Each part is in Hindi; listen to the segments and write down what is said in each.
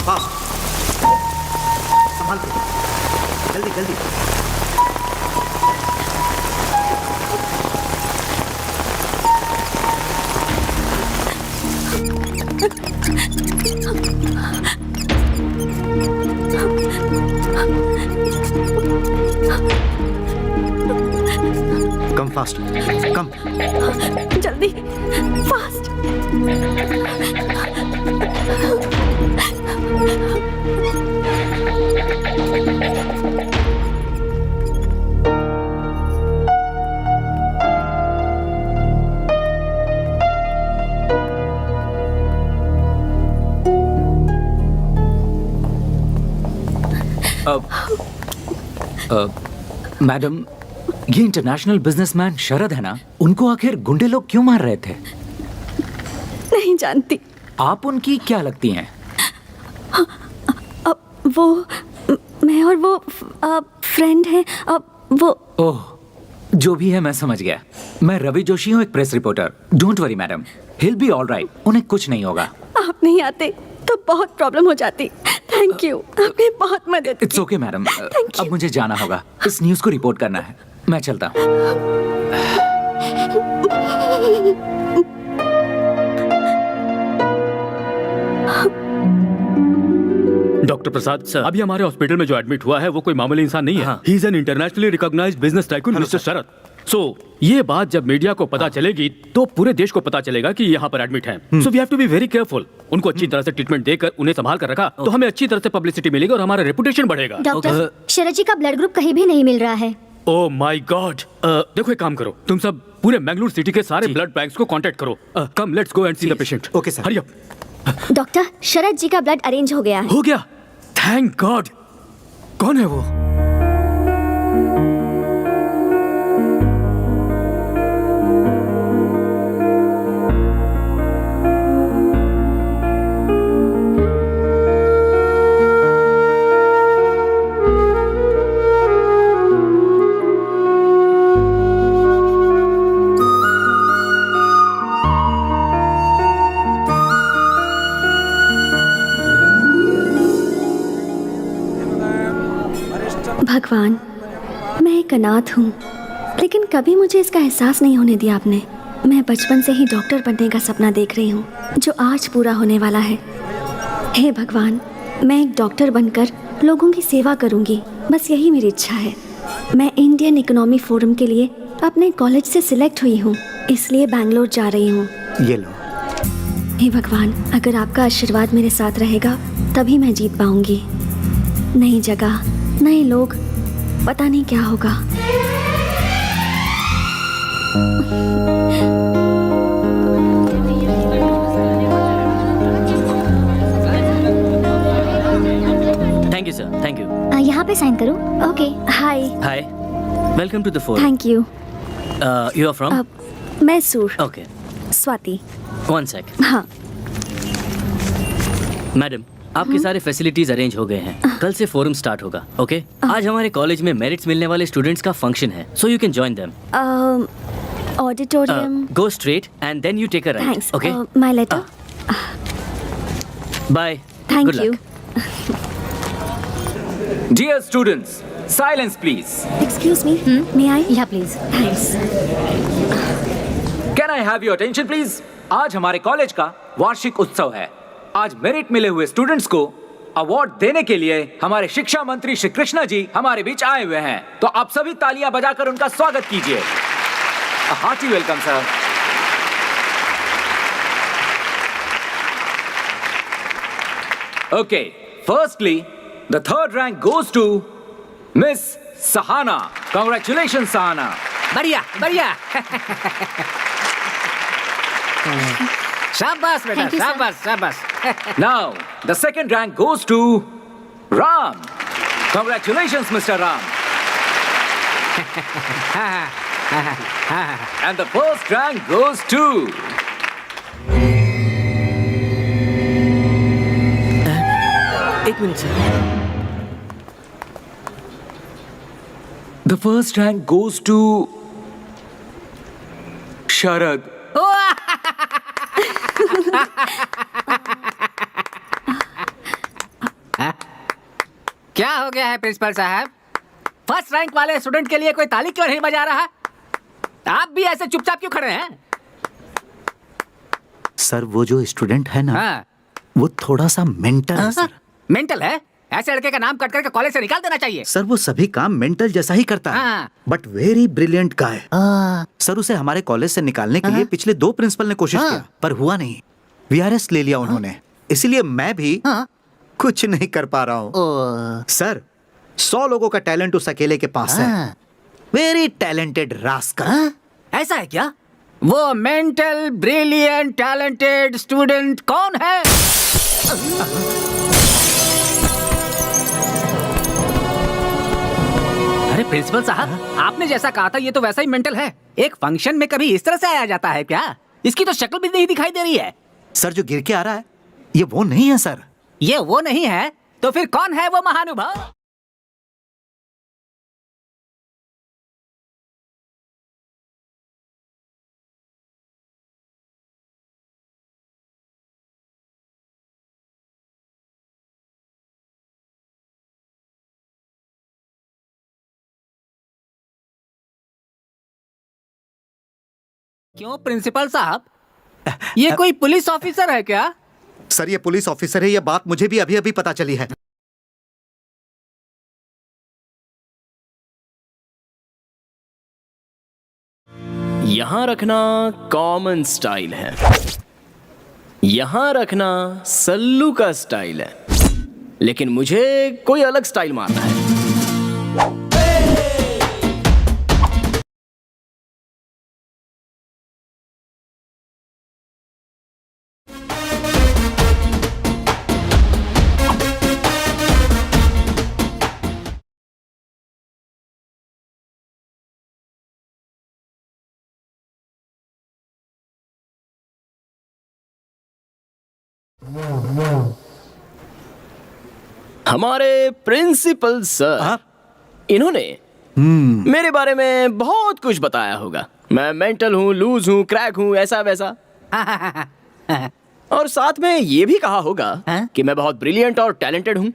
फास्ट, संभाल के, जल्दी जल्दी। कम फास्ट, कम जल्दी, फास्ट। मैडम, ये इंटरनेशनल बिजनेसमैन शरद है ना, उनको आखिर गुंडे लोग क्यों मार रहे थे? नहीं जानती। आप उनकी क्या लगती हैं? वो मैं और वो फ्रेंड हैं। वो ओह, जो भी है मैं समझ गया। मैं रवि जोशी हूँ, एक press reporter. Don't worry madam, hill be all right. उन्हें कुछ नहीं होगा। आप नहीं आते तो बहुत प्रॉब्लम हो जाती। थैंक यू, आपने बहुत मदद की। It's okay madam, Thank you. अब मुझे जाना होगा। इस न्यूज़ को रिपोर्ट करना है। मैं चलता हूँ। डॉक्टर प्रसाद सर, अभी हमारे हॉस्पिटल में जो एडमिट हुआ है वो कोई मामूली इंसान नहीं है। He is an internationally recognised business tycoon mister Sharad. So ये बात जब मीडिया को पता चलेगी तो पूरे देश को पता चलेगा कि यहाँ पर एडमिट हैं। So we have to be very careful. उनको अच्छी तरह से ट्रीटमेंट देकर उन्हें संभाल कर रखा तो हमें अच्छी तरह से पब्लिसिटी मिलेगी और हमारा रेपुटेशन बढ़ेगा। डॉक्टर, शरद जी का ब्लड ग्रुप कहीं भी नहीं मिल रहा है। ओह माय गॉड। देखो एक काम करो, तुम सब पूरे मैंगलोर सिटी के सारे ब्लड बैंक्स को कांटेक्ट करो। Come let's go and see the patient. Okay sir. Hurry up. Doctor, Sharad ji का ब्लड अरेंज हो गया है। हो गया? Thank God. कौन है वो? भगवान, मैं एक अनाथ हूँ, लेकिन कभी मुझे इसका एहसास नहीं होने दिया आपने। मैं बचपन से ही डॉक्टर बनने का सपना देख रही हूँ, जो आज पूरा होने वाला है। हे भगवान, मैं एक डॉक्टर बनकर लोगों की सेवा करूँगी, बस यही मेरी इच्छा है। मैं इंडियन इकोनॉमी फोरम के लिए अपने कॉलेज से सिलेक्ट हुई हूँ, इसलिए बैंगलोर जा रही हूँ। ये लो। हे भगवान, अगर आपका आशीर्वाद मेरे साथ रहेगा तभी मैं जीत पाऊंगी। नई जगह, नए लोग, पता नहीं क्या होगा। Thank you sir, thank you. यहाँ पे साइन करूँ? Okay, hi. Hi, welcome to the forum. Thank you. You are from? Mysore. Okay, Swati. One sec. हाँ। मैडम, आपके सारे फैसिलिटीज अरेंज हो गए हैं। कल से फोरम स्टार्ट होगा। ओके? आज हमारे कॉलेज में मेरिट्स मिलने वाले स्टूडेंट्स का फंक्शन है, so you can join them. Auditorium. Go straight and then you take a right. Thanks. Okay? My letter. Bye. Thank you. Dear students, silence please. Excuse me, may I? Yeah please. Thanks. Can I have your attention please? आज हमारे कॉलेज का वार्षिक उत्सव है। आज मेरिट मिले हुए स्टूडेंट्स को अवार्ड देने के लिए हमारे शिक्षा मंत्री श्री कृष्णा जी हमारे बीच आए हुए हैं, तो आप सभी तालियां बजाकर उनका स्वागत कीजिए। Hearty welcome sir. Okay, firstly the third rank goes to miss Sahana. Congratulations Sahana. बढ़िया बढ़िया। शाबाश बेटा, Thank you, sir. शाबाश शाबाश। Now, the second rank goes to Ram. Congratulations, Mr. Ram. And the first rank goes to एक minute sir. the first rank goes to Sharad. हो गया है प्रिंसिपल साहब? फर्स्ट रैंक वाले स्टूडेंट के लिए कोई ताली क्यों नहीं बजा रहा? आप भी ऐसे चुपचाप क्यों खड़े हैं? सर वो जो स्टूडेंट है ना, हाँ। वो थोड़ा सा मेंटल है सर। मेंटल है? ऐसे लड़के का नाम कट करके कॉलेज से निकाल देना चाहिए। सर वो सभी काम मेंटल जैसा ही करता है, हाँ। But very brilliant guy. Sir उसे हमारे कॉलेज से निकालने के लिए पिछले 2 प्रिंसिपल ने कोशिश किया, पर हुआ नहीं। वीआरएस ले लिया उन्होंने, इसीलिए मैं भी कुछ नहीं कर पा रहा हूँ। सर 100 लोगों का टैलेंट उस अकेले के पास है। Very talented rascal. ऐसा है क्या? वो मेंटल ब्रिलियंट टैलेंटेड स्टूडेंट कौन है? अरे प्रिंसिपल साहब, आपने जैसा कहा था ये तो वैसा ही मेंटल है। एक फंक्शन में कभी इस तरह से आया जाता है क्या? इसकी तो शक्ल भी नहीं दिखाई दे रही है। सर जो गिर के आ रहा है ये वो नहीं है सर। ये वो नहीं है तो फिर कौन है वो महानुभाव? क्यों प्रिंसिपल साहब, ये कोई पुलिस ऑफिसर है क्या? सर ये पुलिस ऑफिसर है, ये बात मुझे भी अभी अभी पता चली है। यहां रखना कॉमन स्टाइल है, यहां रखना सल्लू का स्टाइल है, लेकिन मुझे कोई अलग स्टाइल मारना है। हमारे प्रिंसिपल सर, इन्होंने मेरे बारे में बहुत कुछ बताया होगा। मैं मेंटल हूँ, लूज हूँ, क्रैक हूँ, ऐसा वैसा। और साथ में ये भी कहा होगा कि मैं बहुत ब्रिलियंट और टैलेंटेड हूँ।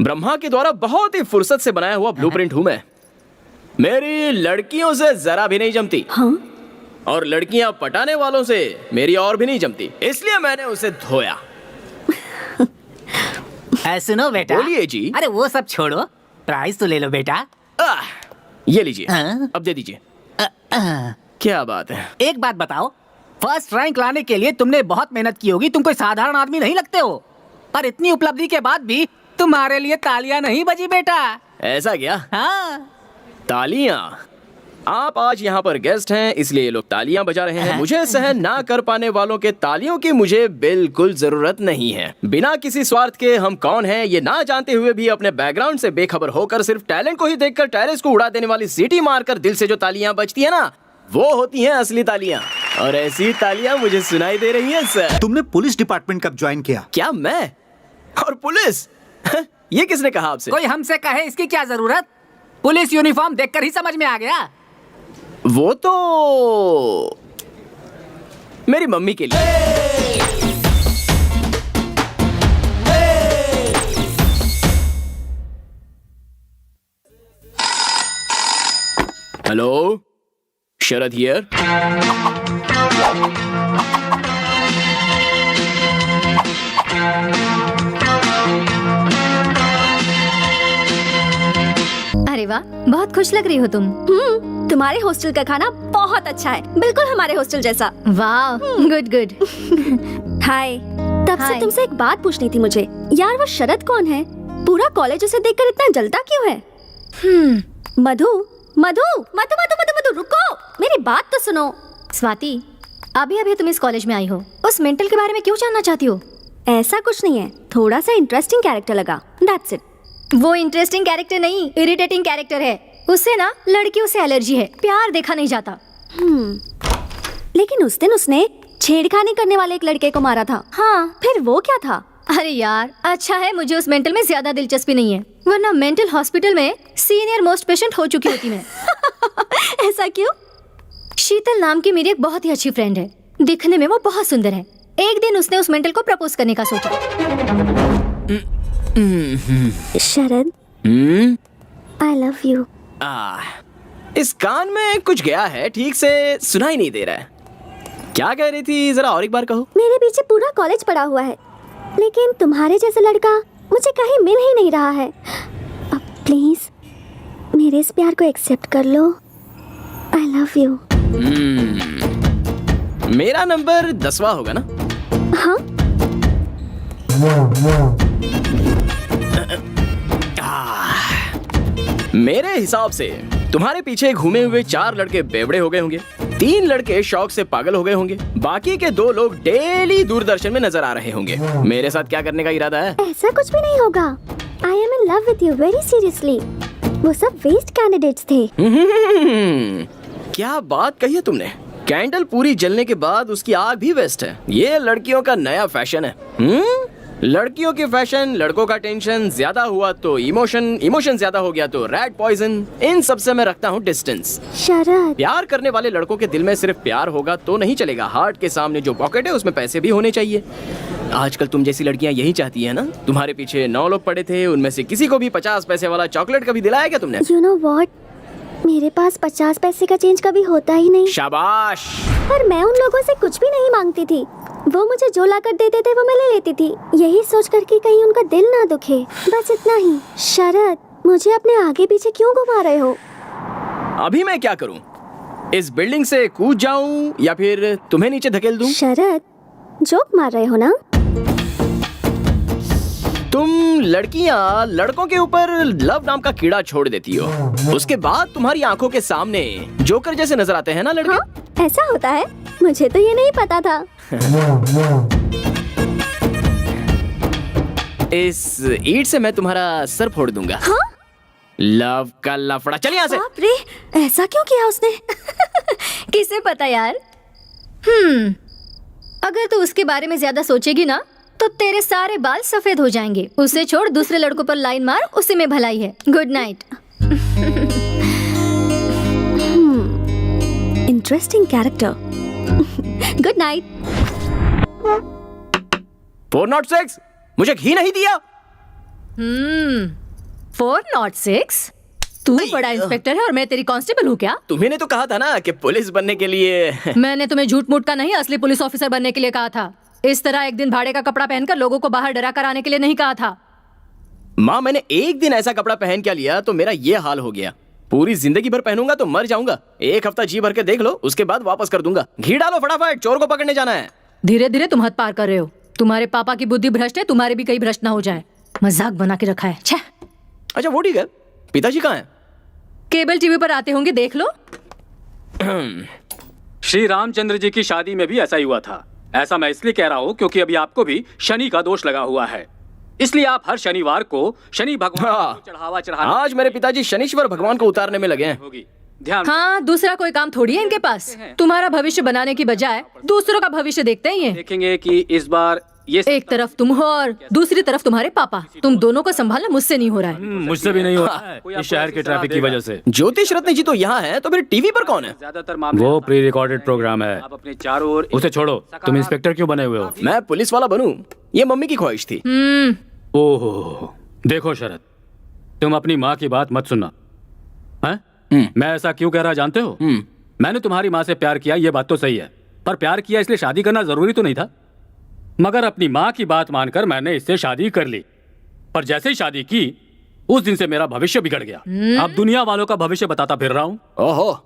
ब्रह्मा के द्वारा बहुत ही फुर्सत से बनाया हुआ ब्लूप्रिंट हूँ मैं। मेरी लड़कियों से जरा भी नहीं जमती। और लड़कियां पटाने वालों से मेरी और भी नहीं जमती, इसलिए मैंने उसे धोया। सुनो बेटा। बोलिए जी। अरे वो सब छोड़ो, प्राइज तो ले लो बेटा। ये लीजिए। अब दे दीजिए। क्या बात है। एक बात बताओ, फर्स्ट रैंक लाने के लिए तुमने बहुत मेहनत की होगी। तुम कोई साधारण आदमी नहीं लगते हो, पर इतनी उपलब्धि के बाद भी तुम्हारे लिए तालियां नहीं बजी बेटा। ऐसा क्या? हाँ। तालियां? आप आज यहाँ पर गेस्ट हैं इसलिए ये लोग तालियां बजा रहे हैं। मुझे सहन ना कर पाने वालों के तालियों की मुझे बिल्कुल जरूरत नहीं है। बिना किसी स्वार्थ के हम कौन हैं ये ना जानते हुए भी अपने बैकग्राउंड से बेखबर होकर सिर्फ टैलेंट को ही देखकर टेरेस को उड़ा देने वाली सीटी मारकर दिल से जो तालियां बजती है ना, वो होती हैं असली तालियां। और ऐसी तालियां मुझे सुनाई दे रही हैं सर। तुमने पुलिस डिपार्टमेंट कब ज्वाइन किया? क्या मैं? और पुलिस? ये किसने कहा आपसे? कोई हमसे कहे इसकी क्या जरूरत? पुलिस यूनिफॉर्म देखकर ही समझ में आ गया। वो तो मेरी मम्मी के लिए। Hello, Sharad here. अरे वाह, बहुत खुश लग रही हो तुम। तुम्हारे हॉस्टल का खाना बहुत अच्छा है, बिल्कुल हमारे हॉस्टल जैसा। वाह, गुड गुड। हाय। तब से हाय। तुमसे एक बात पूछनी थी मुझे। यार वो शरद कौन है? पूरा कॉलेज उसे देखकर इतना जलता क्यों है? मधु मधु मधु मधु मधु मधु रुको, मेरी बात तो सुनो। स्वाति, अभी अभी तुम इस कॉलेज में आई हो, उस मेंटल के बारे में क्यों जानना चाहती हो? ऐसा कुछ नहीं है, थोड़ा सा इंटरेस्टिंग कैरेक्टर लगा, दैट्स इट। वो इंटरेस्टिंग कैरेक्टर नहीं, इरिटेटिंग कैरेक्टर है। उससे ना लड़कियों से एलर्जी है, प्यार देखा नहीं जाता। लेकिन उस दिन उसने छेड़खानी करने वाले एक लड़के को मारा था। हाँ, फिर वो क्या था? अरे यार, अच्छा है मुझे उस मेंटल में ज्यादा दिलचस्पी नहीं है, वरना मेंटल हॉस्पिटल में सीनियर मोस्ट पेशेंट हो चुकी होती मैं। ऐसा क्यों? शीतल नाम की मेरी एक बहुत ही अच्छी फ्रेंड है, दिखने में वो बहुत सुंदर है। एक दिन उसने उस मेंटल को प्रपोज करने का सोचा। शरद, आई लव यू। इस कान में कुछ गया है, ठीक से सुनाई नहीं दे रहा है। क्या कह रही थी, जरा और एक बार कहो। मेरे पीछे पूरा कॉलेज पड़ा हुआ है, लेकिन तुम्हारे जैसा लड़का मुझे कहीं मिल ही नहीं रहा है। अब प्लीज मेरे इस प्यार को एक्सेप्ट कर लो। I love you. मेरा नंबर 10वां होगा ना? हाँ। मेरे हिसाब से तुम्हारे पीछे घूमे हुए 4 लड़के बेवड़े हो गए होंगे, 3 लड़के शौक से पागल हो गए होंगे, बाकी के 2 लोग डेली दूरदर्शन में नजर आ रहे होंगे। मेरे साथ क्या करने का इरादा है? ऐसा कुछ भी नहीं होगा। I am in love with you very seriously. वो सब वेस्ट कैंडिडेट्स थे। क्या बात कही है तुमने। कैंडल पूरी जलने के बाद उसकी आग भी वेस्ट है। ये लड़कियों का नया फैशन है। लड़कियों की फैशन, लड़कों का टेंशन, ज्यादा हुआ तो इमोशन ज्यादा हो गया तो रेड पॉइजन। इन सब से मैं रखता हूँ डिस्टेंस। शरद, प्यार करने वाले लड़कों के दिल में सिर्फ प्यार होगा तो नहीं चलेगा, हार्ट के सामने जो पॉकेट है उसमें पैसे भी होने चाहिए। आजकल तुम जैसी लड़कियां यही चाहती है ना। तुम्हारे पीछे 9 लोग पड़े थे, उनमें से किसी को भी 50 पैसे वाला चॉकलेट कभी दिलाया क्या तुमने? यू नो व्हाट, मेरे पास 50 पैसे का चेंज कभी होता ही नहीं। शाबाश। पर मैं उन लोगों से कुछ भी नहीं मांगती थी। वो मुझे जो ला कर देते थे वो मैं ले लेती थी, यही सोच कर कि कहीं उनका दिल ना दुखे, बस इतना ही। शरद, मुझे अपने आगे पीछे क्यों घुमा रहे हो? अभी मैं क्या करूं? इस बिल्डिंग से कूद जाऊं या फिर तुम्हें नीचे धकेल दूं? शरद, जोक मार रहे हो ना? तुम लड़कियां लड़कों के ऊपर लव नाम का कीड़ा छोड़ देती हो, उसके बाद तुम्हारी आंखों के सामने जोकर जैसे नजर आते हैं ना लड़के। हाँ, ऐसा होता है? मुझे तो ये नहीं पता था। इस ईंट से मैं तुम्हारा सर फोड़ दूंगा। हाँ? लव का लफड़ा। चल यहाँ से। बाप रे, ऐसा क्यों किया उसने? किसे पता यार। अगर तू उसके बारे में ज्यादा सोचेगी ना तो तेरे सारे बाल सफेद हो जाएंगे। उसे छोड़, दूसरे लड़कों पर लाइन मार, उसी में भलाई है। Good night. Interesting character. Good night. 406, मुझे घी नहीं दिया। 406? तू बड़ा इंस्पेक्टर है और मैं तेरी कांस्टेबल हूँ क्या? तुम्ही तो कहा था ना कि पुलिस बनने के लिए। मैंने तुम्हें झूठ मूठ का नहीं, असली पुलिस ऑफिसर बनने के लिए कहा था। इस तरह एक दिन भाड़े का कपड़ा पहनकर लोगों को बाहर डरा कर आने के लिए नहीं कहा था। माँ, मैंने एक दिन ऐसा कपड़ा पहन क्या लिया तो मेरा ये हाल हो गया। पूरी जिंदगी भर पहनूंगा तो मर जाऊंगा। 1 हफ्ता जी भर के देख लो, उसके बाद वापस कर दूंगा। घी डालो फटाफट, चोर को पकड़ने जाना है। धीरे धीरे तुम हद पार कर रहे हो। तुम्हारे पापा की बुद्धि भ्रष्ट है, तुम्हारे भी कहीं भ्रष्ट ना हो जाए। मजाक बना के रखा है। छे। अच्छा वो ठीक है, पिताजी कहाँ हैं? केबल टीवी पर आते होंगे, देख लो। श्री रामचंद्र जी की शादी में भी ऐसा ही हुआ था। ऐसा मैं इसलिए कह रहा हूँ क्योंकि अभी आपको भी शनि का दोष लगा हुआ है, इसलिए आप हर शनिवार को शनि भगवान को चढ़ावा चढ़ाना। आज मेरे पिताजी शनीश्वर भगवान को उतारने में लगे हैं। होगी ध्यान। हाँ, दूसरा कोई काम थोड़ी है इनके पास। तुम्हारा भविष्य बनाने की बजाय दूसरों का भविष्य देखते हैं ये। देखेंगे कि इस बार ये एक तरफ तुम हो और दूसरी तरफ तुम्हारे पापा। तुम दोनों को संभालना मुझसे नहीं हो रहा है। मुझसे भी नहीं हो रहा है इस शहर के ट्रैफिक की वजह से। ज्योतिष रत्न जी तो यहाँ है, तो फिर टीवी पर कौन है? ज्यादातर मामले वो प्री रिकॉर्डेड प्रोग्राम है। आप अपने चारों ओर उसे छोड़ो। तुम इंस्पेक्टर क्यों बने हुए हो? मैं पुलिस वाला बनूं, ये मम्मी की ख्वाहिश थी। ओहो, देखो शरद, तुम अपनी माँ की बात मत सुनना। हैं? मैं ऐसा क्यों कह रहा जानते हो? मैंने तुम्हारी माँ से प्यार किया, ये बात तो सही है, पर प्यार किया इसलिए शादी करना जरूरी तो नहीं था। मगर अपनी माँ की बात मानकर मैंने इससे शादी कर ली, पर जैसे ही शादी की उस दिन से मेरा भविष्य बिगड़ गया। अब दुनिया वालों का भविष्य बताता फिर रहा हूँ। ओहो,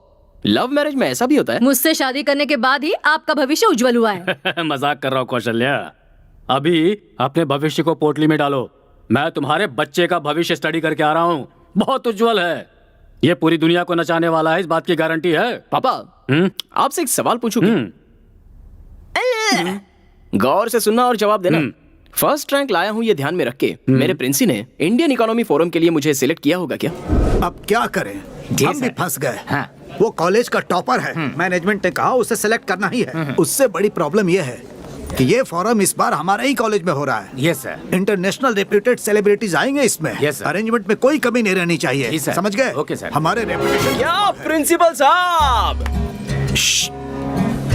लव मैरिज में ऐसा भी होता है? मुझसे शादी करने के बाद ही आपका भविष्य उज्जवल हुआ है। मजाक कर रहा हूँ कौशल्या। अभी अपने भविष्य को पोटली में डालो। मैं तुम्हारे बच्चे का भविष्य स्टडी करके आ रहा हूँ, बहुत उज्जवल है। ये पूरी दुनिया को नचाने वाला है, इस बात की गारंटी है। पापा, आपसे एक सवाल पूछूं क्या? गौर से सुनना और जवाब देना। फर्स्ट रैंक लाया हूँ ये ध्यान में रख के। मेरे प्रिंसी ने इंडियन इकोनॉमी फोरम के लिए मुझे सिलेक्ट किया होगा क्या? अब क्या करें, हम भी फंस गए। वो कॉलेज का टॉपर है, मैनेजमेंट ने कहा उसे सेलेक्ट करना ही है। उससे बड़ी प्रॉब्लम ये है कि ये फोरम इस बार हमारे ही कॉलेज में हो रहा है। Yes sir. International reputed celebrities आएंगे इसमें। Yes, sir. अरेंजमेंट में कोई कमी नहीं रहनी चाहिए, जी, sir. समझ गए? Okay, sir. हमारे रेपुटेशन। क्या प्रिंसिपल साहब?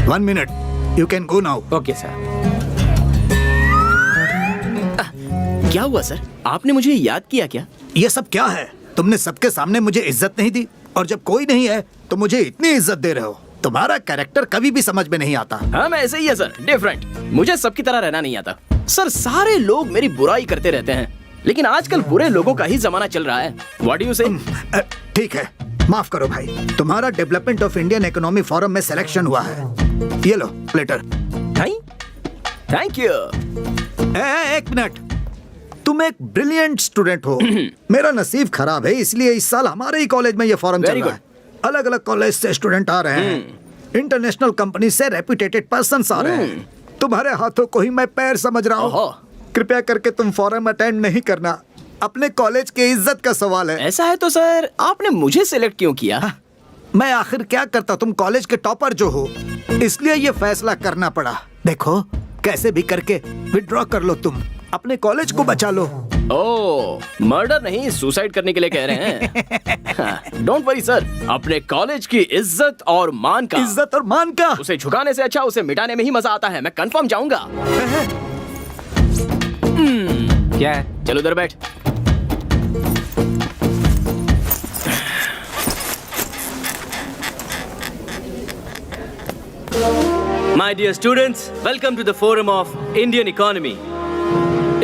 1 minute, you can go now. Okay sir. क्या हुआ सर? आपने मुझे याद किया क्या? ये सब क्या है? तुमने सबके सामने मुझे इज्जत नहीं दी और जब कोई नहीं है तो मुझे इतनी इज्जत दे रहे हो। तुम्हारा कैरेक्टर कभी भी समझ में नहीं आता। हाँ, मैं ऐसे ही है सर, डिफरेंट। मुझे सबकी तरह रहना नहीं आता सर। सारे लोग मेरी बुराई करते रहते हैं, लेकिन आजकल बुरे लोगों का ही जमाना चल रहा है। व्हाट डू यू से? ठीक है, माफ करो भाई। तुम्हारा development of Indian economy forum में सिलेक्शन हुआ है। ये लो लेटर। Thank you. एक मिनट, तुम एक ब्रिलियंट स्टूडेंट हो। मेरा नसीब खराब है, इसलिए इस साल हमारे ही कॉलेज में ये फॉरम चल रहा है। अलग अलग कॉलेज से स्टूडेंट आ रहे हैं, इंटरनेशनल कंपनी से रेप्यूटेड पर्सन्स आ रहे हैं। तुम्हारे हाथों को ही मैं पैर समझ रहा हूँ। कृपया करके तुम फॉरम अटेंड नहीं करना, अपने कॉलेज की इज्जत का सवाल है। ऐसा है तो सर आपने मुझे सिलेक्ट क्यों किया? मैं आखिर क्या करता, तुम कॉलेज के टॉपर जो हो, इसलिए ये फैसला करना पड़ा। देखो, कैसे भी करके विड्रॉ कर लो, तुम अपने कॉलेज को बचा लो। ओह, मर्डर नहीं, सुसाइड करने के लिए कह रहे हैं। डोंट वरी सर, अपने कॉलेज की इज्जत और मान का उसे झुकाने से अच्छा उसे मिटाने में ही मजा आता है। मैं कंफर्म जाऊंगा। क्या है? चलो उधर बैठ। My dear students, welcome to the Forum of Indian Economy.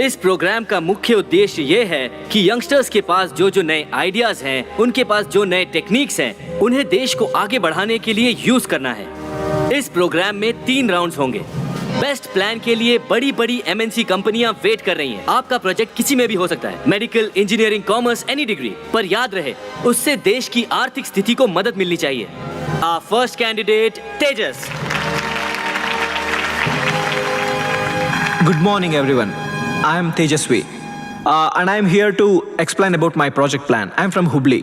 इस प्रोग्राम का मुख्य उद्देश्य ये है कि यंगस्टर्स के पास जो जो नए आइडियाज हैं, उनके पास जो नए टेक्निक्स हैं, उन्हें देश को आगे बढ़ाने के लिए यूज करना है। इस प्रोग्राम में 3 राउंड्स होंगे। बेस्ट प्लान के लिए बड़ी बड़ी MNC कंपनियां वेट कर रही हैं। आपका प्रोजेक्ट किसी में भी हो सकता है, medical, engineering, commerce, any degree. पर याद रहे, उससे देश की आर्थिक स्थिति को मदद मिलनी चाहिए। Our first candidate, Tejas. Good morning, everyone. I am Tejaswi, and I am here to explain about my project plan. I am from Hubli,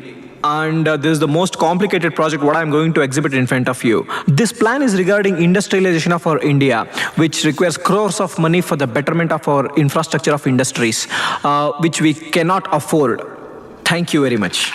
and this is the most complicated project what I am going to exhibit in front of you. This plan is regarding industrialization of our India, which requires crores of money for the betterment of our infrastructure of industries, which we cannot afford. Thank you very much.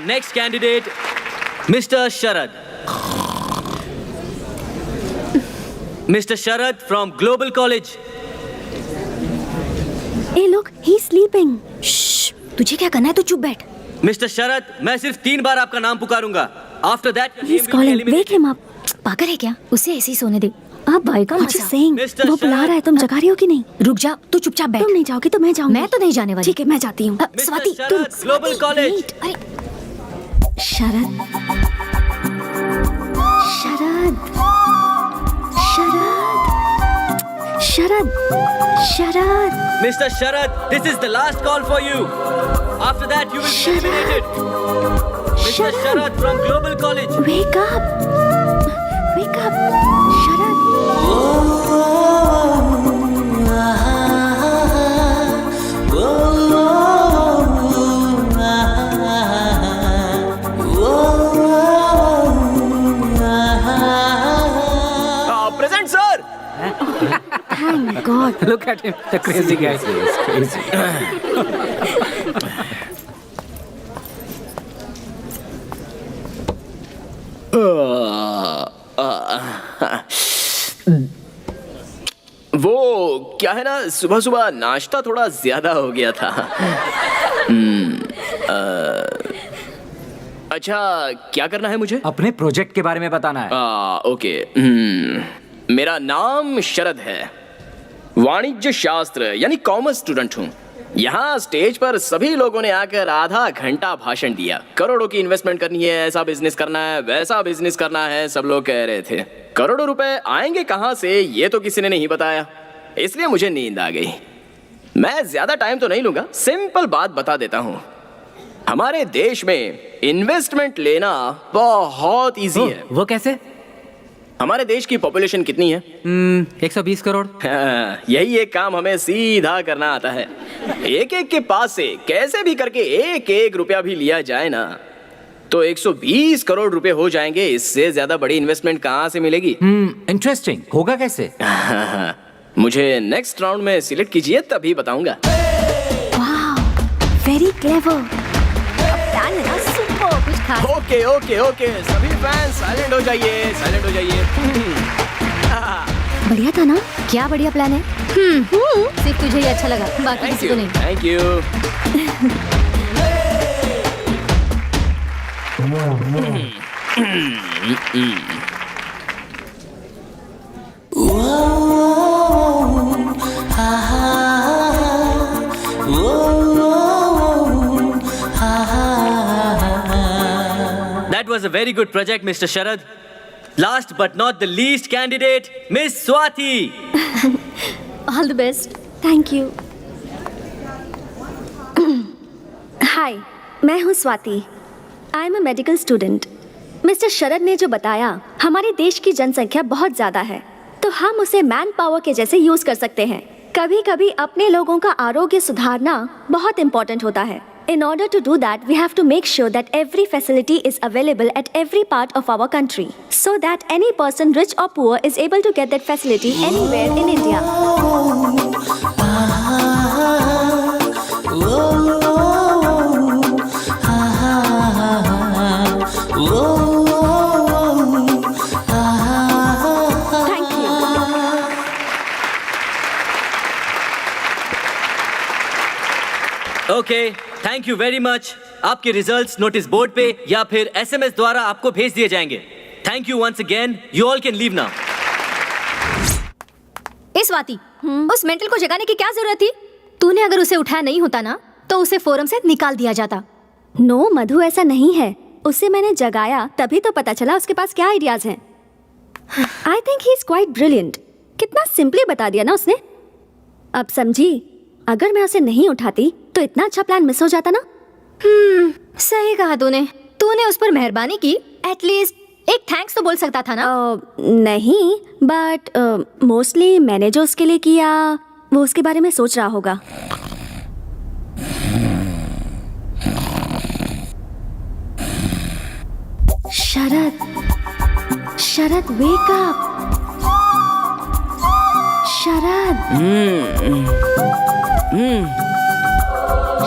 Next candidate, Mr. Sharad. Mr. Sharad from Global College. ए लोग, ही स्लीपिंग। तुझे क्या करना है, तू चुप बैठ। Mr. Sharad, मैं सिर्फ 3 बार आपका नाम पुकारूंगा। After that, he is calling, wake him up. पागल है क्या? उसे ऐसे ही सोने दे। आप भाई का मजा सेइंग, वो बुला रहा है, तुम जगा रही हो कि नहीं? रुक जा, तू चुपचाप बैठ। तुम नहीं जाओगी तो मैं जाऊंगी। मैं तो नहीं जाने वाली। ठीक है, मैं जाती हूँ। स्वाति, तुम global college. Sharad, Sharad, Sharad, Sharad, Sharad. Mr. Sharad, this is the last call for you. After that, you will be eliminated. Mr. Sharad from Global College. Wake up, wake up, Sharad. Present, sir. Thank God. Look at him, the crazy guy. Crazy. वो क्या है ना, सुबह सुबह नाश्ता थोड़ा ज्यादा हो गया था। अच्छा, क्या करना है मुझे? अपने प्रोजेक्ट के बारे में बताना है। ओके। मेरा नाम शरद है, वाणिज्य शास्त्र यानी कॉमर्स स्टूडेंट हूँ। यहाँ स्टेज पर सभी लोगों ने आकर आधा घंटा भाषण दिया। करोड़ों की इन्वेस्टमेंट करनी है, ऐसा बिजनेस करना है, वैसा बिजनेस करना है, सब लोग कह रहे थे। करोड़ों रुपए आएंगे कहाँ से, ये तो किसी ने नहीं बताया, इसलिए मुझे नींद आ गई। मैं ज्यादा टाइम तो नहीं लूंगा, सिंपल बात बता देता हूँ। हमारे देश में इन्वेस्टमेंट लेना बहुत इजी है। वो कैसे? हमारे देश की पॉपुलेशन कितनी है? 120 करोड़। हाँ, यही एक काम हमें सीधा करना आता है। एक एक के पास से कैसे भी करके एक एक रुपया भी लिया जाए ना, तो 120 करोड़ रुपए हो जाएंगे। इससे ज्यादा बड़ी इन्वेस्टमेंट कहाँ से मिलेगी? इंटरेस्टिंग। होगा कैसे? मुझे नेक्स्ट राउंड में सिलेक्ट कीजिए, तभी बताऊंगा। Very clever. प्लान है ना सुपर। कुछ खास ओके ओके ओके, सभी फैंस साइलेंट हो जाइए, साइलेंट हो जाइए। बढ़िया था ना? क्या बढ़िया प्लान है। सिर्फ तुझे ही अच्छा लगा, बाकी थैंक किसी यू, को नहीं। Thank you. That was a very good project, Mr. Sharad. Last but not the least candidate, Miss Swati. All the best. Thank you. Hi, मैं हूँ Swati. I am a medical student. Mister Sharad ने जो बताया, हमारे देश की जनसंख्या बहुत ज़्यादा है, तो हम उसे मैन पावर के जैसे यूज़ कर सकते हैं। कभी कभी अपने लोगों का आरोग्य सुधारना बहुत इम्पोर्टेंट होता है। In order to do that, we have to make sure that every facility is available at every part of our country, so that any person, rich or poor, is able to get that facility anywhere in India. Thank you. Okay, thank you very much. आपके रिजल्ट्स नोटिस बोर्ड पे या फिर SMS द्वारा आपको भेज दिए जाएंगे। Thank you once again. You all can leave now. ए स्वाति, उस मेंटल को जगाने की क्या जरूरत थी? तूने अगर उसे उठाया नहीं होता ना, तो उसे फोरम से निकाल दिया जाता। नो मधु, ऐसा नहीं है। उसे मैंने जगाया तभी तो पता चला उसके पास क्या आइडियाज हैं। I think he is quite brilliant. कितना सिंपली बता दिया ना उसने। अब समझी, अगर मैं उसे नहीं उठाती तो इतना अच्छा प्लान मिस हो जाता ना। सही कहा तूने। तूने उस पर मेहरबानी की, एटलीस्ट एक थैंक्स तो बोल सकता था ना। नहीं, बट मोस्टली मैंने जो उसके लिए किया वो उसके बारे में सोच रहा होगा। शरद, शरद वेक अप। शरद,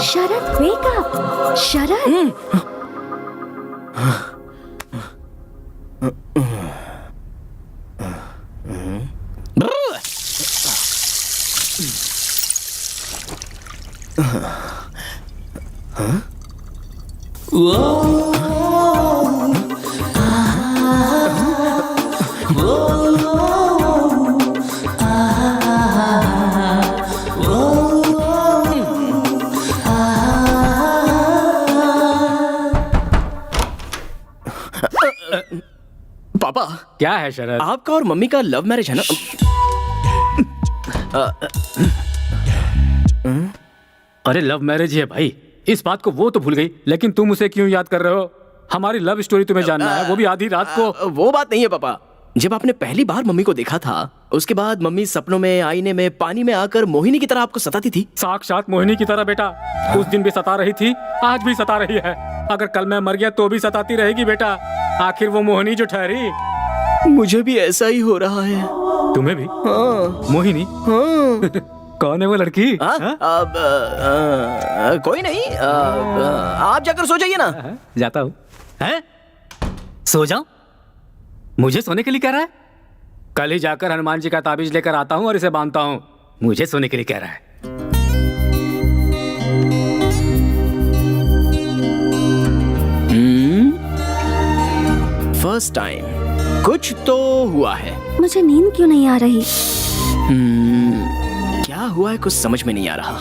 शरद वेक अप। शरद, पापा, क्या है शरद? आपका और मम्मी का लव मैरिज है ना? अरे लव मैरिज ही है भाई, इस बात को वो तो भूल गई, लेकिन तुम उसे क्यों याद कर रहे हो? हमारी लव स्टोरी तुम्हें जानना है, वो भी आधी रात को। वो बात नहीं है पापा। जब आपने पहली बार मम्मी को देखा था, उसके बाद मम्मी सपनों में, आईने में, पानी में आकर मोहिनी की तरह आपको सताती थी। साक्षात मोहिनी की तरह बेटा। उस दिन भी सता रही थी, आज भी सता रही है। अगर कल मैं मर गया तो भी सताती रहेगी बेटा। आखिर वो मोहिनी जो ठहरी। मुझे भी ऐसा ही हो रहा है। तुम्हें भी? हाँ। मोहिनी? हाँ। कौन है वो लड़की? कोई नहीं। आप जाकर सो जाइए ना। जाता हूँ। हैं? सो जाऊं? मुझे सोने के लिए कह रहा है? कल ही जाकर हनुमान जी का ताबीज लेकर आता हूँ और इसे बांधता हूँ। मुझे सोने के लिए कह रहा है। फर्स्ट टाइम कुछ तो हुआ है। मुझे नींद क्यों नहीं आ रही? क्या हुआ है कुछ समझ में नहीं आ रहा।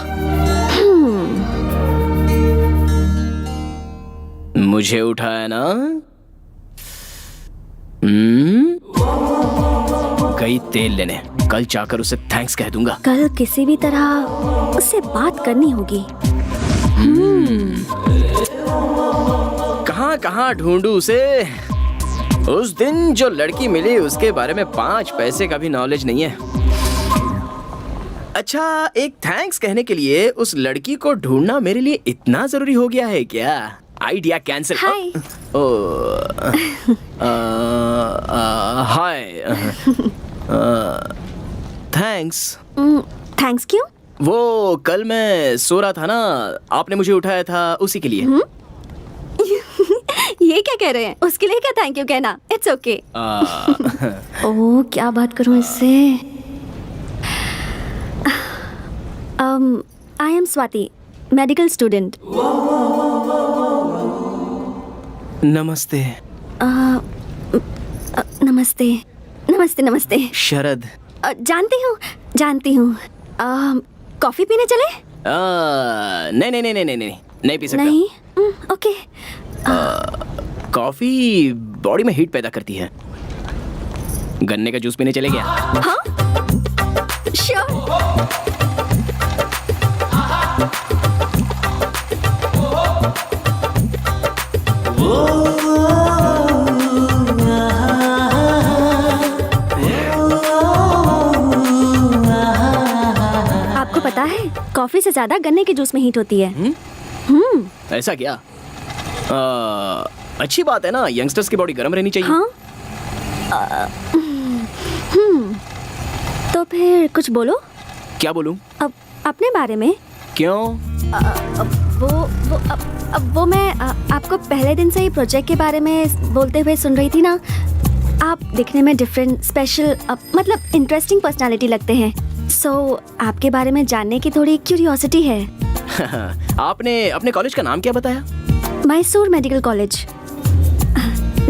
मुझे उठाया ना। गई तेल लेने। कल जाकर उसे थैंक्स कह दूंगा। कल किसी भी तरह उससे बात करनी होगी। कहाँ कहाँ ढूंढूं उसे? उस दिन जो लड़की मिली उसके बारे में 5 पैसे का भी नॉलेज नहीं है। अच्छा, एक थैंक्स कहने के लिए उस लड़की को ढूंढना मेरे लिए इतना जरूरी हो गया है क्या? Idea cancel. Hi. Hi. Thanks. Thanks क्यों? वो कल मैं सो रहा था ना, आपने मुझे उठाया था, उसी के लिए। ये क्या कह रहे हैं? उसके लिए क्या थैंक यू कहना? It's okay. ओह, क्या बात करूं इससे? I am Swati, medical student. नमस्ते। नमस्ते नमस्ते नमस्ते। शरद। जानती हूँ। कॉफी पीने चले? नहीं पी सकता। नहीं? ओके। कॉफी बॉडी में हीट पैदा करती है। गन्ने का जूस पीने चले गया। हाँ? श्योर। आपको पता है, कॉफी से ज्यादा गन्ने के जूस में हीट होती है। ऐसा क्या? अच्छी बात है ना, यंगस्टर्स की बॉडी गर्म रहनी चाहिए। हाँ? तो फिर कुछ बोलो। क्या बोलूं? अब अपने बारे में। क्यों? वो मैं आपको पहले दिन से ही प्रोजेक्ट के बारे में बोलते हुए सुन रही थी ना। आप दिखने में डिफरेंट, स्पेशल, मतलब इंटरेस्टिंग पर्सनालिटी लगते हैं। सो आपके बारे में जानने की थोड़ी क्यूरियोसिटी है। आपने अपने कॉलेज का नाम क्या बताया? Mysore medical college.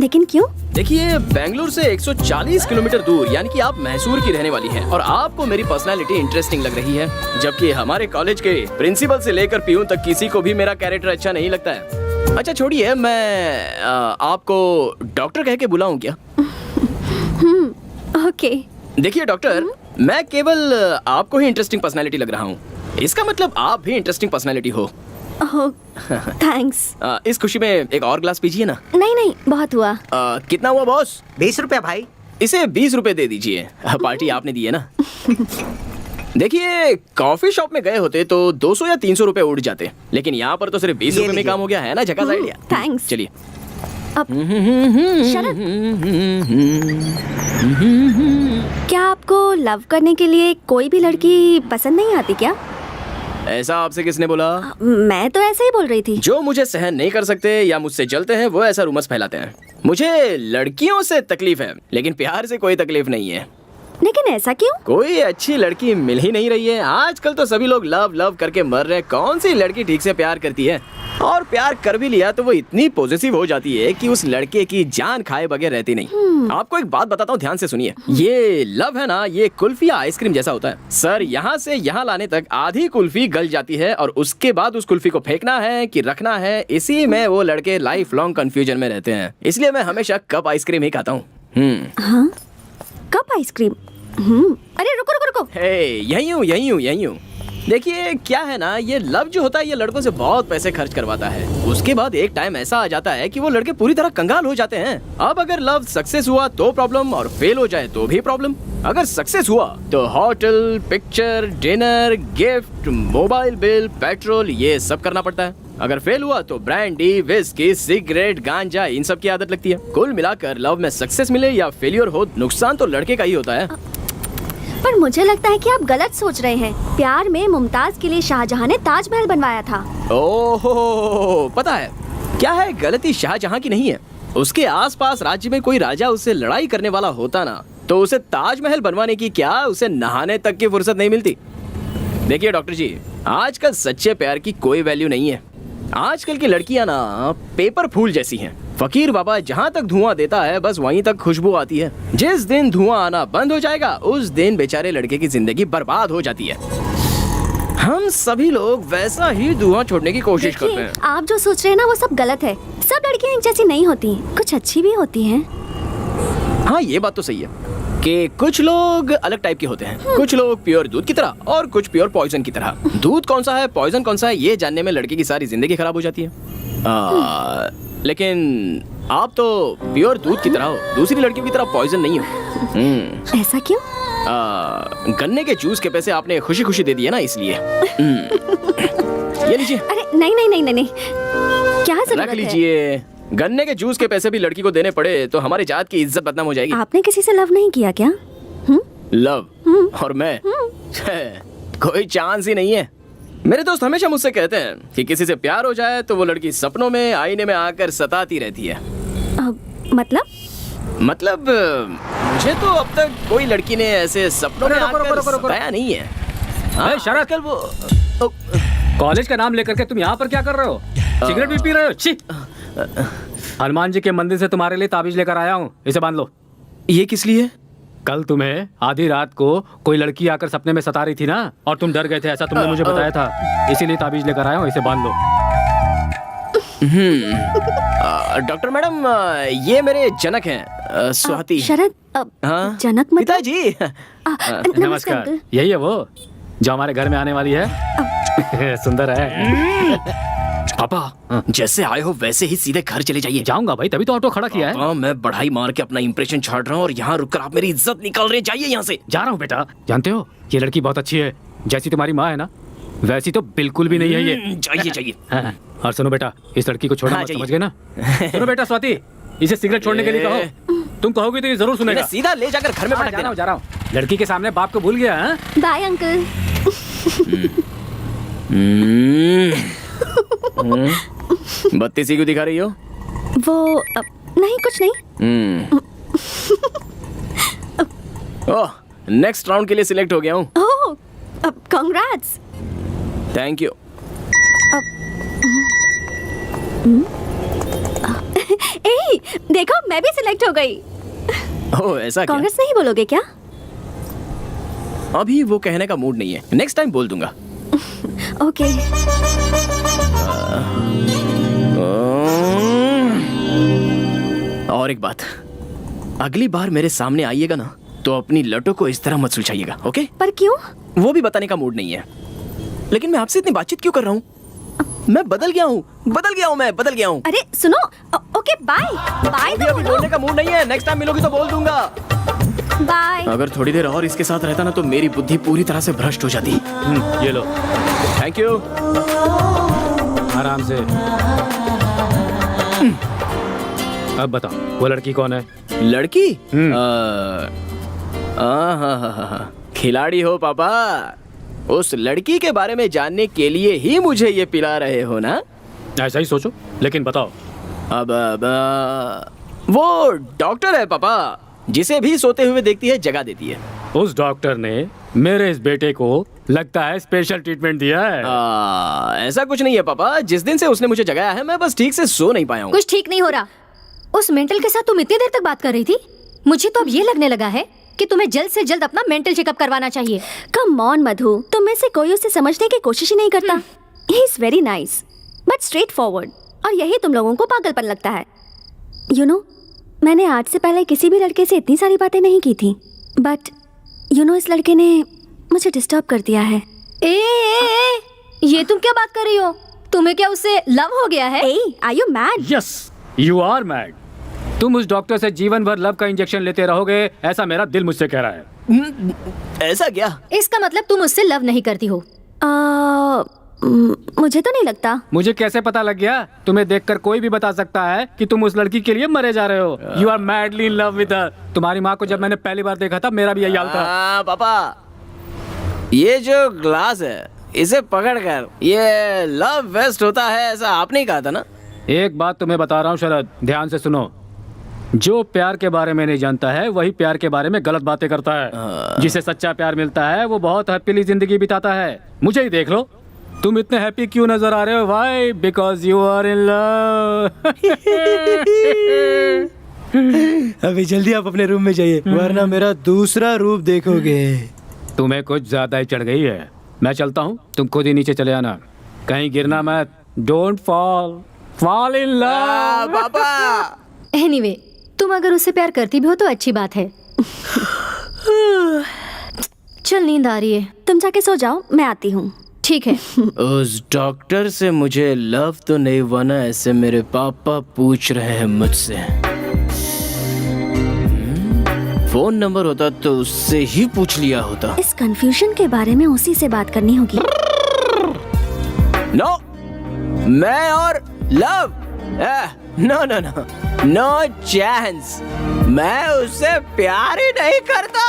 लेकिन क्यों? देखिए, बेंगलुरु से 140 किलोमीटर दूर, यानी कि आप मैसूर की रहने वाली हैं, और आपको मेरी पर्सनालिटी इंटरेस्टिंग लग रही है, जबकि हमारे कॉलेज के प्रिंसिपल से लेकर पीयून तक किसी को भी मेरा कैरेक्टर अच्छा नहीं लगता है। अच्छा छोड़िए, मैं आपको डॉक्टर कह के बुलाऊं क्या? ओके। देखिए डॉक्टर, मैं केवल आपको ही इंटरेस्टिंग पर्सनालिटी लग रहा हूँ, इसका मतलब आप भी इंटरेस्टिंग पर्सनालिटी हो। थैंक्स। इस खुशी में एक और ग्लास पीजिए ना। नहीं, बहुत हुआ। कितना हुआ बॉस? 20 रुपया भाई। इसे 20 रुपए दे दीजिए, पार्टी आपने दी है ना। देखिए, कॉफी शॉप में गए होते तो 200 या 300 रुपए उड़ जाते, लेकिन यहाँ पर तो सिर्फ 20 रुपए में काम हो गया है ना। झकास आइडिया। थैंक्स। चलिए। शरद, क्या आपको लव करने के लिए कोई भी लड़की पसंद नहीं आती क्या? ऐसा आपसे किसने बोला? मैं तो ऐसे ही बोल रही थी। जो मुझे सहन नहीं कर सकते या मुझसे जलते हैं वो ऐसा रूमर्स फैलाते हैं। मुझे लड़कियों से तकलीफ है, लेकिन प्यार से कोई तकलीफ नहीं है। लेकिन ऐसा क्यों? कोई अच्छी लड़की मिल ही नहीं रही है। आजकल तो सभी लोग लव करके मर रहे हैं। कौन सी लड़की ठीक से प्यार करती है? और प्यार कर भी लिया तो वो इतनी पॉजिटिव हो जाती है कि उस लड़के की जान खाए बगैर रहती नहीं। आपको एक बात बताता हूँ, ध्यान से सुनिए। ये लव है ना, ये कुल्फी या आइसक्रीम जैसा होता है। सर, यहाँ से यहाँ लाने तक आधी कुल्फी गल जाती है और उसके बाद उस कुल्फी को फेंकना है कि रखना है, इसी में वो लड़के लाइफ लॉन्ग कंफ्यूजन में रहते हैं। इसलिए मैं हमेशा कप आइसक्रीम ही खाता हूँ। हाँ? Cup ice cream? अरे रुको। यही हूँ। देखिए क्या है ना, ये लव जो होता है ये लड़कों से बहुत पैसे खर्च करवाता है। उसके बाद एक टाइम ऐसा आ जाता है कि वो लड़के पूरी तरह कंगाल हो जाते हैं। अब अगर लव सक्सेस हुआ तो प्रॉब्लम, और फेल हो जाए तो भी प्रॉब्लम। अगर सक्सेस हुआ तो hotel, picture, dinner, gift, mobile bill, petrol, ये सब करना पड़ता है। अगर फेल हुआ तो ब्रांडी, विस्की, सिगरेट, गांजा, इन सब की आदत लगती है। कुल मिलाकर लव में सक्सेस मिले या फेलियर हो, नुकसान तो लड़के का ही होता है। पर मुझे लगता है कि आप गलत सोच रहे हैं। प्यार में मुमताज के लिए शाहजहां ने ताजमहल बनवाया था। ओहो, पता है क्या है, गलती शाहजहां की नहीं है। उसके आसपास राज्य में कोई राजा उससे लड़ाई करने वाला होता ना, तो उसे ताजमहल बनवाने की क्या, उसे नहाने तक की फुर्सत नहीं मिलती। देखिए डॉक्टर जी, आजकल सच्चे प्यार की कोई वैल्यू नहीं है। आजकल की लड़कियां ना पेपर फूल जैसी हैं। फकीर बाबा जहाँ तक धुआं देता है बस वहीं तक खुशबू आती है। जिस दिन धुआं आना बंद हो जाएगा उस दिन बेचारे लड़के की जिंदगी बर्बाद हो जाती है। हम सभी लोग वैसा ही धुआं छोड़ने की कोशिश करते हैं। आप जो सोच रहे हैं ना वो सब गलत है। सब लड़कियां एक जैसी नहीं होती, कुछ अच्छी भी होती हैं। हाँ, ये बात तो सही है कि कुछ लोग अलग टाइप के होते हैं। कुछ लोग प्योर दूध की तरह और कुछ प्योर पॉइजन की तरह। दूध कौन सा है, पॉइजन कौन सा है, ये जानने में लड़के की सारी जिंदगी खराब हो जाती है। लेकिन आप तो प्योर दूध की तरह हो, दूसरी लड़कियों की तरह पॉइजन नहीं हो। ऐसा क्यों? गन्ने के जूस के पैसे आपने खुशी खुशी दे दिए ना, इसलिए। ये लीजिए। अरे नहीं नहीं नहीं नहीं नहीं, क्या जरूरत रख है? लीजिए। गन्ने के जूस के पैसे भी लड़की को देने पड़े तो हमारी जात की इज्जत बदनाम हो जाएगी। आपने किसी से लव नहीं किया क्या? लव और मैं कोई चांस ही नहीं है। मेरे दोस्त हमेशा मुझसे कहते हैं कि किसी से प्यार हो जाए तो वो लड़की सपनों में आईने में आकर सताती रहती है। मतलब मुझे तो अब तक कोई लड़की ने ऐसे सपनों में आकर सताया नहीं है। हाँ, शरद, कल वो कॉलेज का नाम लेकर के तुम यहाँ पर क्या कर रहे हो? सिगरेट भी पी रहे हो? छी! हनुमान जी के मंदिर से तुम्हारे लिए ताबीज लेकर आया हूँ, इसे बांध लो। ये किस लिए? कल तुम्हें आधी रात को कोई लड़की आकर सपने में सता रही थी ना, और तुम डर गए थे, ऐसा तुमने मुझे बताया था, इसीलिए ताबीज लेकर आया हूँ, इसे बांध लो। डॉक्टर मैडम, ये मेरे जनक हैं, स्वाति। शरद, हाँ? जनक मतलब? पिताजी। नमस्कार। यही है वो जो हमारे घर में आने वाली है। सुंदर है। पापा, जैसे आए हो वैसे ही सीधे घर चले जाइए। जाऊंगा भाई, तभी तो ऑटो खड़ा किया है। मैं बढ़ाई मार के अपना इंप्रेशन छाड़ रहा हूँ और यहाँ रुककर आप मेरी इज्जत निकाल रहे हैं। जाइए यहाँ से। जा रहा हूँ बेटा। जानते हो ये लड़की बहुत अच्छी है, जैसी तुम्हारी माँ है ना वैसी तो बिल्कुल भी नहीं है ये। जाइए जाइए। हाँ, और सुनो बेटा, इस लड़की को छोड़ना मत, समझ गए ना? सुनो बेटा स्वाति, इसे सिगरेट छोड़ने के लिए कहो। तुम कहोगे तो ये जरूर सुनेगा। सीधा ले जाकर घर में पटक देना। जा रहा हूँ। लड़की के सामने बाप को भूल गया। Bye uncle. बत्ती सी क्यों दिखा रही हो? वो नहीं, कुछ नहीं। ओह, नेक्स्ट राउंड के लिए सिलेक्ट हो गया हूँ। ओह, कांग्रेट्स। Thank you. ए, देखो मैं भी सिलेक्ट हो गई। ओह, ऐसा क्या? कांग्रेस नहीं बोलोगे क्या? अभी वो कहने का मूड नहीं है, नेक्स्ट टाइम बोल दूंगा। ओके। और एक बात, अगली बार मेरे सामने आइएगा ना तो अपनी लटों को इस तरह मत सुलझाइएगा, ओके? पर क्यों? वो भी बताने का मूड नहीं है, लेकिन मैं आपसे इतनी बातचीत क्यों कर रहा हूँ? मैं बदल गया हूँ, मैं बदल गया हूँ। अरे सुनो, ओके बाय बाय। अभी बोलने का मूड नहीं है, नेक्स्ट टाइम मिलोगी तो बोल दूंगा। बाय। अगर थोड़ी देर और इसके साथ रहता ना तो मेरी बुद्धि पूरी तरह से भ्रष्ट हो जाती। ये लो। Thank you. आराम से। अब बताओ वो लड़की कौन है? लड़की? खिलाड़ी हो पापा। उस लड़की के बारे में जानने के लिए ही मुझे ये पिला रहे हो ना? ऐसा ही सोचो, लेकिन बताओ। अब वो डॉक्टर है पापा, जिसे भी सोते हुए देखती है जगा देती है। उस डॉक्टर ने मेरे इस बेटे को लगता है स्पेशल ट्रीटमेंट दिया है। ऐसा कुछ नहीं है पापा, जिस दिन से उसने मुझे जगाया है मैं बस ठीक से सो नहीं पाया हूँ। कुछ ठीक नहीं हो रहा। उस मेंटल के साथ तुम इतनी देर तक बात कर रही थी, मुझे तो अब ये लगने लगा है कि तुम्हें जल्द से जल्द अपना मेंटल चेकअप करवाना चाहिए। कम ऑन मधु, तुम में से कोई उसे समझने की कोशिश ही नहीं करता। He is very nice but straight forward, और यही तुम लोगों को पागलपन लगता है। यू नो, मैंने आज से पहले किसी भी लड़के से इतनी सारी बातें नहीं की थी, बट यू नो इस लड़के ने मुझे डिस्टर्ब कर दिया है। ये तुम क्या बात कर रही हो? तुम्हें क्या उससे लव हो गया है? Are you mad? Yes, you are mad. तुम उस डॉक्टर से जीवन भर लव का इंजेक्शन लेते रहोगे, ऐसा मेरा दिल मुझसे कह रहा है। ऐसा क्या? इसका मतलब तुम उससे लव नहीं करती हो? मुझे तो नहीं लगता। मुझे कैसे पता लग गया? तुम्हें देखकर कोई भी बता सकता है कि तुम उस लड़की के लिए मरे जा रहे हो। You are madly in love with her. तुम्हारी माँ को जब मैंने पहली बार देखा था मेरा भी यही हाल था। पापा, ये जो ग्लास है इसे पकड़कर ये लव वेस्ट होता है, ऐसा आपने ही कहा था ना? एक बात तुम्हें बता रहा हूँ शरद, ध्यान से सुनो। जो प्यार के बारे में नहीं जानता है वही प्यार के बारे में गलत बातें करता है। जिसे सच्चा प्यार मिलता है वो बहुत हैप्पीली जिंदगी बिताता है। मुझे ही देख लो, तुम इतने हैप्पी क्यों नजर आ रहे हो? Why? Because you are in love. अभी जल्दी आप अपने रूम में जाइए, वरना मेरा दूसरा रूप देखोगे। तुम्हें कुछ ज्यादा ही चढ़ गई है। मैं चलता हूँ, तुम खुद ही नीचे चले आना, कहीं गिरना मत। Don't fall in love. पापा एनीवे, तुम अगर उससे प्यार करती भी हो तो अच्छी बात है। चल, नींद आ रही है, तुम जाके सो जाओ, मैं आती हूँ। ठीक है। उस डॉक्टर से मुझे लव तो नहीं हुआ ना, ऐसे मेरे पापा पूछ रहे हैं मुझसे। फोन नंबर होता तो उससे ही पूछ लिया होता। इस कंफ्यूजन के बारे में उसी से बात करनी होगी। नो, मैं और love, no no no, no chance. मैं उससे प्यार ही नहीं करता।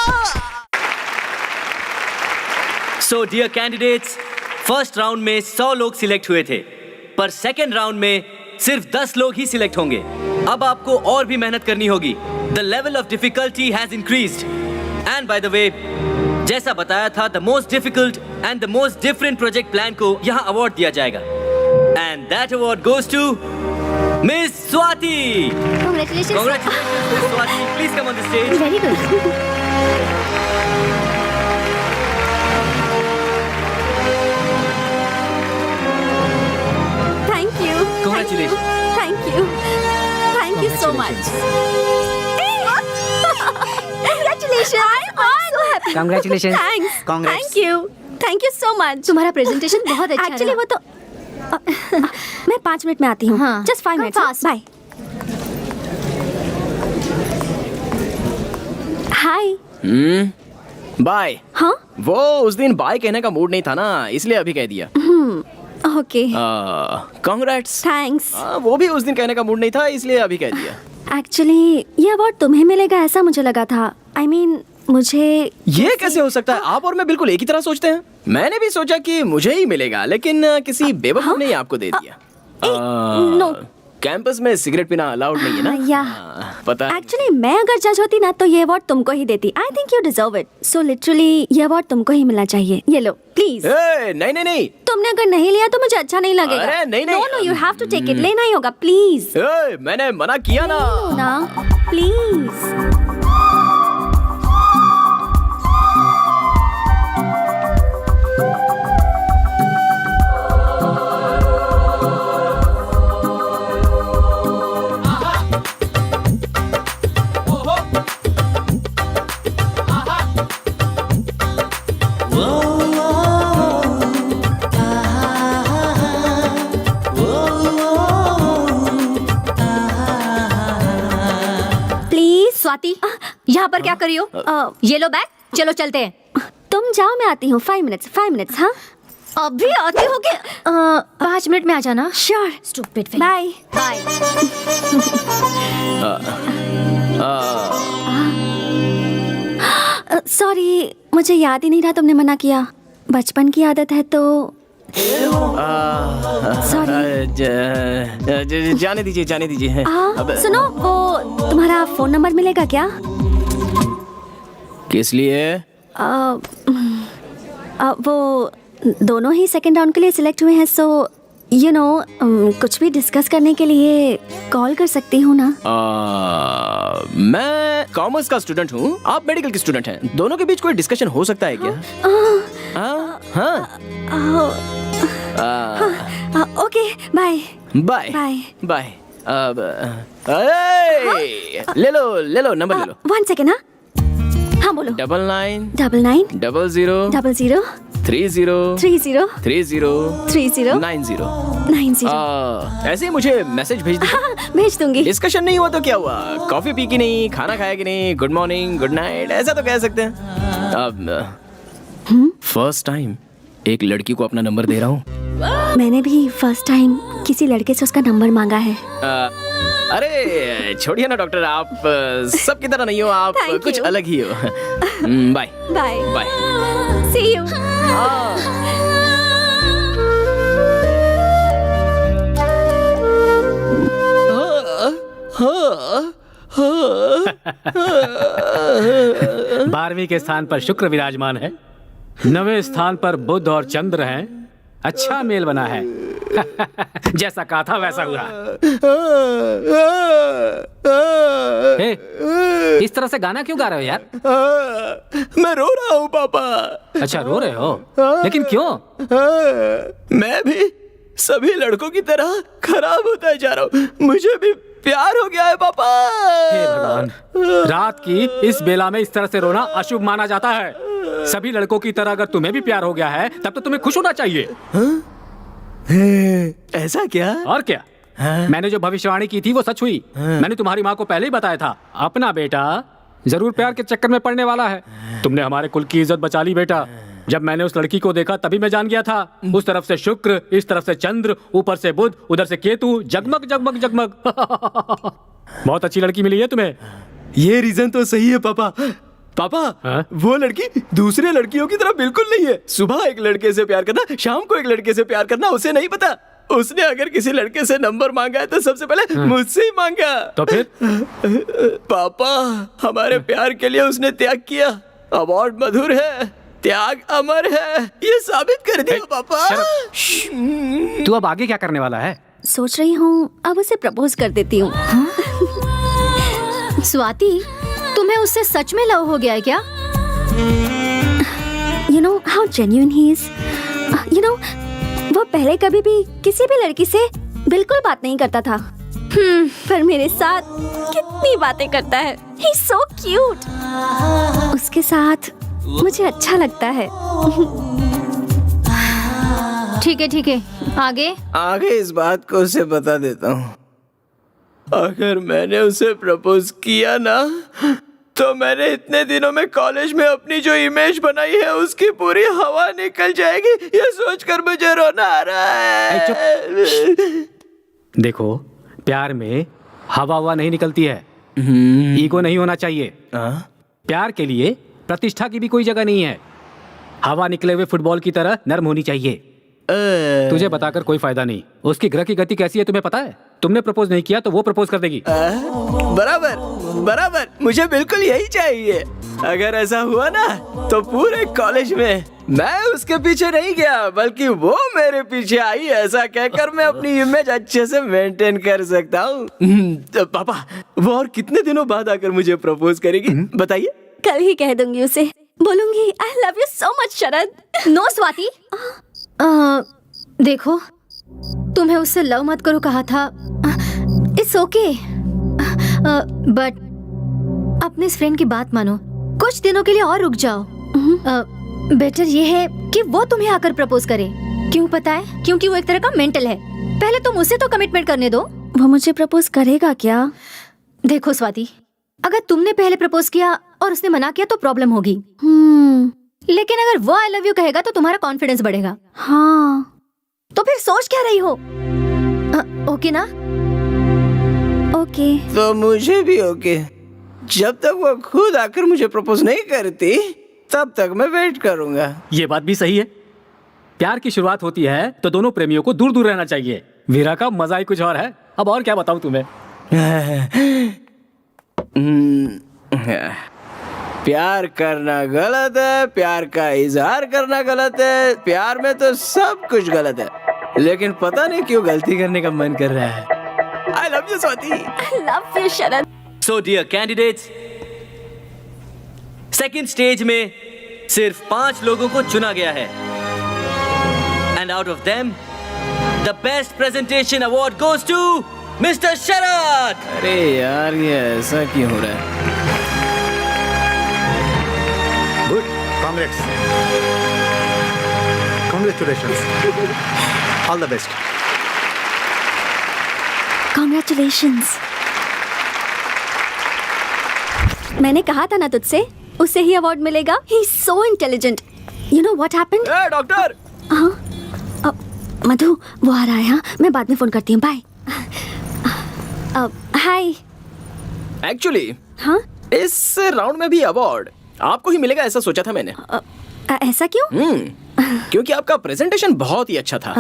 So dear candidates, first round में 100 लोग सिलेक्ट हुए थे, पर सेकेंड राउंड में सिर्फ 10 लोग ही सिलेक्ट होंगे। अब आपको और भी मेहनत करनी होगी। The level of difficulty has increased. And by the way, जैसा बताया था, the most difficult and the most different project plan को यहाँ अवार्ड दिया जाएगा। And that award goes to miss Swati. Congratulations. Congratulations, Miss Swati. Please come on the stage. Very good. Thank you. Congratulations. Thank you. Thank you so much. Congratulations. I'm so happy. Congratulations. Thanks. Congrats. Thank you. Thank you so much. तुम्हारा प्रेजेंटेशन बहुत अच्छा एक्चुअली रहा। वो तो मैं 5 मिनट में आती हूँ। हाँ। Just 5 Come minutes. fast. Bye. Hi. Bye. हाँ। वो उस दिन बाय कहने का मूड नहीं था ना, इसलिए अभी कह दिया। ओके। कांग्रेट्स। थैंक्स। वो भी उस दिन कहने का मूड नहीं था, इसलिए अभी कह दिया। एक्चुअली ये अवार्ड तुम्हें मिलेगा ऐसा मुझे लगा था। I mean, मुझे ये कैसे हो सकता है? आप और मैं बिल्कुल एक ही तरह सोचते हैं। मैंने भी सोचा कि मुझे ही मिलेगा, लेकिन किसी बेवकूफ ने ही आपको दे दिया। नो। कैंपस में सिगरेट पीना अलाउड नहीं है ना? या पता है। एक्चुअली मैं अगर जज होती ना तो ये अवार्ड तुमको ही देती। I think you deserve it. So literally ये अवार्ड तुमको ही मिलना चाहिए। ये लो प्लीज। नहीं नहीं नहीं। तुमने अगर नहीं लिया तो मुझे अच्छा नहीं लगेगा। अरे नहीं नहीं। No no, you have to take it. लेना ही होगा प्लीज। मैंने मना किया ना। ना प्लीज। स्वाति, यहाँ पर क्या कर रही हो? ये लो बैग, चलो चलते हैं। तुम जाओ, मैं आती हूँ। 5 मिनट्स। हाँ अभी आती हो कि 5 मिनट में आ जाना। Sure. Stupid. Bye bye. Sorry, मुझे याद ही नहीं रहा तुमने मना किया। बचपन की आदत है तो सॉरी। जाने दीजिए। सुनो, वो तुम्हारा फोन नंबर मिलेगा क्या? किस लिए? वो दोनों ही सेकंड राउंड के लिए सिलेक्ट हुए हैं, सो यू नो कुछ भी डिस्कस करने के लिए कॉल कर सकती हूँ ना? मैं कॉमर्स का स्टूडेंट हूँ, आप मेडिकल की स्टूडेंट हैं। दोनों के बीच कोई डिस्कशन हो सकता है क्या? Okay, bye bye bye. ले लो नंबर ले लो। 1 सेकेंड। हाँ बोलो। 99 99 00 00 30 30 30 30 90। 90। ऐसे ही मुझे मैसेज भेज दीजिए। हाँ, भेज दूंगी। डिस्कशन नहीं हुआ तो क्या हुआ? कॉफी पी की नहीं, खाना खाया कि नहीं, गुड मॉर्निंग गुड नाइट ऐसा तो कह सकते हैं। अब फर्स्ट टाइम एक लड़की को अपना नंबर दे रहा हूँ। मैंने भी फर्स्ट टाइम किसी लड़के से उसका नंबर मांगा है। अरे छोड़िए ना डॉक्टर, आप सबकी तरह नहीं हो, आप Thank कुछ you. अलग ही हो। Bye bye bye. See you. बारहवीं के स्थान पर शुक्र विराजमान है, 9वें स्थान पर बुध और चंद्र हैं। अच्छा मेल बना है। जैसा कहा था वैसा हुआ। इस तरह से गाना क्यों गा रहे हो यार? मैं रो रहा हूँ पापा। अच्छा रो रहे हो, लेकिन क्यों? मैं भी सभी लड़कों की तरह खराब होता जा रहा हूँ, मुझे भी प्यार हो गया है पापा। हे भगवान, रात की इस बेला में इस तरह से रोना अशुभ माना जाता है। सभी लड़कों की तरह अगर तुम्हें भी प्यार हो गया है तब तो तुम्हें खुश होना चाहिए। ऐसा क्या? और क्या? मैंने जो भविष्यवाणी की थी वो सच हुई। मैंने तुम्हारी माँ को पहले ही बताया था, अपना बेटा जरूर प्यार के चक्कर में पड़ने वाला है। तुमने हमारे कुल की इज्जत बचा ली बेटा। जब मैंने उस लड़की को देखा तभी मैं जान गया था। उस तरफ से शुक्र, इस तरफ से चंद्र, ऊपर से बुध, उधर से केतु, जगमग जगमग जगमग। बहुत अच्छी लड़की मिली है तुम्हें। ये रीजन तो सही है पापा। पापा, वो लड़की दूसरे लड़कियों की तरह बिल्कुल नहीं है। सुबह एक लड़के से प्यार करना, शाम को एक लड़के से प्यार करना उसे नहीं पता। उसने अगर किसी लड़के से नंबर मांगा है तो सबसे पहले मुझसे ही मांगा। तो फिर? पापा, हमारे प्यार के लिए उसने त्याग किया। अवार्ड मधुर है, त्याग अमर है, ये साबित कर दिया पापा। तू अब आगे क्या करने वाला है? सोच रही हूँ अब उसे प्रपोज कर देती हूँ। स्वाति, तुम्हें उससे सच में लव हो गया है क्या? You know how genuine he is. You know, वो पहले कभी भी किसी भी लड़की से बिल्कुल बात नहीं करता था। पर मेरे साथ कितनी बातें करता है। He's so cute. उसके साथ मुझे अच्छा लगता है। ठीक है, आगे? आगे इस बात को उसे बता देता हूँ। अगर मैंने उसे प्रपोज किया ना, तो मैंने इतने दिनों में कॉलेज में अपनी जो इमेज बनाई है उसकी पूरी हवा निकल जाएगी। ये सोचकर मुझे रोना आ रहा है। देखो, प्यार में हवा नहीं निकलती है। ईगो नहीं होना चाहिए। प्यार के लिए प्रतिष्ठा की भी कोई जगह नहीं है। हवा निकले हुए फुटबॉल की तरह नर्म होनी चाहिए। तुझे बताकर कोई फायदा नहीं। उसकी ग्रह की गति कैसी है तुम्हें पता है? तुमने प्रपोज नहीं किया तो वो प्रपोज कर देगी। बराबर, मुझे बिल्कुल यही चाहिए। अगर ऐसा हुआ ना तो पूरे कॉलेज में मैं उसके पीछे नहीं गया बल्कि वो मेरे पीछे आई। ऐसा कहकर मैं अपनी इमेज अच्छे से मेंटेन कर सकता हूँ। पापा, वो और कितने दिनों बाद आकर मुझे प्रपोज करेगी बताइए? कल ही कह दूंगी उसे। बोलूंगी I love you so much Sharad. No Swati, देखो, तुम्हें उससे लव मत करो कहा था। इट्स ओके, बट अपने इस फ्रेंड की बात मानो। कुछ दिनों के लिए और रुक जाओ। बेटर ये है कि वो तुम्हें आकर प्रपोज करे। क्यों पता है? क्योंकि वो एक तरह का मेंटल है। पहले तुम उसे तो कमिटमेंट करने दो। वो मुझे प्रपोज करेगा क्या? देखो स्वाति, अगर तुमने पहले प्रपोज किया और उसने मना किया तो प्रॉब्लम होगी। लेकिन अगर वो आई लव यू कहेगा तो तुम्हारा कॉन्फिडेंस बढ़ेगा। हाँ, तो फिर सोच क्या रही हो? ओके ना? ओके। तो मुझे भी ओके। जब तक वो खुद आकर मुझे प्रपोज नहीं करती तब तक मैं वेट करूंगा। ये बात भी सही है। प्यार की शुरुआत होती है तो दोनों प्रेमियों को दूर दूर रहना चाहिए। वीरा का मजा ही कुछ और है। अब और क्या बताऊं तुम्हें? प्यार करना गलत है, प्यार का इजहार करना गलत है, प्यार में तो सब कुछ गलत है, लेकिन पता नहीं क्यों गलती करने का मन कर रहा है। I love you, Swati. I love you, Sharad. So dear candidates, second stage में सिर्फ 5 लोगों को चुना गया है। And out of them, the best presentation award goes to Mr. शरद। अरे यार, ये ऐसा क्यों हो रहा है? Good, congrats, congratulations, all the best. Congratulations। मैंने कहा था ना तुझसे, उसे ही अवार्ड मिलेगा। He's so intelligent। You know what happened? Doctor. हाँ, मधु, वो आ रहा है। हाँ, मैं बाद में फोन करती हूँ। बाय। हाय। एक्चुअली हाँ, इस राउंड में भी अवार्ड आपको ही मिलेगा ऐसा सोचा था मैंने। ऐसा क्यों? क्योंकि आपका प्रेजेंटेशन बहुत ही अच्छा था।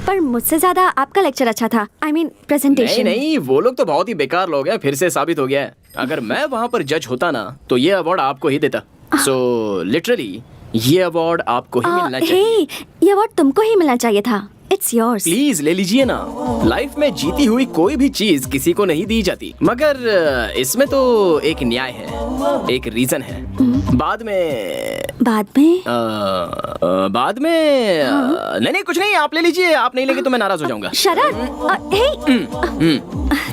पर मुझसे ज्यादा आपका लेक्चर अच्छा था। I mean, presentation। नहीं, वो लोग तो बहुत ही बेकार लोग हैं। फिर से साबित हो गया है। अगर मैं वहाँ पर जज होता ना तो ये अवार्ड आपको ही देता। सो लिटरली ये अवार्ड आपको ही मिलना चाहिए। ये अवार्ड तुमको ही मिलना चाहिए था। It's yours। प्लीज ले लीजिए ना। लाइफ में जीती हुई कोई भी चीज किसी को नहीं दी जाती, मगर इसमें तो एक न्याय है, एक रीजन है। बाद में नहीं कुछ नहीं, आप ले लीजिए। आप नहीं लेंगे तो मैं नाराज हो जाऊंगा। शरद,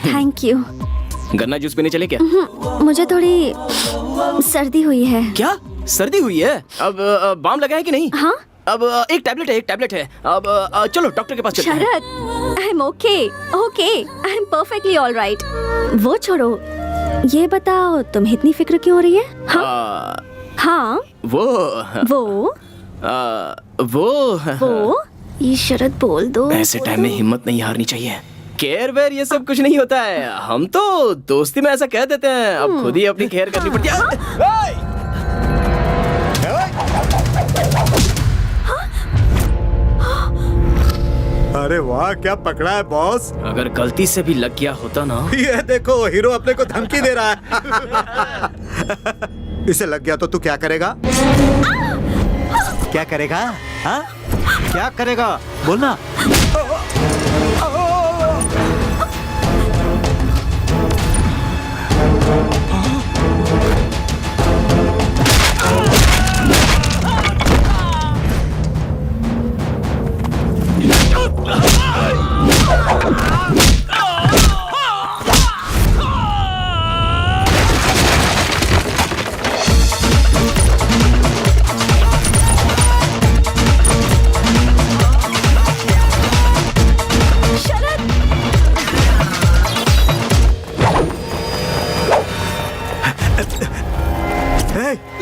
थैंक यू। गन्ना जूस पीने चले क्या? मुझे थोड़ी सर्दी हुई है। क्या? सर्दी हुई है। अब बाम लगा है कि नहीं? हाँ? अब एक टैबलेट है। अब चलो डॉक्टर के पास चलते हैं। Sharad, I am okay, I am perfectly all right. वो छोड़ो, ये बताओ तुम्हें इतनी फिक्र क्यों हो रही है? हाँ? वो ये शरद बोल दो। ऐसे टाइम में हिम्मत नहीं हारनी चाहिए। केयर वेयर ये सब कुछ नहीं होता है, हम तो दोस्ती में ऐसा कह देते हैं। अब खुद ही अपनी केयर करनी पड़ती है। अरे वाह, क्या पकड़ा है बॉस। अगर गलती से भी लग गया होता ना। ये देखो, हीरो अपने को धमकी दे रहा है। इसे लग गया तो तू क्या करेगा? क्या करेगा? हाँ? क्या करेगा? बोलना।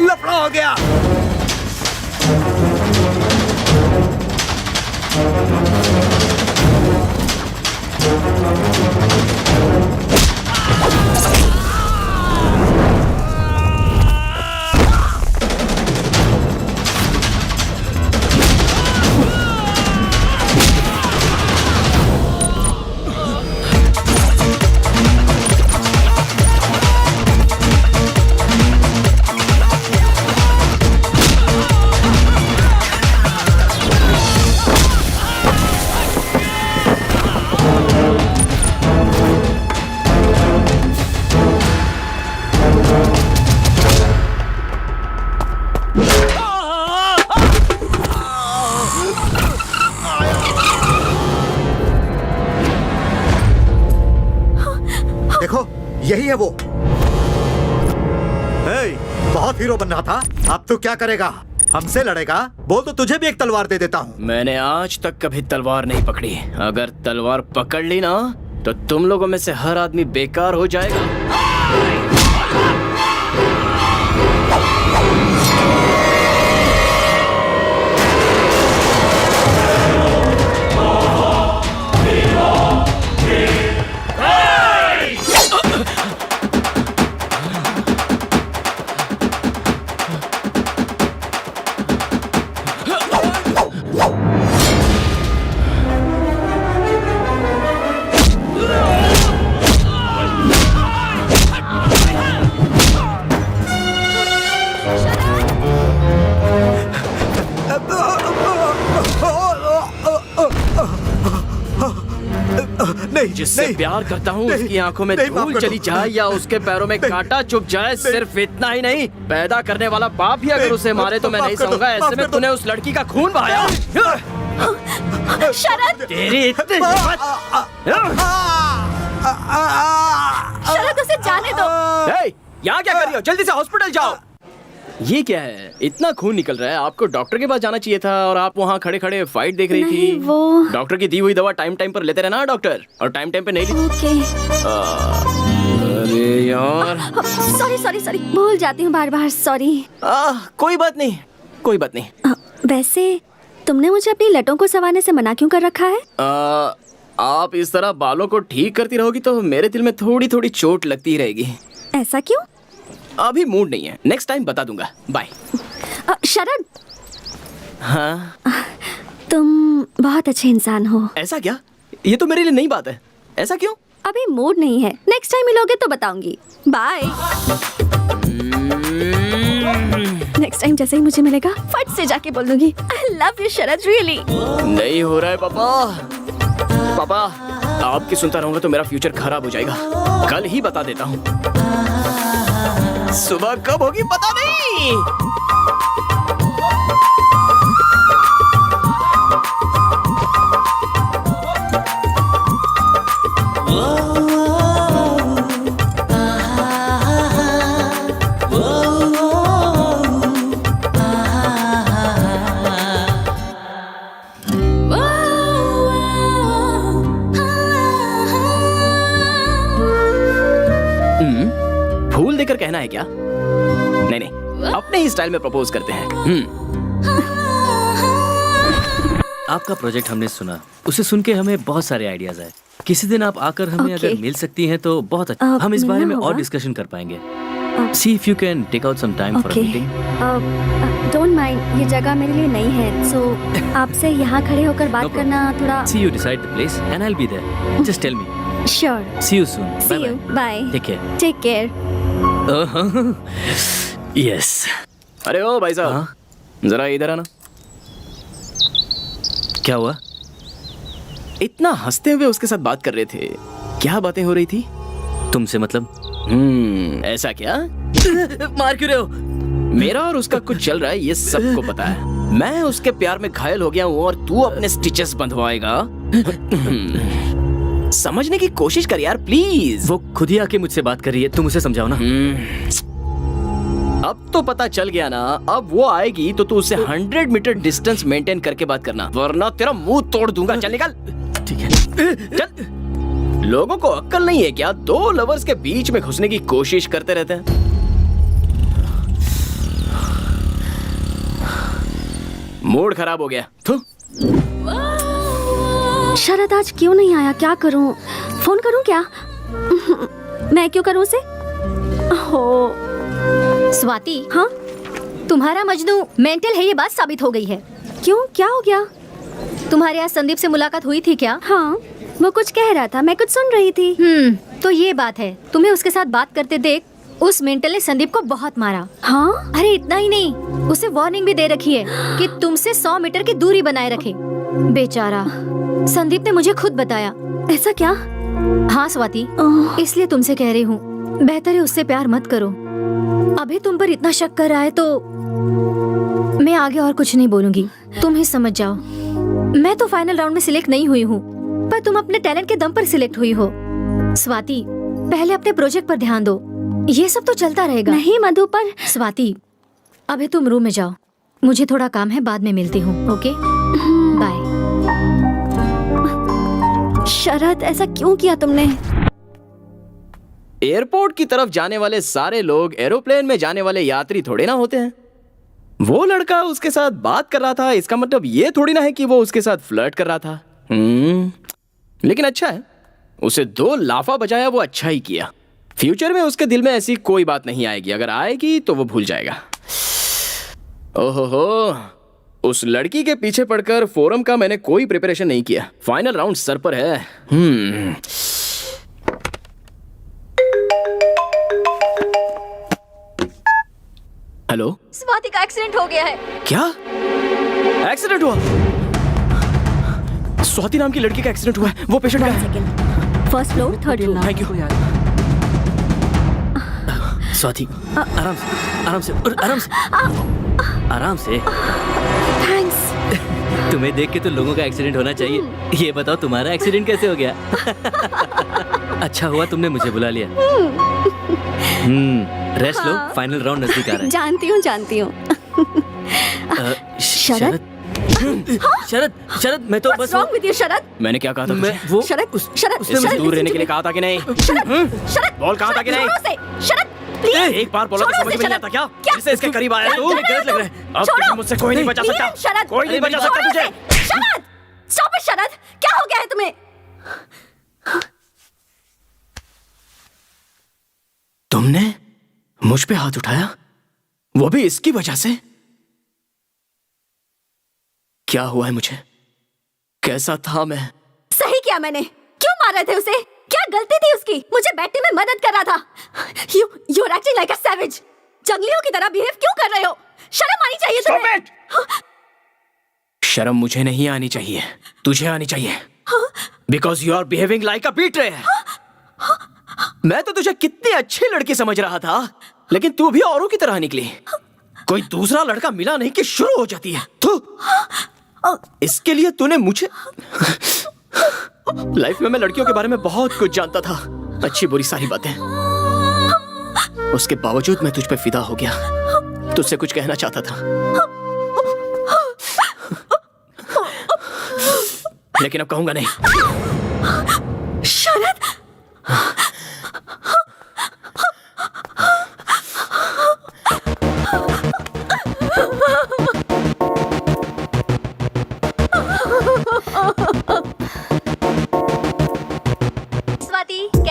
लफड़ा हो गया। देखो, यही है वो। बहुत हीरो बनना था, अब तू क्या करेगा? हमसे लड़ेगा? बोल तो तुझे भी एक तलवार दे देता हूँ। मैंने आज तक कभी तलवार नहीं पकड़ी। अगर तलवार पकड़ ली ना तो तुम लोगों में से हर आदमी बेकार हो जाएगा। जिससे प्यार करता हूँ उसकी आंखों में धूल चली जाए या उसके पैरों में कांटा चुभ जाए, सिर्फ इतना ही नहीं, पैदा करने वाला बाप ही अगर उसे मारे तो मैं नहीं सहूंगा। ऐसे में तूने उस लड़की का खून बहाया। शरद, तेरी इतनी शरद, उसे जाने दो। यहाँ क्या कर रही हो? जल्दी से हॉस्पिटल जाओ। ये क्या है? इतना खून निकल रहा है, आपको डॉक्टर के पास जाना चाहिए था और आप वहाँ खड़े खड़े फाइट देख रही थी। वो डॉक्टर की दी हुई दवा टाइम टाइम पर लेते रहना डॉक्टर, और टाइम टाइम पे नहीं ली। ओके। अरे यार, सॉरी, भूल जाती हूँ बार बार, सॉरी। कोई बात नहीं। वैसे तुमने मुझे अपनी लटों को संवारने से मना क्यों कर रखा है? आप इस तरह बालों को ठीक करती रहोगी तो मेरे दिल में थोड़ी थोड़ी चोट लगती रहेगी। ऐसा क्यों? अभी मूड नहीं है, नेक्स्ट टाइम बता दूंगा। बाय। शरद, हाँ? तुम बहुत अच्छे इंसान हो। ऐसा क्या? ये तो मेरे लिए नई बात है। ऐसा क्यों? अभी मूड नहीं है, नेक्स्ट टाइम मिलोगे तो बताऊंगी। बाय। नेक्स्ट टाइम जैसे ही मुझे मिलेगा फट से जाके बोल दूंगी आई लव यू शरद, रियली। नहीं हो रहा है पापा, आपकी सुनता रहूंगा तो मेरा फ्यूचर खराब हो जाएगा। कल ही बता देता हूँ। सुबह कब होगी पता नहीं। लेकर कहना है क्या? नहीं नहीं, अपने ही स्टाइल में प्रपोज करते हैं। आपका प्रोजेक्ट हमने सुना, उसे सुन के हमें बहुत सारे आइडियाज आए। किसी दिन आप आकर हमें Okay. अगर मिल सकती हैं तो बहुत अच्छा। हम इस बारे मिलना में और होगा? डिस्कशन कर पाएंगे। See if you can take out some time for a okay meeting. Don't mind, ये जगह मेरे लिए नई है, सो आपसे यहाँ खड़े होकर बात problem. करना थोड़ा। See you decide the place and I will be there. Just tell me. Sure, see you soon. See you, bye, take care. Take care. Yes. अरे ओ भाई साहब, हाँ? जरा इधर आना। क्या हुआ? इतना हंसते हुए उसके साथ बात कर रहे थे, क्या बातें हो रही थी? तुमसे मतलब? ऐसा क्या? मार क्यों रहे हो? मेरा और उसका कुछ चल रहा है, ये सबको पता है। मैं उसके प्यार में घायल हो गया हूँ और तू अपने स्टिचेस बंधवाएगा? समझने की कोशिश कर यार प्लीज। वो खुद ही आके मुझसे बात कर रही है, तुम उसे समझाओ ना। अब तो पता चल गया ना। अब वो आएगी तो तू उससे 100 मीटर डिस्टेंस मेंटेन करके बात करना, वरना तेरा मुंह तोड़ दूंगा। चल निकल। ठीक है। चल। लोगों को अक्ल नहीं है क्या? दो लवर्स के बीच में घुसने की कोशिश करते रहते हैं। मूड खराब हो गया। थू। शरद आज क्यों नहीं आया? क्या करूं? फोन करूं क्या? मैं क्यों करूं उसे? हो स्वाति, हाँ, तुम्हारा मजनू मेंटल है, ये बात साबित हो गई है। क्यों, क्या हो गया? तुम्हारे यहाँ संदीप से मुलाकात हुई थी क्या? हाँ, वो कुछ कह रहा था, मैं कुछ सुन रही थी। तो ये बात है, तुम्हें उसके साथ बात करते देख उस मेंटल ने संदीप को बहुत मारा। हाँ, अरे इतना ही नहीं, उसे वार्निंग भी दे रखी है कि तुमसे 100 मीटर की दूरी बनाए रखे। बेचारा संदीप ने मुझे खुद बताया। ऐसा क्या? हाँ स्वाति, ओह। इसलिए तुमसे कह रही हूँ, बेहतर है उससे प्यार मत करो। अभी तुम पर इतना शक कर रहा है तो मैं आगे और कुछ नहीं बोलूंगी, तुम ही समझ जाओ। मैं तो फाइनल राउंड में सिलेक्ट नहीं हुई हूँ, पर तुम अपने टैलेंट के दम पर सिलेक्ट हुई हो। स्वाति, पहले अपने प्रोजेक्ट पर ध्यान दो, ये सब तो चलता रहेगा। नहीं मधु, पर स्वाति, अभी तुम रूम में जाओ, मुझे थोड़ा काम है, बाद में मिलती हूँ। Okay, bye. शरद, ऐसा क्यों किया तुमने? एयरपोर्ट की तरफ जाने वाले सारे लोग एरोप्लेन में जाने वाले यात्री थोड़े ना होते हैं। वो लड़का उसके साथ बात कर रहा था, इसका मतलब ये थोड़ी ना है कि वो उसके साथ फ्लर्ट कर रहा था। लेकिन अच्छा है, उसे 2 लाफा बजाया, वो अच्छा ही किया। फ्यूचर में उसके दिल में ऐसी कोई बात नहीं आएगी, अगर आएगी तो वो भूल जाएगा। ओहो, उस लड़की के पीछे पड़कर फोरम का मैंने कोई प्रिपरेशन नहीं किया। फाइनल राउंड सर पर है। हेलो, स्वाति का एक्सीडेंट हो गया है। क्या एक्सीडेंट हुआ? स्वाति नाम की लड़की का एक्सीडेंट हुआ है। वो पेशेंट का है। First floor, third floor. Thank you. Swati, आराम से, आराम से, आराम से, आराम से। थैंक्स। तुम्हें देख के तो लोगों का एक्सीडेंट होना चाहिए। ये बताओ तुम्हारा एक्सीडेंट कैसे हो गया? अच्छा हुआ तुमने मुझे बुला लिया। रेस्ट लो, फाइनल राउंड नजदीक आ रहा है। जानती हूँ, जानती हूँ। शरद? शरद, शरद, मैं तो What's बस wrong with you, शरद? मैंने क्या कहा था मैं तुझे? वो शरद, शरद, इससे शरद, दूर रहने listen के लिए to कहा था कि नहीं? me. शरद, बोल, कहा था कि नहीं? जोरों से, शरद, please. एक बार बोला तो छोड़ो समझ उसे, में नहीं शरद। आता क्या? क्या? इससे इसके करीब आया तू? क्या गलत लग रहा है। अब छोड़ो। तुझे मुझसे कोई नहीं बचा सकता। नीरज, शरद, कोई नहीं बचा सकता छोड़ो तुझे। उसे। शरद, stop it, शरद, क्या हो गया है तुम्हें? तुमने मुझ पे हाथ उठाया, वो भी इसकी वजह से? क्या हुआ है मुझे? कैसा था मैं? सही किया मैंने। क्यों मार रहे थे उसे? क्या गलती थी उसकी? मुझे बैठने में मदद कर रहा था। You're acting like a savage. जंगलियों की तरह बिहेव क्यों कर रहे हो? शर्म आनी चाहिए तुम्हें। शर्म मुझे नहीं आनी चाहिए, तुझे आनी चाहिए। Because you are behaving like a betrayer. मैं तो तुझे कितनी अच्छी लड़की समझ रहा था, लेकिन तू भी औरों की तरह निकली। कोई दूसरा लड़का मिला नहीं कि शुरू हो जाती है। तू इसके लिए तूने मुझे लाइफ में मैं लड़कियों के बारे में बहुत कुछ जानता था, अच्छी बुरी सारी बातें। उसके बावजूद मैं तुझ पे फिदा हो गया, तुझसे कुछ कहना चाहता था, लेकिन अब कहूंगा नहीं। शरद,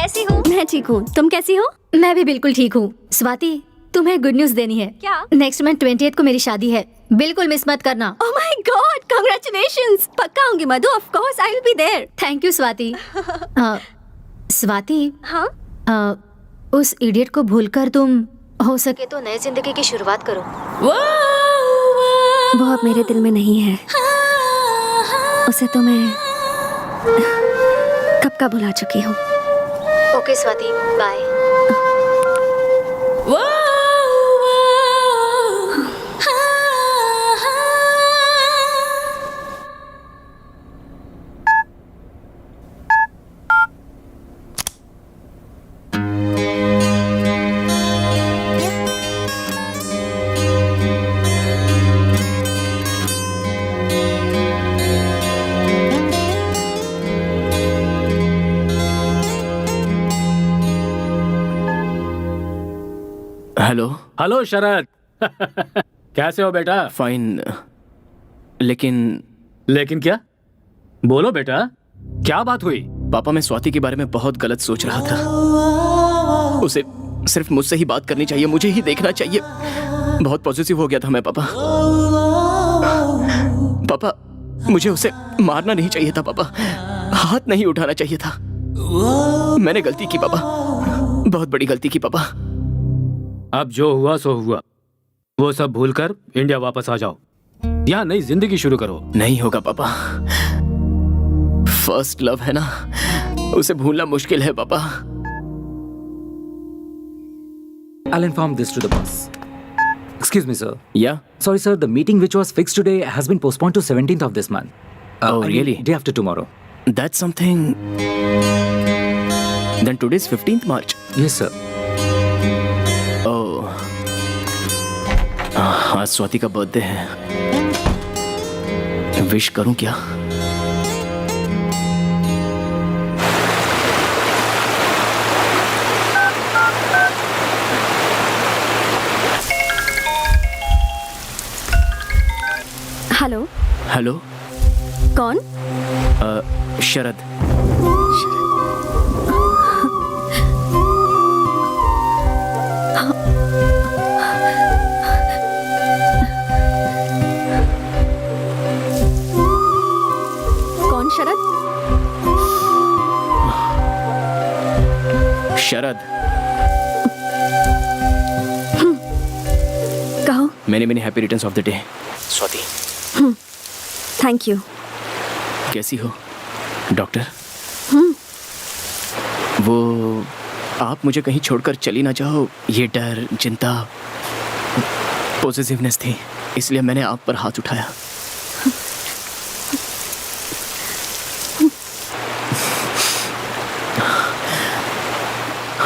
कैसी हो? मैं ठीक हूँ, तुम कैसी हो? मैं भी बिल्कुल ठीक हूँ। स्वाति, तुम्हें गुड न्यूज देनी है। क्या? नेक्स्ट मंथ 28 को मेरी शादी है, बिल्कुल मिस मत करना। Oh my God, congratulations. पक्का आऊंगी Madhu, of course I will be there. Thank you Swati. Swati, हाँ? उस इडियट को भूलकर तुम हो सके तो नई जिंदगी की शुरुआत करो। वो अब मेरे दिल में नहीं है, उसे तो मैं कब का भुला चुकी हूँ। Okay Swati, bye. Hello. Hello Sharad. कैसे हो बेटा? फाइन, लेकिन क्या? बोलो बेटा, क्या बात हुई? पापा, मैं स्वाति के बारे में बहुत गलत सोच रहा था। उसे सिर्फ मुझसे ही बात करनी चाहिए, मुझे ही देखना चाहिए। बहुत पॉजिटिव हो गया था मैं पापा। पापा, मुझे उसे मारना नहीं चाहिए था पापा, हाथ नहीं उठाना चाहिए था। मैंने गलती की पापा, बहुत बड़ी गलती की पापा। अब जो हुआ सो हुआ, वो सब भूलकर इंडिया वापस आ जाओ, यहाँ नई जिंदगी शुरू करो। नहीं होगा पापा, फर्स्ट लव है ना, उसे भूलना मुश्किल है पापा। I'll inform this to the boss. Excuse me, sir. Yeah? Sorry, sir. The meeting which was fixed today has been postponed to 17th of this month. Oh, I mean, really? Day after tomorrow. That's something. Then today's 15th March. Yes, sir. ओह, आज स्वाति का बर्थडे है। विश करूं क्या? हेलो। हेलो। कौन? शरद। कौन शरद? शरद। कहो। मैंने happy returns of the day. Swati. Thank you. कैसी हो डॉक्टर? वो आप मुझे कहीं छोड़कर चली ना जाओ, ये डर, चिंता, पॉजिटिवनेस थी, इसलिए मैंने आप पर हाथ उठाया।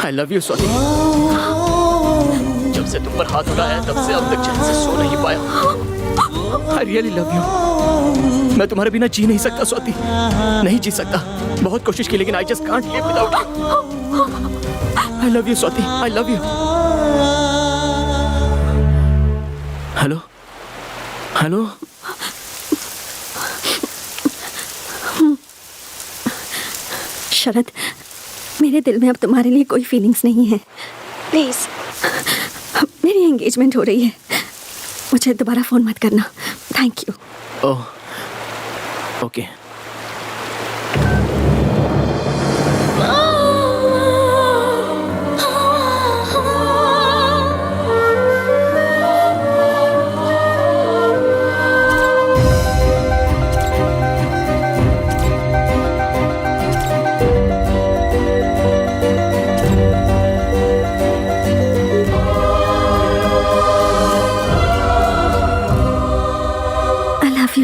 I love you, Swati. जब से तुम पर हाथ उठाया तब से अब तक चैन से सो नहीं पाया। I really love you। मैं तुम्हारे बिना जी नहीं सकता स्वाति, नहीं जी सकता। बहुत कोशिश की लेकिन I just can't live without you। I love you Swati, I love you। Hello, hello. Sharad, मेरे दिल में अब तुम्हारे लिए कोई फीलिंग्स नहीं है। प्लीज, मेरी एंगेजमेंट हो रही है, मुझे दोबारा फोन मत करना। Thank you. Oh, okay.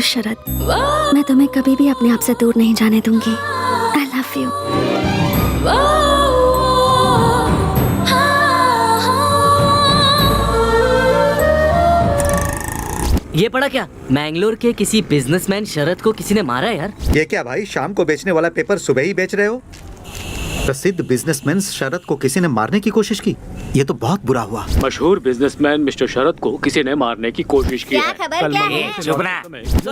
Sharad, मैं तुम्हें कभी भी अपने आप से दूर नहीं जाने दूंगी। आई लव यू। ये पढ़ा क्या? मैंगलोर के किसी बिजनेसमैन शरद को किसी ने मारा यार। ये क्या भाई, शाम को बेचने वाला पेपर सुबह ही बेच रहे हो? प्रसिद्ध बिजनेसमैन शरद को किसी ने मारने की कोशिश की। ये तो बहुत बुरा हुआ। मशहूर बिजनेसमैन मिस्टर शरद को किसी ने मारने की कोशिश की है।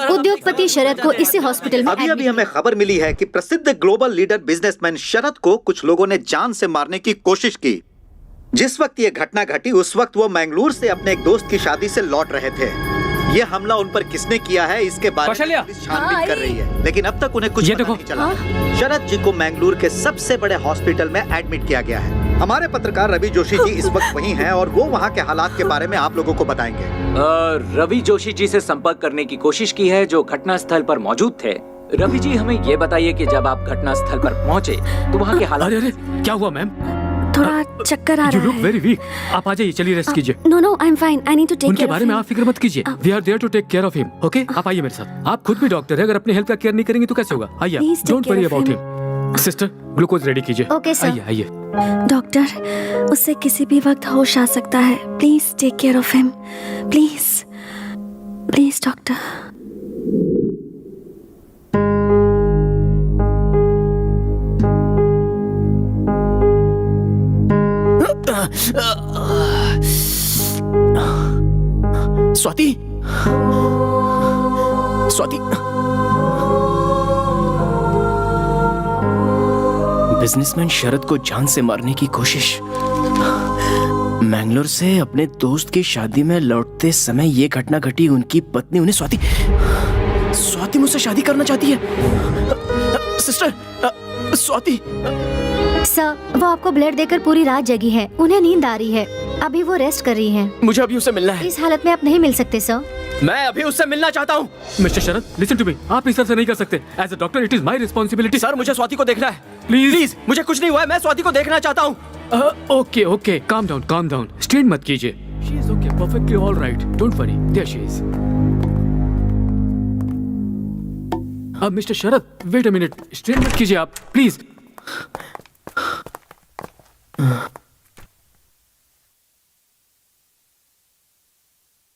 उद्योगपति शरद को इसी हॉस्पिटल में अभी अभी हमें खबर मिली है कि प्रसिद्ध ग्लोबल लीडर बिजनेसमैन शरद को कुछ लोगों ने जान से मारने की कोशिश की। जिस वक्त ये घटना घटी उस वक्त वो मैंगलोर से अपने एक दोस्त की शादी से लौट रहे थे। ये हमला उन पर किसने किया है इसके बारे में पुलिस छानबीन कर रही है, लेकिन अब तक उन्हें कुछ पता नहीं चला। शरद जी को मैंगलोर के सबसे बड़े हॉस्पिटल में एडमिट किया गया है। हमारे पत्रकार रवि जोशी जी इस वक्त वहीं हैं और वो वहाँ के हालात के बारे में आप लोगों को बताएंगे। रवि जोशी जी से संपर्क करने की कोशिश की है जो घटना स्थल पर मौजूद थे। रवि जी हमें ये बताइए कि जब आप घटना स्थल पर पहुँचे तो वहाँ के हालात। अरे क्या हुआ मैम? थोड़ा चक्कर आ You रहा look है। very weak. आप आ जाइए, चलिए रेस्ट कीजिए। No no I am fine, I need to take उनके केयर बारे में आप फिक्र मत कीजिए। We are there to take care of him. Okay? आप आइए मेरे साथ। आप खुद भी डॉक्टर है, अगर अपनी हेल्थ का केयर नहीं करेंगे तो कैसे होगा? आइए, Please take don't care worry of about him. Him. Sister, glucose ready कीजिए। Okay, sir. आइए आइए। डॉक्टर, उससे किसी भी वक्त होश आ सकता है। Please take care of him, please please doctor. Swati, Swati, businessman Sharad को जान से मारने की कोशिश। मैंगलोर से अपने दोस्त की शादी में लौटते समय ये घटना घटी। उनकी पत्नी उन्हें स्वाति मुझसे शादी करना चाहती है। सिस्टर, स्वाति। सर, वो आपको ब्लड देकर पूरी रात जगी है। उन्हें नींद आ रही है। अभी वो रेस्ट कर रही हैं। मुझे अभी उससे मिलना है। इस हालत में आप नहीं मिल सकते सर। मैं अभी उससे मिलना चाहता हूँ। Mister Sharad, listen to me. आप इस तरह से नहीं कर सकते। As a doctor it is my responsibility. Sir, मुझे स्वाति को देखना है। प्लीज मुझे कुछ नहीं हुआ है। मैं स्वाति को देखना चाहता हूँ। Okay okay, calm down, strain मत कीजिए। She is okay, perfectly all right, don't worry, there she is. अब mister Sharad, wait a minute, strain मत कीजिए आप, प्लीज।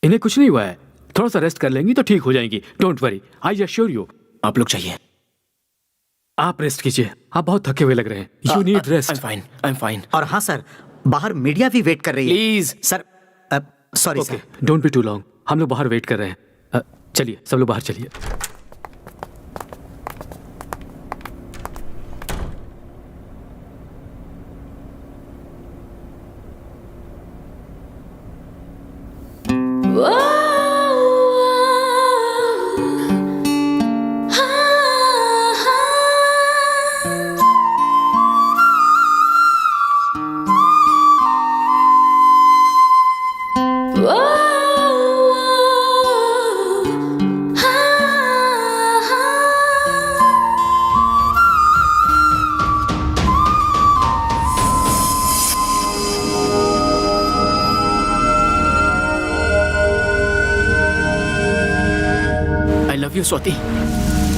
इन्हें कुछ नहीं हुआ है, थोड़ा सा रेस्ट कर लेंगी तो ठीक हो जाएंगी। Don't worry, I assure you. आप लोग चाहिए। आप रेस्ट कीजिए, आप बहुत थके हुए लग रहे हैं। You need rest. I am fine. और हाँ सर, बाहर मीडिया भी वेट कर रही है। Please sir, sorry sir. Don't be too long, हम लोग बाहर वेट कर रहे हैं। चलिए, सब लोग बाहर चलिए। स्वाति,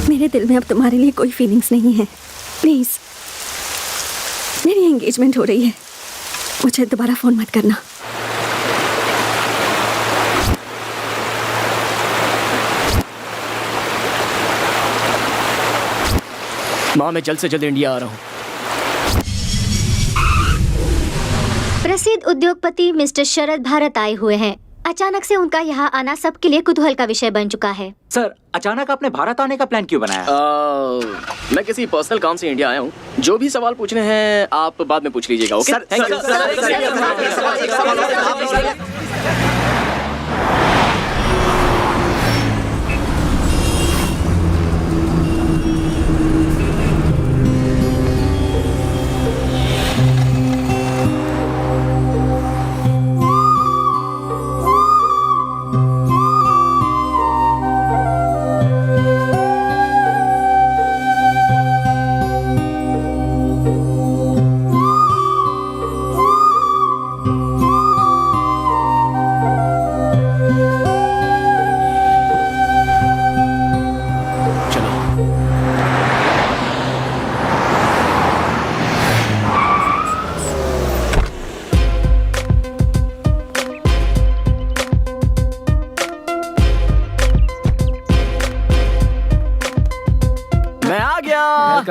मेरे दिल में अब तुम्हारे लिए कोई फीलिंग्स नहीं है। प्लीज, मेरी एंगेजमेंट हो रही है, मुझे दोबारा फोन मत करना। माँ, मैं जल्द से जल्द इंडिया आ रहा हूँ। प्रसिद्ध उद्योगपति मिस्टर शरद भारत आए हुए हैं। अचानक से उनका यहाँ आना सबके लिए कुतूहल का विषय बन चुका है। सर, अचानक आपने भारत आने का प्लान क्यों बनाया? मैं किसी पर्सनल काम से इंडिया आया हूँ। जो भी सवाल पूछने हैं आप बाद में पूछ लीजिएगा। ओके? Thank you.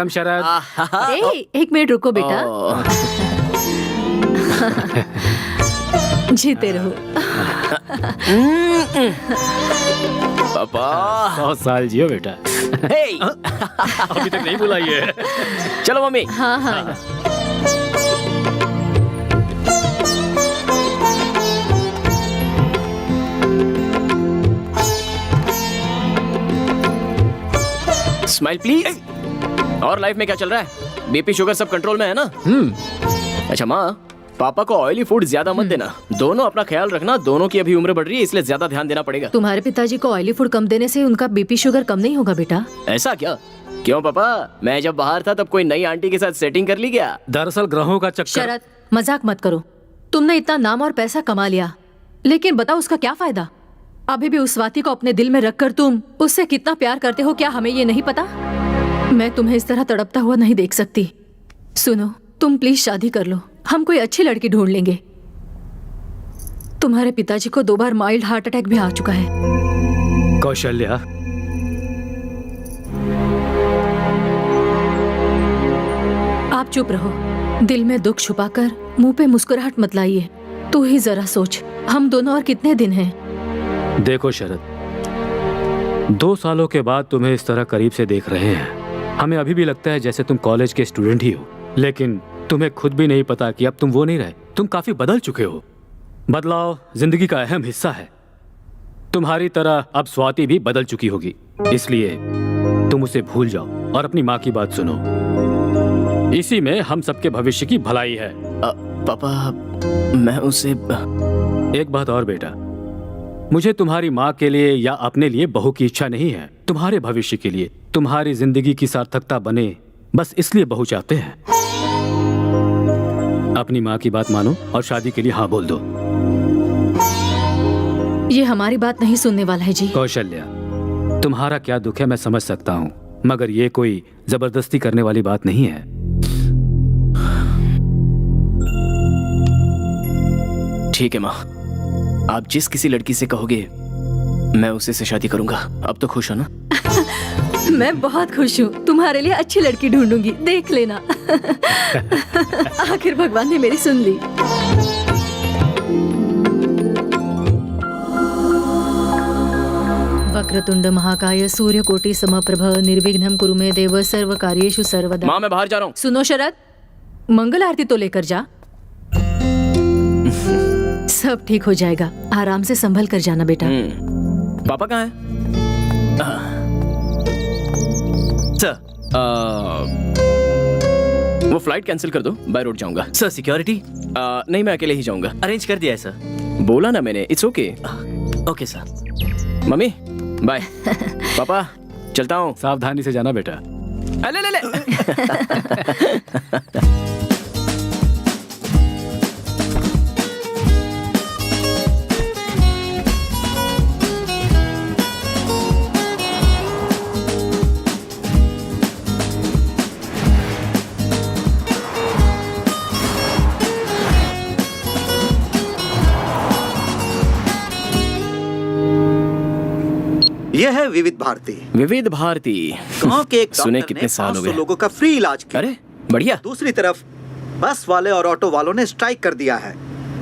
वेलकम शरद। एक मिनट रुको बेटा। जीते रहो। पापा 100 साल जियो बेटा। हे अभी तक नहीं बुलाई है। चलो मम्मी। हाँ हाँ। Smile please. और लाइफ में क्या चल रहा है? बीपी शुगर सब कंट्रोल में है ना? अच्छा माँ, पापा को ऑयली फूड ज्यादा मत देना। दोनों अपना ख्याल रखना। दोनों की अभी उम्र बढ़ रही है, इसलिए ज्यादा ध्यान देना पड़ेगा। तुम्हारे पिताजी को ऑयली फूड कम देने से उनका बीपी शुगर कम नहीं होगा बेटा। ऐसा क्या? क्यों पापा, मैं जब बाहर था तब कोई नई आंटी के साथ सेटिंग कर ली क्या? दरअसल ग्रहों का चक्कर। शरद, मजाक मत करो। तुमने इतना नाम और पैसा कमा लिया, लेकिन बताओ उसका क्या फायदा? अभी भी उस स्वाति को अपने दिल में रखकर तुम उससे कितना प्यार करते हो, क्या हमें ये नहीं पता? मैं तुम्हें इस तरह तड़पता हुआ नहीं देख सकती। सुनो, तुम प्लीज शादी कर लो। हम कोई अच्छी लड़की ढूंढ लेंगे। तुम्हारे पिताजी को 2 बार माइल्ड हार्ट अटैक भी आ चुका है। कौशल्या, आप चुप रहो। दिल में दुख छुपाकर मुंह पे मुस्कुराहट मत लाइए। तू ही जरा सोच, हम दोनों और कितने दिन हैं? देखो शरद, 2 सालों के बाद तुम्हें इस तरह करीब से देख रहे हैं। हमें अभी भी लगता है जैसे तुम कॉलेज के स्टूडेंट ही हो, लेकिन तुम्हें खुद भी नहीं पता कि अब तुम वो नहीं रहे। तुम काफी बदल चुके हो। बदलाव जिंदगी का अहम हिस्सा है। तुम्हारी तरह अब स्वाति भी बदल चुकी होगी, इसलिए तुम उसे भूल जाओ और अपनी माँ की बात सुनो। इसी में हम सबके भविष्य की भलाई है। पापा, मैं उसे एक बात और बेटा, मुझे तुम्हारी माँ के लिए या अपने लिए बहू की इच्छा नहीं है। तुम्हारे भविष्य के लिए, तुम्हारी जिंदगी की सार्थकता बने, बस इसलिए बहू चाहते हैं। अपनी माँ की बात मानो और शादी के लिए हाँ बोल दो। ये हमारी बात नहीं सुनने वाला है जी। कौशल्या, तुम्हारा क्या दुख है मैं समझ सकता हूँ, मगर ये कोई जबरदस्ती करने वाली बात नहीं है। ठीक है माँ, आप जिस किसी लड़की से कहोगे मैं उसी से शादी करूंगा। अब तो खुश हो ना? मैं बहुत खुश हूँ। तुम्हारे लिए अच्छी लड़की ढूंढूंगी, देख लेना। आखिर भगवान ने मेरी सुन ली। वक्रतुंड महाकाय सूर्यकोटि समप्रभ निर्विघ्नं कुरु मे देव सर्व कार्येषु सर्वदा। माँ, मैं बाहर जा रहा हूँ। सुनो शरद, मंगल आरती तो लेकर जा। सब ठीक हो जाएगा, आराम से संभल कर जाना बेटा। पापा कहाँ हैं? सर, वो फ्लाइट कैंसिल कर दो, बाय रोड जाऊंगा। सर सिक्योरिटी नहीं, मैं अकेले ही जाऊंगा। अरेंज कर दिया है सर। बोला ना मैंने, it's okay. Okay sir. Mummy bye. Papa चलता हूँ। सावधानी से जाना बेटा। ले ले ले। यह है विविध भारती। विविध भारती। गांव के एक सुने डॉक्टर कितने ने साल हो 500 गए। लोगों का फ्री इलाज किया। अरे बढ़िया। दूसरी तरफ बस वाले और ऑटो वालों ने स्ट्राइक कर दिया है,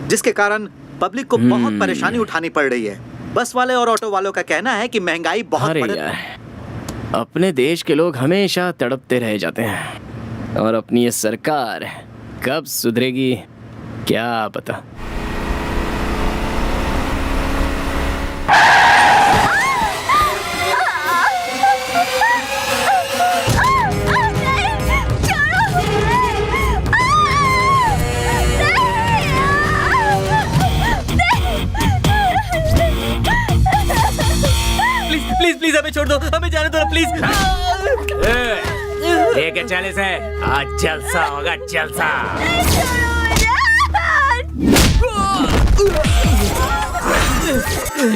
जिसके कारण पब्लिक को बहुत परेशानी उठानी पड़ रही है। बस वाले और ऑटो वालों का कहना है कि महंगाई बहुत अरे बढ़ यार, अपने देश के लोग हमेशा तड़पते रह जाते हैं और अपनी ये सरकार कब सुधरेगी क्या पता। प्लीज प्लीज हमें छोड़ दो, हमें जाने दो प्लीज। लेके चले से, आज जलसा होगा जलसा।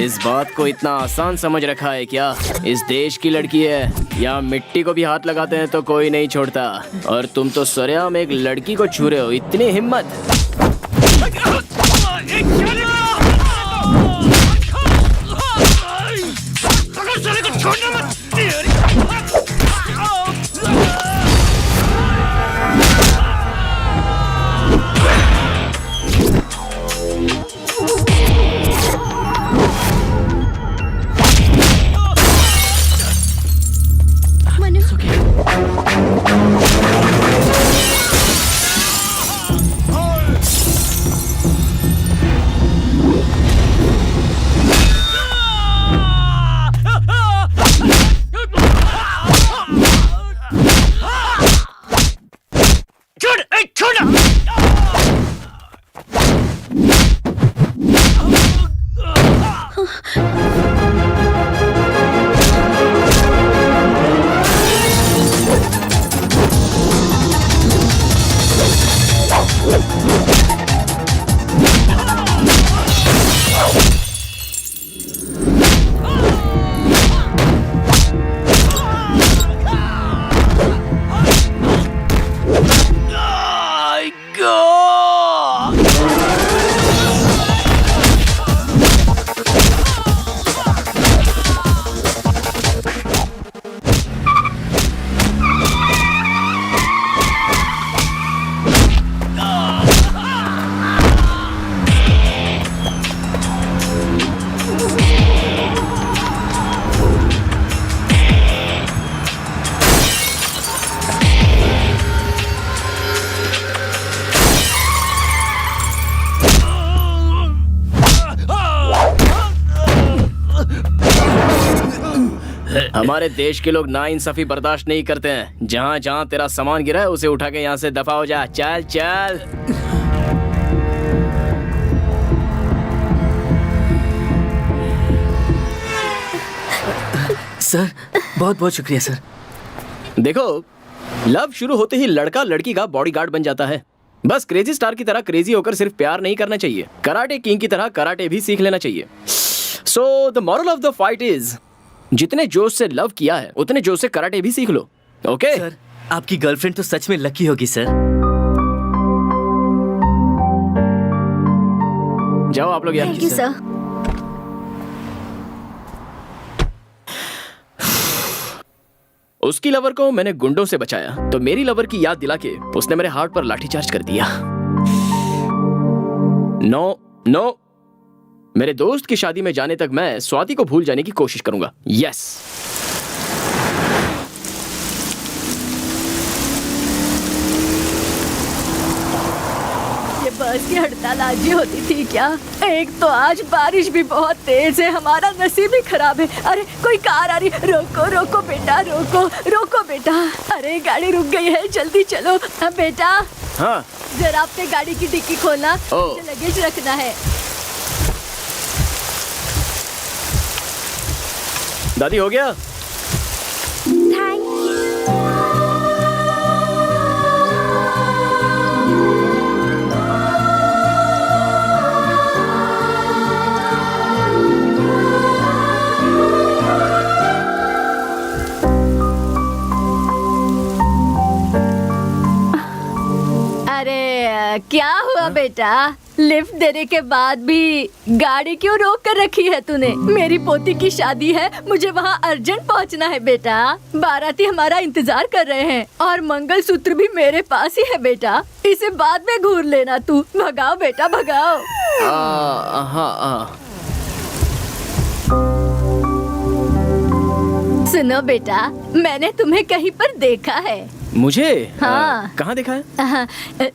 इस बात को इतना आसान समझ रखा है क्या? इस देश की लड़की है, या मिट्टी को भी हाथ लगाते हैं तो कोई नहीं छोड़ता, और तुम तो सरेआम एक लड़की को छू रहे हो। इतनी हिम्मत! हमारे देश के लोग नाइंसाफी बर्दाश्त नहीं करते हैं। जहाँ जहाँ तेरा सामान गिरा है उसे उठा के यहाँ से दफा हो जा। चल चल। सर बहुत बहुत शुक्रिया सर। देखो, लव शुरू होते ही लड़का लड़की का बॉडीगार्ड बन जाता है। बस क्रेजी स्टार की तरह क्रेजी होकर सिर्फ प्यार नहीं करना चाहिए, कराटे किंग की तरह कराटे भी सीख लेना चाहिए। So the moral of the fight is, जितने जोश से लव किया है उतने जोश से कराटे भी सीख लो। ओके सर, आपकी गर्लफ्रेंड तो सच में लकी होगी सर। जाओ आप लोग यार। Thank you sir. उसकी लवर को मैंने गुंडों से बचाया तो मेरी लवर की याद दिला के उसने मेरे हार्ट पर लाठीचार्ज कर दिया। नो नो, मेरे दोस्त की शादी में जाने तक मैं स्वाति को भूल जाने की कोशिश करूंगा। यस। ये बस की हड़ताल आज ही होती थी क्या? एक तो आज बारिश भी बहुत तेज है, हमारा नसीब भी खराब है। अरे कोई कार आ रही, रोको रोको बेटा, रोको रोको बेटा। अरे गाड़ी रुक गई है, जल्दी चलो। बेटा हाँ जरा अपने गाड़ी की डिक्की खोलना, ओ। मुझे लगेज रखना है। दादी हो गया? अरे क्या हुआ बेटा? लिफ्ट देने के बाद भी गाड़ी क्यों रोक कर रखी है तूने? मेरी पोती की शादी है, मुझे वहाँ अर्जेंट पहुँचना है बेटा। बाराती हमारा इंतजार कर रहे हैं और मंगलसूत्र भी मेरे पास ही है बेटा। इसे बाद में घूर लेना तू। भगाओ बेटा भगाओ। सुनो बेटा, मैंने तुम्हें कहीं पर देखा है। मुझे? हाँ। कहाँ देखा है?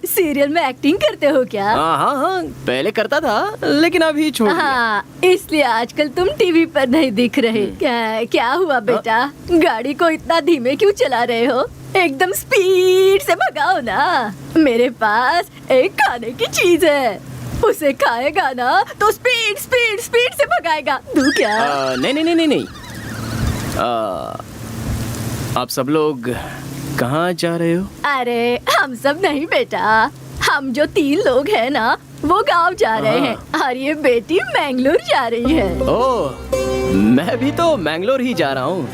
सीरियल में एक्टिंग करते हो क्या? हाँ, पहले करता था लेकिन अभी छोड़ दिया। हाँ, इसलिए आजकल तुम टीवी पर नहीं दिख रहे। क्या हुआ बेटा? गाड़ी को इतना धीमे क्यों चला रहे हो? एकदम स्पीड से भगाओ ना। मेरे पास एक खाने की चीज है, उसे खाएगा ना तो स्पीड स्पीड स्पीड से भगाएगा। दूं क्या? नहीं। आप सब लोग कहाँ जा रहे हो? अरे हम सब नहीं बेटा, हम जो 3 लोग हैं ना वो गांव जा रहे हैं और ये बेटी मैंगलोर जा रही है। ओह, मैं भी तो मैंगलोर ही जा रहा हूँ।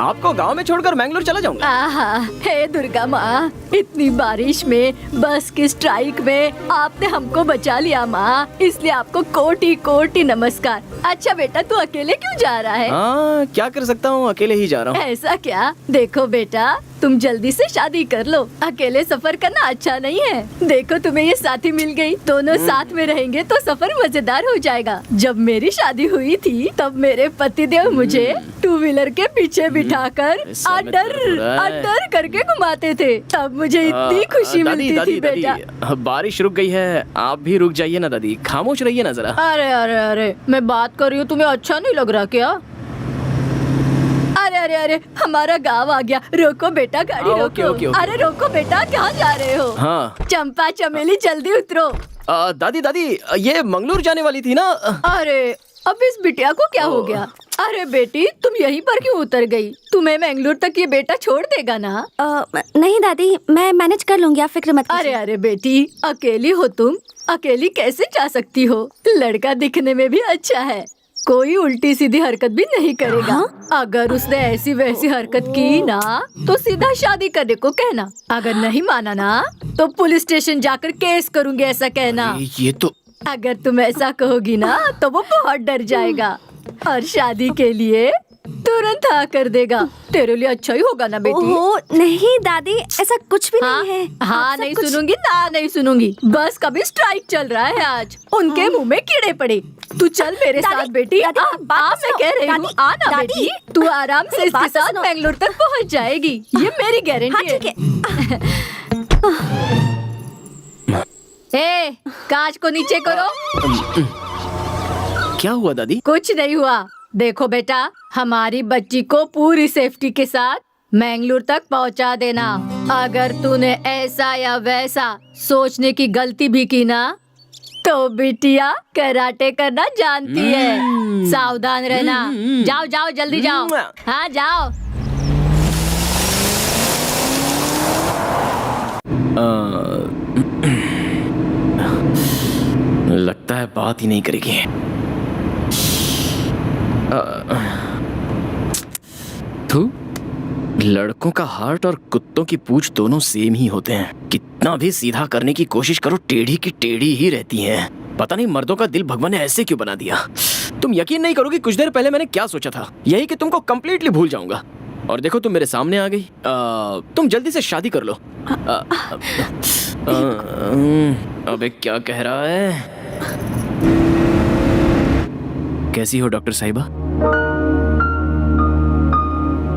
आपको गांव में छोड़कर मैंगलोर चला जाऊंगा। आहा, हे दुर्गा माँ, इतनी बारिश में बस की स्ट्राइक में आपने हमको बचा लिया माँ, इसलिए आपको कोटि कोटि नमस्कार। अच्छा बेटा, तू अकेले क्यों जा रहा है? हाँ, क्या कर सकता हूँ, अकेले ही जा रहा हूँ। ऐसा क्या? देखो बेटा, तुम जल्दी से शादी कर लो, अकेले सफर करना अच्छा नहीं है। देखो तुम्हें ये साथी मिल गई, दोनों साथ में रहेंगे तो सफर मजेदार हो जाएगा। जब मेरी शादी हुई थी तब मेरे पतिदेव मुझे 2 व्हीलर के पीछे बिठाकर अडर करके घुमाते थे, तब मुझे इतनी खुशी मिलती थी बेटा। बारिश रुक गई है, आप भी रुक जाइए ना दादी, खामोश रहिए ना जरा। अरे अरे अरे, मैं बात कर रही हूँ, तुम्हें अच्छा नहीं लग रहा क्या? अरे अरे, हमारा गांव आ गया। रोको बेटा, गाड़ी रोको। ओके। अरे रोको बेटा, कहाँ जा रहे हो? हाँ। चंपा चमेली जल्दी उतरो। दादी, ये मंगलोर जाने वाली थी ना? अरे अब इस बिटिया को क्या हो गया? अरे बेटी, तुम यहीं पर क्यों उतर गई? तुम्हें मैंगलोर तक ये बेटा छोड़ देगा ना? नहीं दादी, मैं मैनेज कर लूंगी, आप फिक्र मत कीजिए। अरे बेटी, अकेली हो तुम, अकेली कैसे जा सकती हो? लड़का दिखने में भी अच्छा है, कोई उल्टी सीधी हरकत भी नहीं करेगा। अगर उसने ऐसी वैसी हरकत की ना तो सीधा शादी करने को कहना। अगर नहीं माना ना तो पुलिस स्टेशन जाकर केस करूंगी ऐसा कहना। ये तो अगर तुम ऐसा कहोगी ना तो वो बहुत डर जाएगा और शादी के लिए तुरंत हाँ कर देगा। तेरे लिए अच्छा ही होगा ना बेटी? ओह नहीं दादी, ऐसा कुछ भी हाँ, नहीं है। हाँ आप सब नहीं कुछ- सुनूंगी ना, नहीं सुनूंगी। बस कभी स्ट्राइक चल रहा है आज, उनके मुंह में कीड़े पड़े। तू चल मेरे दादी, साथ बेटी। दादी, आ, बात आ, मैं सुनो। कह रही हूँ, दादी, आ ना दादी, बेटी, तू आराम से मेरी इसके बात तो साथ सुनो। बेंगलोर तक पहुँच जाएगी, ये मेरी हाँ गारंटी ठीक है। ए, कांच को नीचे करो। क्या हुआ दादी? कुछ नहीं हुआ। देखो बेटा, हमारी बच्ची को पूरी सेफ्टी के साथ मैंगलोर तक पहुंचा देना। अगर तूने ऐसा या वैसा सोचने की गलती भी की ना तो बिटिया कराटे करना जानती है। सावधान रहना। जाओ जाओ जल्दी जाओ। हाँ जाओ। लगता है बात ही नहीं करेगी। तू लड़कों का हार्ट और कुत्तों की पूंछ दोनों सेम ही होते हैं। कितना भी सीधा करने की कोशिश करो, टेढ़ी की टेढ़ी ही रहती हैं। पता नहीं मर्दों का दिल भगवान ने ऐसे क्यों बना दिया। तुम यकीन नहीं करोगी, कुछ देर पहले मैंने क्या सोचा था, यही कि तुमको कंप्लीटली भूल जाऊंगा। और देखो तुम मेरे सामने आ गई। तुम जल्दी से शादी कर लो। अबे क्या कह रहा है? कैसी हो डॉक्टर साहिबा?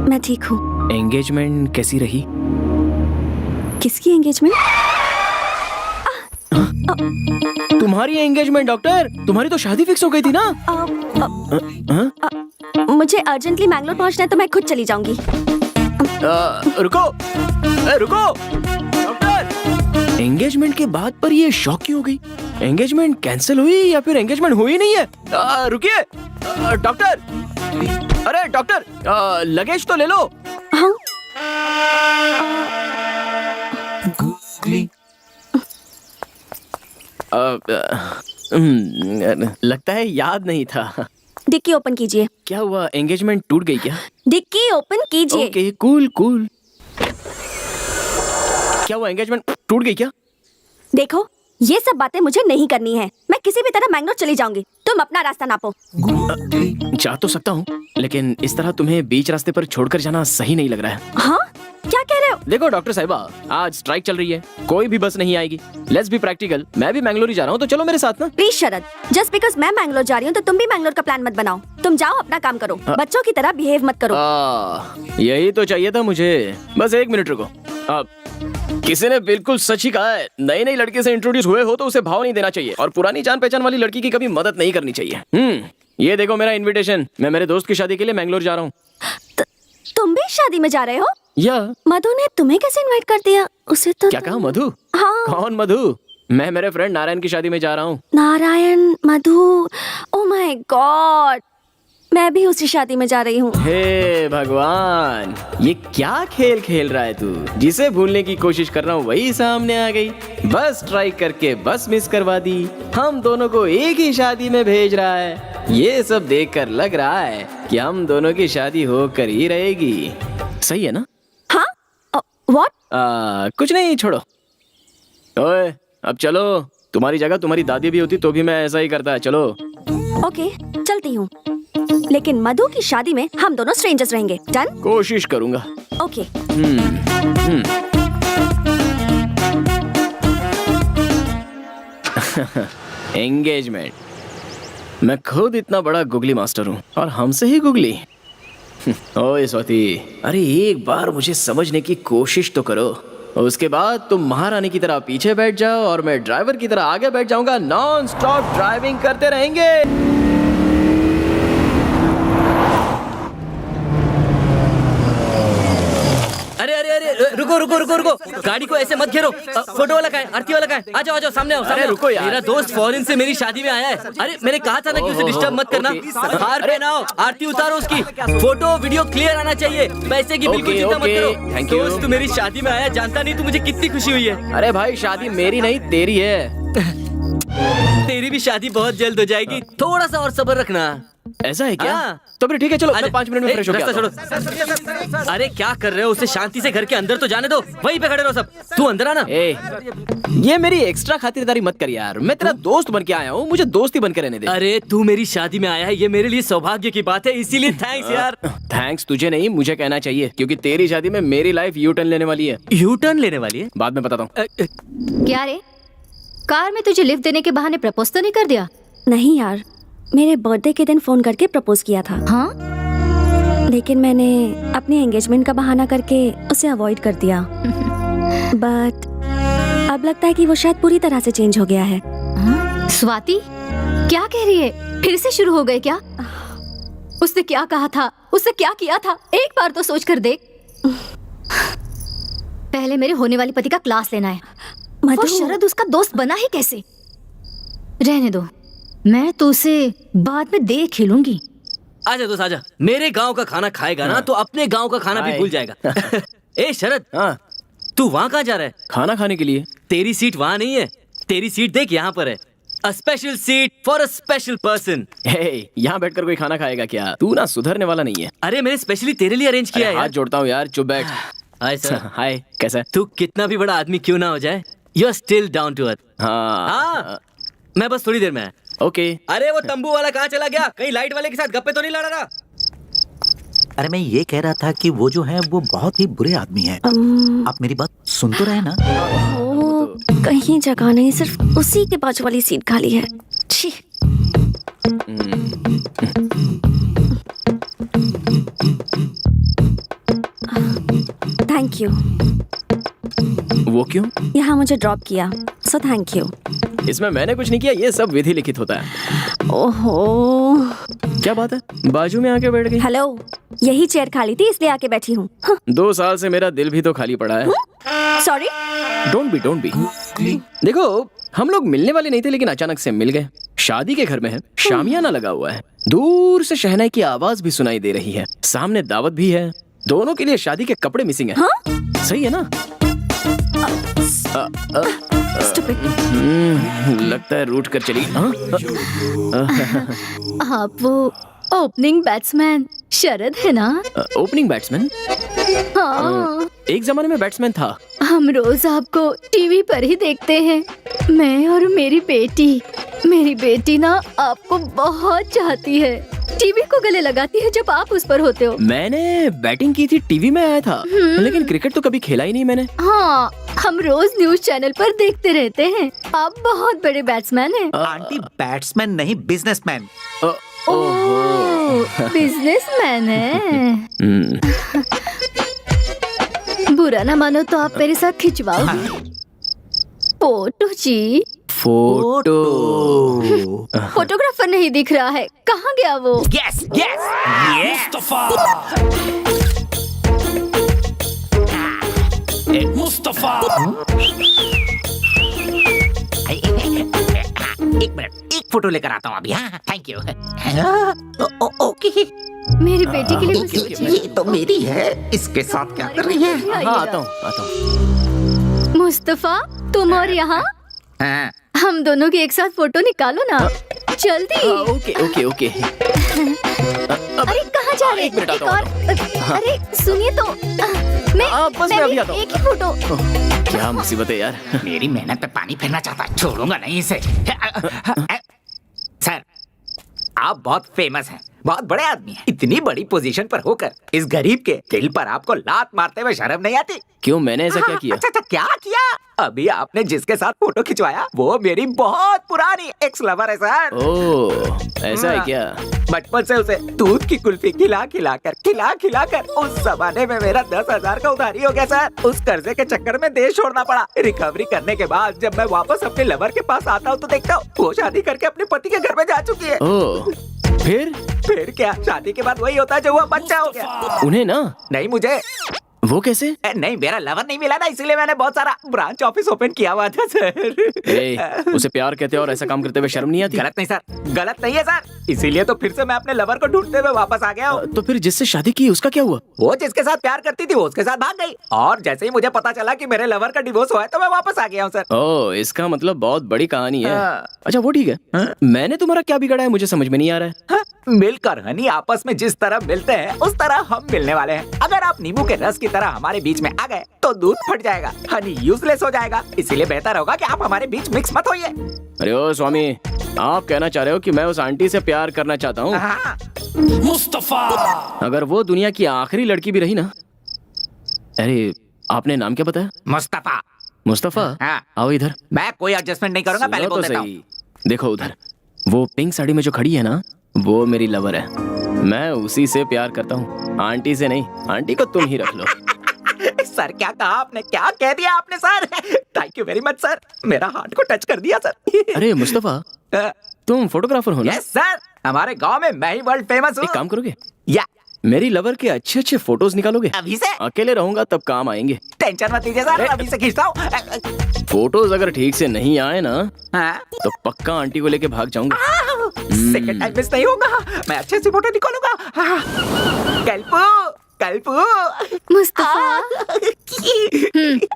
मैं ठीक हूँ। एंगेजमेंट कैसी रही? किसकी एंगेजमेंट? तुम्हारी एंगेजमेंट डॉक्टर, तुम्हारी तो शादी फिक्स हो गई थी ना? मुझे अर्जेंटली मैंगलोर पहुंचना है तो मैं खुद चली जाऊंगी। रुको, रुको डॉक्टर। एंगेजमेंट के बाद पर ये शॉक क्यों हो गई? एंगेजमेंट कैंसिल हुई या फिर एंगेजमेंट हुई नहीं है? रुकिए डॉक्टर। अरे डॉक्टर, लगेज तो ले लो। हाँ? लगता है याद नहीं था। डिक्की ओपन कीजिए। क्या हुआ, एंगेजमेंट टूट गई क्या? डिक्की ओपन कीजिए। Okay cool cool. क्या हुआ, एंगेजमेंट टूट गई क्या? देखो, ये सब बातें मुझे नहीं करनी है। मैं किसी भी तरह मैंगलोर चली जाऊंगी। तुम अपना रास्ता नापो। जा तो सकता हूँ, लेकिन इस तरह तुम्हें बीच रास्ते पर छोड़कर जाना सही नहीं लग रहा है। हाँ? क्या कह रहे हो? देखो डॉक्टर साहिबा, आज स्ट्राइक चल रही है, कोई भी बस नहीं आएगी। Let's be practical. मैं भी मैंगलोर ही जा रहा हूँ, तो चलो मेरे साथ ना। प्लीज शरद, जस्ट बिकॉज मैं मैंगलोर जा रही हूँ तो तुम भी मैंगलोर का प्लान मत बनाओ। तुम जाओ अपना काम करो, बच्चों की तरह बिहेव मत करो। यही तो चाहिए था मुझे। बस एक मिनट रुको। किसी ने बिल्कुल सच ही कहा है, नई नई लड़की से इंट्रोड्यूस हुए हो तो उसे भाव नहीं देना चाहिए और पुरानी जान पहचान वाली लड़की की कभी मदद नहीं करनी चाहिए। ये देखो मेरा इनविटेशन। मैं मेरे दोस्त की शादी के लिए मैंगलोर जा रहा हूँ। तुम भी शादी में जा रहे हो? या मधु ने तुम्हें कैसे इनवाइट कर दिया? उसे तो क्या कहा मधु? हाँ। कौन मधु? मैं मेरे फ्रेंड नारायण की शादी में जा रहा हूँ। नारायण, मधु, ओह माय गॉड, मैं भी उसी शादी में जा रही हूँ। हे भगवान, ये क्या खेल खेल रहा है तू? जिसे भूलने की कोशिश कर रहा हूँ वही सामने आ गई। बस ट्राई करके बस मिस करवा दी। हम दोनों को एक ही शादी में भेज रहा है। ये सब देखकर लग रहा है कि हम दोनों की शादी होकर ही रहेगी। सही है ना? हाँ? व्हाट? कुछ नहीं, छोड़ो। ओए अब चलो। तुम्हारी जगह तुम्हारी दादी भी होती तो भी मैं ऐसा ही करता है। चलो। ओके, चलती हूँ, लेकिन मधु की शादी में हम दोनों स्ट्रेंजर्स रहेंगे। डन? कोशिश करूंगा। ओके। एंगेजमेंट। मैं खुद इतना बड़ा गुगली मास्टर हूँ और हमसे ही गुगली। ओए स्वाति, अरे एक बार मुझे समझने की कोशिश तो करो। उसके बाद तुम महारानी की तरह पीछे बैठ जाओ और मैं ड्राइवर की तरह आगे बैठ जाऊंगा। नॉन स्टॉप ड्राइविंग करते रहेंगे। अरे अरे अरे रुको रुको रुको रुको रुको, गाड़ी को ऐसे मत घेरो। फोटो वाला कहाँ है? आरती वाला कहाँ है? आ जाओ आ जाओ, सामने आओ, सामने रुको यार। मेरा दोस्त फॉरेन से मेरी शादी में आया है। अरे मैंने कहा था ना कि उसे डिस्टर्ब मत करना। हार पहनाओ, आरती उतारो उसकी, फोटो वीडियो क्लियर आना चाहिए, पैसे की बिल्कुल चिंता मत करो। Thank you. दोस्त तू मेरी शादी में आया, जानता नहीं तू मुझे कितनी खुशी हुई है। अरे भाई शादी मेरी नहीं तेरी है। तेरी भी शादी बहुत जल्द हो जाएगी, थोड़ा सा और सब्र रखना। ऐसा है क्या? हाँ। तो फिर ठीक है, चलो अरे, मैं 5 मिनट में फ्रेश हो रास्ता गया। छोड़ो। अरे क्या कर रहे हो? उसे शांति से घर के अंदर तो जाने दो, वहीं पे खड़े रहो सब। तू अंदर आना। ये मेरी एक्स्ट्रा खातिरदारी मत कर यार, मैं तेरा दोस्त बन के आया हूँ, मुझे दोस्ती बन के रहने दे। अरे तू मेरी शादी में आया है, ये मेरे लिए सौभाग्य की बात है, इसीलिए थैंक्स यार। थैंक्स तुझे नहीं, मुझे कहना चाहिए, क्योंकि तेरी शादी में मेरी लाइफ यू टर्न लेने वाली है। यू टर्न लेने वाली है? बाद में बताता हूँ। क्या रे, कार में तुझे लिफ्ट देने के बहाने प्रपोज तो नहीं कर दिया? नहीं यार, मेरे बर्थडे के दिन फोन करके प्रपोज किया था, हाँ, लेकिन मैंने अपनी एंगेजमेंट का बहाना करके उसे अवॉइड कर दिया। बट अब लगता है कि वो शायद पूरी तरह से चेंज हो गया है। स्वाति क्या कह रही है? फिर से शुरू हो गए क्या? उसने क्या कहा था, उसने क्या किया था, एक बार तो सोच कर देख। पहले मेरे होने वाली पति का क्लास लेना है। वो शरद उसका दोस्त बना ही कैसे? रहने दो, मैं तो उसे बाद में देख ही लूंगी। आजा दोस्त आजा, मेरे गांव का खाना खाएगा ना तो अपने गांव का खाना भी भूल जाएगा। ए शरद, हाँ तू वहाँ कहाँ जा रहा है? खाना खाने के लिए। तेरी सीट वहाँ नहीं है, तेरी सीट देख यहाँ पर है। A special seat for a special person. यहाँ बैठकर कोई खाना खाएगा क्या? तू ना सुधरने वाला नहीं है। अरे मैंने स्पेशली तेरे लिए अरेंज किया है हाथ यार। जोड़ता हूँ यार, चुप बैठ। Hi sir. हाय, कैसा है? तू कितना भी बड़ा आदमी क्यों ना हो जाए, you are still down to earth. हाँ हाँ, मैं बस थोड़ी देर में आया। ओके। अरे वो तंबू वाला कहाँ चला गया? कहीं लाइट वाले के साथ गप्पे तो नहीं लड़ा रहा? अरे मैं ये कह रहा था कि वो जो है वो बहुत ही बुरे आदमी है। आप मेरी बात सुन तो रहे ना? वो कहीं जगह नहीं, सिर्फ उसी के बाजू वाली सीट खाली है। छी। Thank you. वो क्यों? यहाँ मुझे ड्रॉप किया, सो थैंक यू। इसमें मैंने कुछ नहीं किया, ये सब विधि लिखित होता है। ओहो, क्या बात है, बाजू में आके बैठ गई? हेलो, यही चेयर खाली थी इसलिए आके बैठी हूँ। 2 साल से मेरा दिल भी तो खाली पड़ा है। सॉरी। Don't be. देखो हम लोग मिलने वाले नहीं थे, लेकिन अचानक से मिल गए। शादी के घर में है, शामियाना लगा हुआ है, दूर से शहनाई की आवाज भी सुनाई दे रही है, सामने दावत भी है, दोनों के लिए शादी के कपड़े मिसिंग है। सही है ना? लगता है रूठ कर चली। आप वो ओपनिंग बैट्समैन शरद है ना? Opening batsman? हाँ, एक जमाने में बैट्समैन था। हम रोज आपको टीवी पर ही देखते हैं, मैं और मेरी बेटी। मेरी बेटी ना आपको बहुत चाहती है, टीवी को गले लगाती है जब आप उस पर होते हो। मैंने बैटिंग की थी, टीवी में आया था, लेकिन क्रिकेट तो कभी खेला ही नहीं मैंने। हाँ, हम रोज न्यूज चैनल पर देखते रहते हैं। आप बहुत बड़े बैट्समैन हैं। आंटी बैट्समैन नहीं, बिजनेसमैन। ओह, बिजनेसमैन है। बुरा ना मानो तो आप मेरे साथ खिंचवाओगे फोटो जी? फोटो? फोटोग्राफर नहीं दिख रहा है, कहाँ गया वो? Yes yes Mustafa. मुस्तफा, एक मिनट, एक फोटो लेकर आता हूँ अभी। हाँ थैंक यू। ओके, मेरी बेटी के लिए कुछ सोचिए। ये तो मेरी है, इसके साथ क्या कर रही है? हाँ आता हूँ। मुस्तफा, तुम और यहाँ? हाँ, हम दोनों की एक साथ फोटो निकालो ना, जल्दी। ओके। अरे कहाँ जा रहे? एक मिनट आता हूँ। अरे सुनिए तो, बस मैं अभी आता हूँ। एक ही फोटो। क्या मुसीबत है यार। मेरी मेहनत पे पानी फेरना चाहता, छोड़ूंगा नहीं इसे। सर, आप बहुत फेमस हैं, बहुत बड़े आदमी हैं। इतनी बड़ी पोजीशन पर होकर इस गरीब के दिल पर आपको लात मारते हुए शर्म नहीं आती? क्यों, मैंने ऐसा क्या किया? अच्छा, क्या किया? अभी आपने जिसके साथ फोटो खिंचवाया वो मेरी बहुत पुरानी एक्स लवर है सर। ओह, ऐसा है क्या? बचपन से उसे दूध की कुल्फी खिला कर उस जमाने में मेरा 10,000 का उधारी हो गया सर। उस कर्जे के चक्कर में देश छोड़ना पड़ा। रिकवरी करने के बाद जब मैं वापस अपने लवर के पास आता हूँ तो देखता हूँ वो शादी करके अपने पति के घर में जा चुकी है। ओह, फिर क्या, शादी के बाद वही होता है जो हुआ, बच्चा हो गया। उन्हें ना? नहीं, मुझे। वो कैसे? नहीं, मेरा लवर नहीं मिला ना, इसीलिए मैंने बहुत सारा ब्रांच ऑफिस ओपन किया हुआ था सर। उसे प्यार कहते हैं और ऐसा काम करते हुए शर्म नहीं आती? गलत नहीं सर, गलत नहीं है सर, इसीलिए तो फिर से मैं अपने लवर को ढूंढते हुए वापस आ गया हूँ। तो फिर जिससे शादी की उसका क्या हुआ? वो जिसके साथ प्यार करती थी वो उसके साथ भाग गई, और जैसे ही मुझे पता चला कि मेरे लवर का डिवोर्स हुआ है तो मैं वापस आ गया हूँ सर। ओह, इसका मतलब बहुत बड़ी कहानी है। हाँ। अच्छा वो ठीक है, मैंने तुम्हारा क्या बिगाड़ा है मुझे समझ में नहीं आ रहा है। हाँ, मिलकर हनी आपस में जिस तरह मिलते हैं उस तरह हम मिलने वाले हैं। अगर आप नींबू के रस की तरह हमारे बीच में आ गए तो दूध फट जाएगा, हनी यूजलेस हो जाएगा, इसीलिए बेहतर होगा कि आप हमारे बीच मिक्स मत होइए। अरे ओ स्वामी, आप कहना चाह रहे हो कि मैं उस आंटी से प्यार करना चाहता हूँ? हाँ। मुस्तफा। अगर वो दुनिया की आखिरी लड़की भी रही ना। अरे आपने नाम क्या बताया? मुस्तफा। मुस्तफा? हाँ। आओ इधर। मैं कोई एडजस्टमेंट नहीं करूंगा, पहले सुनो बोल तो देता हूँ। सही। देखो उधर, वो पिंक साड़ी में जो खड़ी है ना, वो मेरी लवर है। मैं उसी से प्यार करता हूँ, आंटी से नहीं। आंटी को तुम ही रख लो। सर क्या कहा आपने, क्या कह दिया आपने sir? Thank you very much sir, मेरा हार्ट को टच कर दिया सर। अरे मुस्तफा, तुम फोटोग्राफर हो ना? यस सर, हमारे गांव में मैं ही वर्ल्ड फेमस हूँ। एक काम करोगे, या मेरी लवर के अच्छे अच्छे फोटोज निकालोगे? अभी से? अकेले रहूंगा तब काम आएंगे। टेंशन मत लीजिए सर, अभी से खींचता हूँ। फोटोज अगर ठीक से नहीं आए ना हाँ? तो पक्का आंटी को लेके भाग जाऊंगा। सेकंड टाइम मिस नहीं होगा, मैं अच्छे से फोटो निकालूंगा। हाँ। कल्पू, कल्पू। मुस्तफा।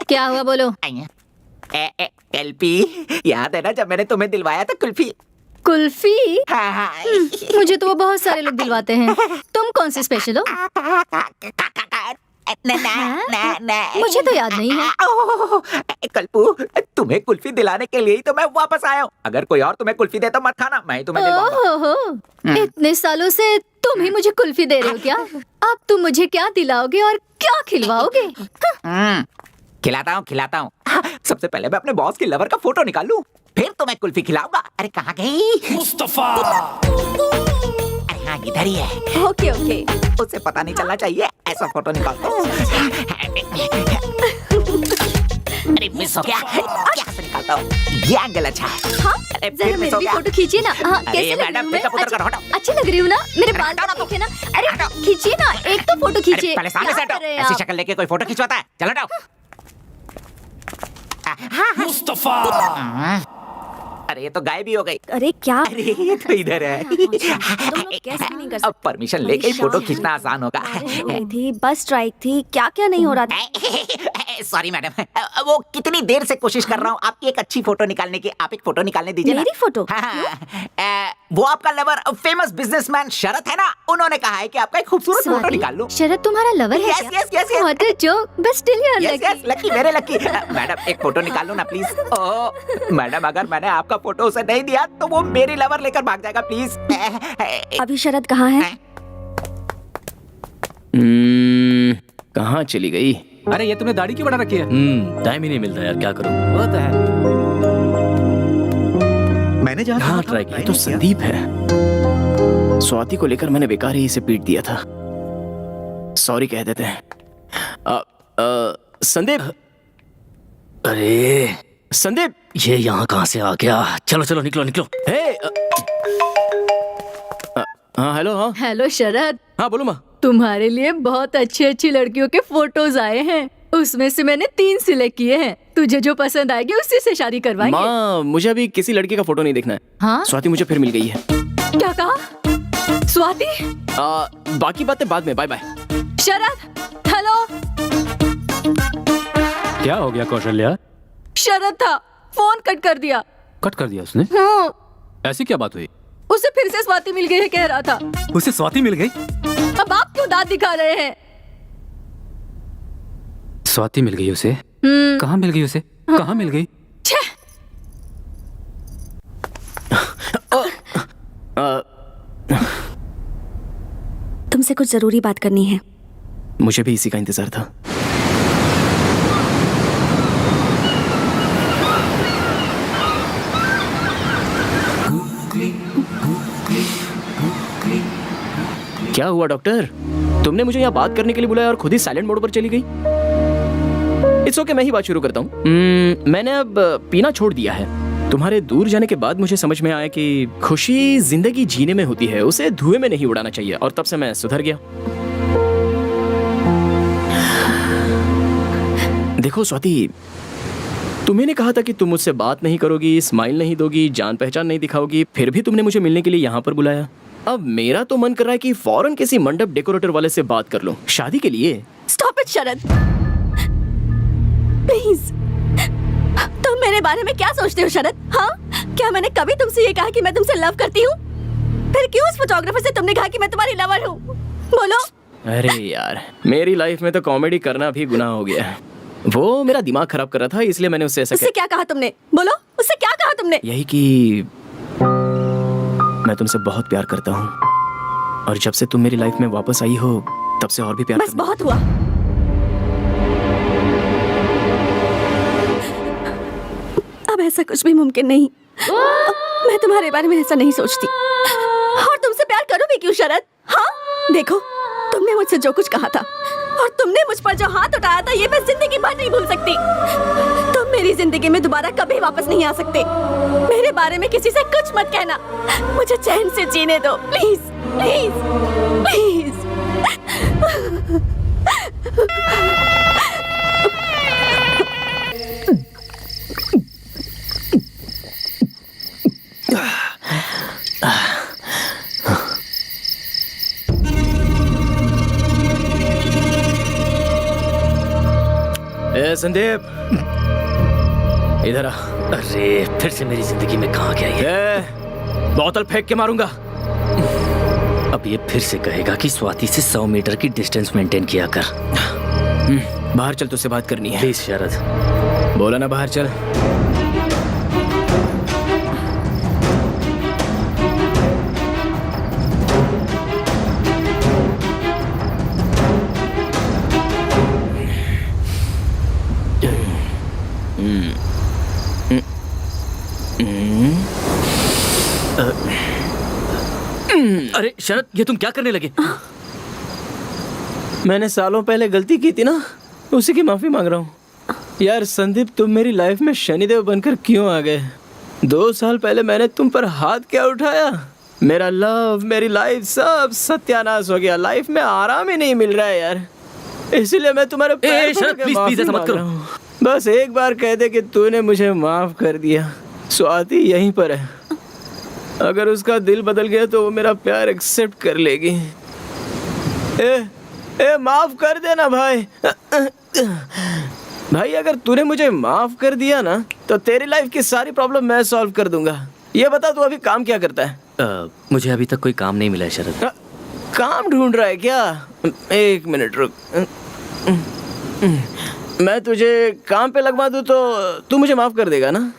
क्या हुआ बोलो? एलपी, याद है ना जब मैंने तुम्हें दिलवाया था कुल्फी? कुल्फी? हाँ हाँ। मुझे तो वो बहुत सारे लोग दिलवाते हैं, तुम कौन से स्पेशल हो? मुझे तो याद नहीं है। कल्पू, तुम्हें कुल्फी दिलाने के लिए ही तो मैं वापस आया हूँ। अगर कोई और तुम्हें कुल्फी दे तो मत खाना, मैं ही तुम्हें दिलवाऊंगा। ओहो, इतने सालों से तुम ही मुझे कुल्फी दे रहे हो क्या? अब तुम मुझे क्या दिलाओगे और क्या खिलवाओगे? खिलाता हूँ, खिलाता हूँ। सबसे पहले मैं अपने बॉस की लवर का फोटो निकाल लूं, फिर तो मैं कुल्फी खिलाऊंगा। अरे कहाँ गई? मुस्तफा। अरे हाँ, इधर ही है। Okay okay. उसे पता नहीं चलना चाहिए, ऐसा फोटो निकालता हूँ। अरे मिस हो गया, क्या से निकालता हूँ? ये एंगल अच्छा है। हाँ, अरे जरा फिर मिस मेरी हो भी गया। फोटो खींचिए ना। हाँ, अरे कैसे लग रही मैडम, हूँ मैं? मेकअप उतर कर हटाओ। अच्छी लग रही हूँ ना? मेरे बाल हटाओ ना तो तो। देखे ना। अरे खींचिए ना, एक तो फोटो अरे खींचिए। पहले सामने से क्या हटो, कर रहे हैं ऐसी आप? शक्ल लेके कोई फोटो खिंचवाता है? चलो हटाओ। मुस्तफा। अरे ये तो गायब ही हो गई। अरे क्या? अरे ये तो इधर है। कैसे नहीं कर अब परमिशन लेके ही फोटो खींचना आसान होगा। गई थी, बस स्ट्राइक थी, क्या क्या नहीं हो रहा था। सॉरी मैडम, वो कितनी देर से कोशिश कर रहा हूँ आपकी एक अच्छी फोटो निकालने की। आप एक फोटो निकालने दीजिए ना। मेरी फोटो? हाँ, वो आपका लवर फेमस बिजनेसमैन शरद है ना, उन्होंने कहा है कि आपका एक खूबसूरत फोटो Sorry, निकाल लूं। शरद तुम्हारा लवर है Yes, क्या? yes, yes, yes. What a joke, but still you are yes lucky. Yes, lucky, very lucky. Madam एक फोटो निकाल लो ना प्लीज। ओह मैडम, अगर मैंने आपका फोटो उसे नहीं दिया तो वो मेरी लवर लेकर भाग जाएगा प्लीज। अभी शरद कहाँ है? कहाँ चली गई? अरे ये तुमने दाढ़ी क्यों बढ़ा रखी है? टाइम ही नहीं मिलता यार, क्या करूं? वो तो है। मैंने जहाँ हाँ ट्राई किया। तो संदीप है। स्वाति को लेकर मैंने बेकार ही इसे पीट दिया था। सॉरी कह देते हैं। संदीप। अरे संदीप, ये यहाँ कहाँ से आ गया? चलो चलो निकलो निकलो। हे हाँ हेलो। हाँ हेलो शरद, हाँ बोलो माँ। तुम्हारे लिए बहुत अच्छी अच्छी लड़कियों के फोटोज आए हैं, उसमें से मैंने 3 सिलेक्ट किए हैं। तुझे जो पसंद आएगी उसी से शादी करवाएंगे। माँ मुझे अभी किसी लड़की का फोटो नहीं देखना है। हाँ? स्वाति मुझे फिर मिल गई है। क्या कहा? स्वाति? बाकी बातें बाद में। Bye bye. शरद, हेलो। क्या हो गया कौशल्या? शरद था, फोन कट कर दिया। कट कर दिया उसने? हाँ, ऐसी क्या बात हुई? उसे फिर से स्वाति मिल गई है कह रहा था। उसे स्वाति मिल गई? अब आप क्यों दांत दिखा रहे हैं? स्वाति मिल गई उसे? कहाँ मिल गई उसे? कहाँ मिल गई? छह! तुमसे कुछ जरूरी बात करनी है। मुझे भी इसी का इंतजार था। क्या हुआ डॉक्टर? तुमने मुझे यहाँ बात करने के लिए बुलाया और खुद ही साइलेंट मोड पर चली गई। इट्स ओके, मैं ही बात शुरू करता हूँ। मैंने अब पीना छोड़ दिया है। तुम्हारे दूर जाने के बाद मुझे समझ में आया कि खुशी जिंदगी जीने में होती है, उसे धुएं में नहीं उड़ाना चाहिए, और तब से मैं सुधर गया। देखो स्वाति, तुम्हें कहा था कि तुम मुझसे बात नहीं करोगी, स्माइल नहीं दोगी, जान पहचान नहीं दिखाओगी, फिर भी तुमने मुझे मिलने के लिए यहाँ पर बुलाया। अब मेरा तो मन कर रहा है कि फौरन किसी मंडप डेकोरेटर वाले से बात कर लूं शादी के लिए। Stop it Sharad, please. तुम मेरे बारे में क्या सोचते हो शरद? हाँ, क्या मैंने कभी तुमसे ये कहा कि मैं तुमसे लव करती हूँ? फिर क्यों उस फोटोग्राफर से तुमने कहा कि मैं तुम्हारी लवर हूँ? बोलो। अरे यार, मेरी लाइफ में तो कॉमेडी करना भी गुनाह हो गया है। वो मेरा दिमाग खराब कर रहा था, इसलिए मैंने उससे ऐसा उससे क्या कहा तुमने? बोलो, उससे क्या कहा तुमने? यही कि मैं तुमसे बहुत प्यार करता हूँ, और जब से तुम मेरी लाइफ में वापस आई हो तब से और भी प्यार बस बहुत हुआ। अब ऐसा कुछ भी मुमकिन नहीं। मैं तुम्हारे बारे में ऐसा नहीं सोचती, और तुमसे प्यार करूं भी क्यों शरद? हाँ, देखो, तुमने मुझसे जो कुछ कहा था और तुमने मुझ पर जो हाथ उठाया था, ये मैं जिंदगी भर नहीं भूल सकती। तुम मेरी जिंदगी में दोबारा कभी वापस नहीं आ सकते। मेरे बारे में किसी से कुछ मत कहना। मुझे चैन से जीने दो, प्लीज प्लीज प्लीज। संदीप, इधर आ। अरे फिर से मेरी जिंदगी में कहाँ गया ये? बोतल फेंक के मारूंगा। अब ये फिर से कहेगा कि स्वाति से 100 मीटर की डिस्टेंस मेंटेन किया कर। बाहर चल, तुझसे बात करनी है। प्लीज शरद। बोला ना बाहर चल। अरे शरद, ये तुम क्या करने लगे? मैंने सालों पहले गलती की थी ना, उसी की माफी मांग रहा हूँ। यार संदीप, तुम मेरी लाइफ में शनिदेव बनकर क्यों आ गए? 2 साल पहले मैंने तुम पर हाथ क्या उठाया? मेरा लव, मेरी लाइफ सब सत्यानाश हो गया। लाइफ में आराम ही नहीं मिल रहा है यार, इसलिए मैं तुम्हारे पैर पकड़ के प्लीज ऐसा मत करो। बस एक बार कह दे कि तूने मुझे माफ कर दिया। स्वाति यहीं पर है, अगर उसका दिल बदल गया तो वो मेरा प्यार एक्सेप्ट कर लेगी। माफ कर देना भाई। भाई, अगर तूने मुझे माफ कर दिया ना तो तेरी लाइफ की सारी प्रॉब्लम मैं सॉल्व कर दूंगा। ये बता, तू अभी काम क्या करता है? मुझे अभी तक कोई काम नहीं मिला है शरद। काम ढूंढ रहा है क्या? 1 मिनट रुक। मैं तुझे काम पे लगवा दूं तो तू मुझे माफ कर देगा ना?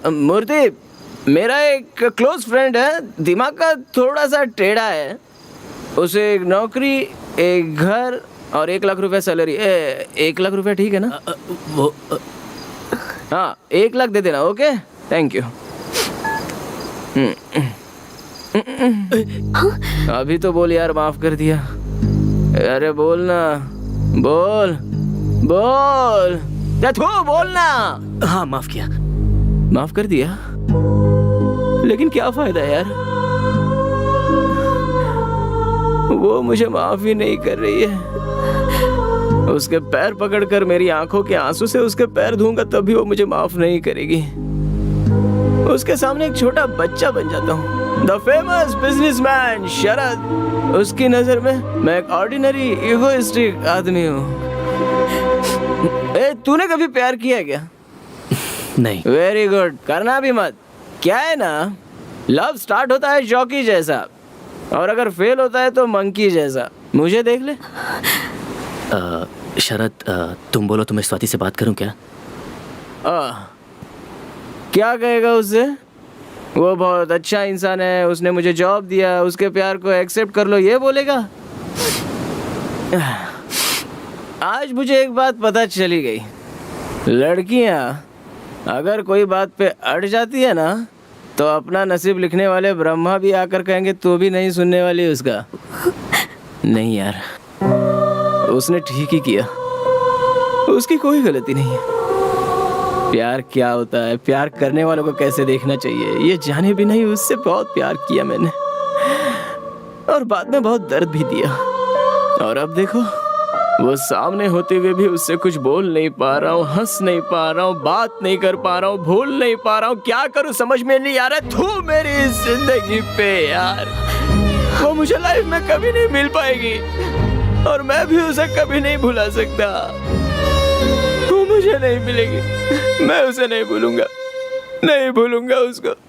मूर्ति, मेरा एक क्लोज फ्रेंड है, दिमाग का थोड़ा सा टेढ़ा है। उसे एक नौकरी, एक घर और 1 लाख रुपए सैलरी। 1 लाख रुपए ठीक है ना? हाँ, 1 लाख दे देना। Okay, thank you. अभी तो बोल यार, माफ कर दिया। अरे बोल ना, बोल बोल, बोल ना। हाँ, माफ किया। माफ कर दिया, लेकिन क्या फायदा यार? वो मुझे माफ ही नहीं कर रही है। उसके पैर पकड़कर मेरी आंखों के आंसू से उसके पैर धोऊंगा तब भी वो मुझे माफ नहीं करेगी। उसके सामने एक छोटा बच्चा बन जाता हूँ। द फेमस बिजनेसमैन शरद, उसकी नजर में मैं एक ऑर्डिनरी इगोइस्टिक आदमी हूँ। तूने कभी प्यार किया क्या? नहीं। वेरी गुड, करना भी मत। क्या है ना, लव स्टार्ट होता है जॉकी जैसा, और अगर फेल होता है तो मंकी जैसा। मुझे देख ले। शरद, तुम बोलो तो मैं स्वाति से बात करूं क्या? क्या कहेगा उससे? वो बहुत अच्छा इंसान है, उसने मुझे जॉब दिया, उसके प्यार को एक्सेप्ट कर लो, ये बोलेगा? आज मुझे एक बात पता चली गई, लड़कियां अगर कोई बात पे अड़ जाती है ना तो अपना नसीब लिखने वाले ब्रह्मा भी आकर कहेंगे तू भी नहीं सुनने वाली उसका। नहीं यार, उसने ठीक ही किया, उसकी कोई गलती नहीं है। प्यार क्या होता है, प्यार करने वालों को कैसे देखना चाहिए, ये जाने भी नहीं उससे बहुत प्यार किया मैंने, और बाद में बहुत दर्द भी दिया। और अब देखो, वो सामने होते हुए भी उससे कुछ बोल नहीं पा रहा हूँ, हंस नहीं पा रहा हूँ, बात नहीं कर पा रहा हूँ, भूल नहीं पा रहा हूँ, क्या करूँ समझ में नहीं आ रहा। तू मेरी जिंदगी पे यार, वो मुझे लाइफ में कभी नहीं मिल पाएगी और मैं भी उसे कभी नहीं भुला सकता। वो मुझे नहीं मिलेगी, मैं उसे नहीं भूलूंगा, नहीं भूलूंगा उसको।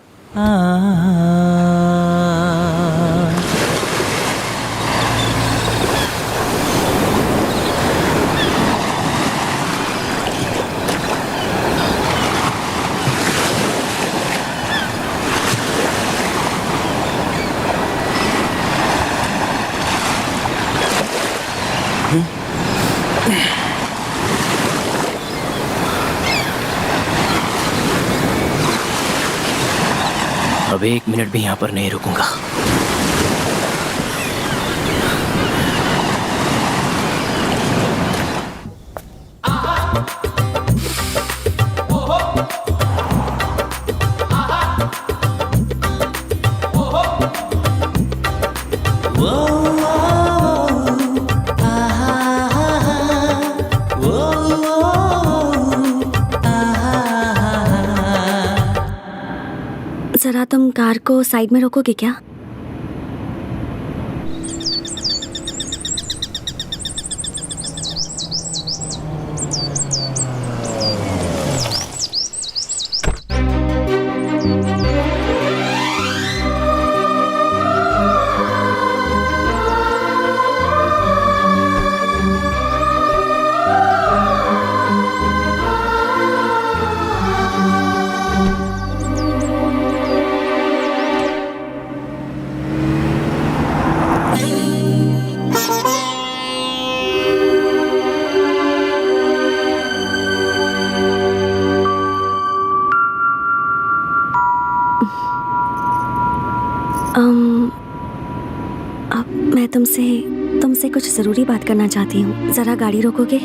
अब 1 मिनट भी यहाँ पर नहीं रुकूंगा। जरा तुम कार को साइड में रोकोगे क्या? अब मैं तुमसे कुछ ज़रूरी बात करना चाहती हूँ। ज़रा गाड़ी रोकोगे?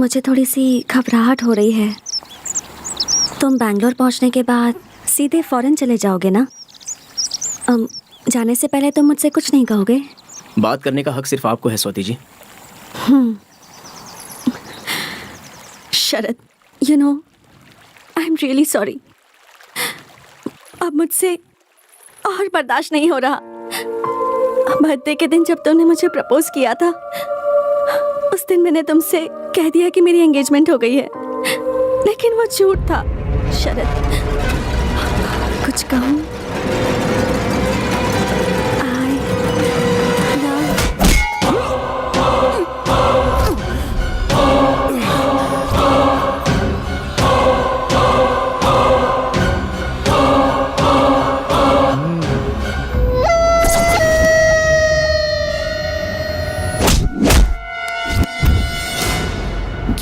मुझे थोड़ी सी घबराहट हो रही है। तुम बैंगलोर पहुंचने के बाद सीधे फॉरेन चले जाओगे ना? जाने से पहले तुम मुझसे कुछ नहीं कहोगे? बात करने का हक सिर्फ आपको है Swati ji. Sharad, you know, I am really sorry. अब मुझसे और बर्दाश्त नहीं हो रहा। बर्थडे के दिन जब तुमने मुझे प्रपोज किया था, उस दिन मैंने तुमसे कह दिया कि मेरी एंगेजमेंट हो गई है, लेकिन वो झूठ था। शरद, कुछ कहूँ?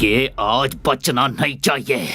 ये आज बचना नहीं चाहिए।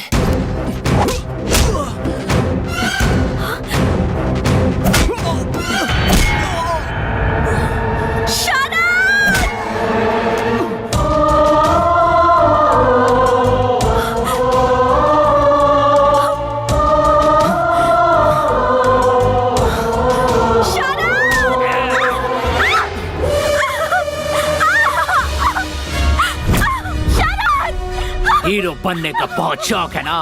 हीरो बनने का बहुत शौक है ना?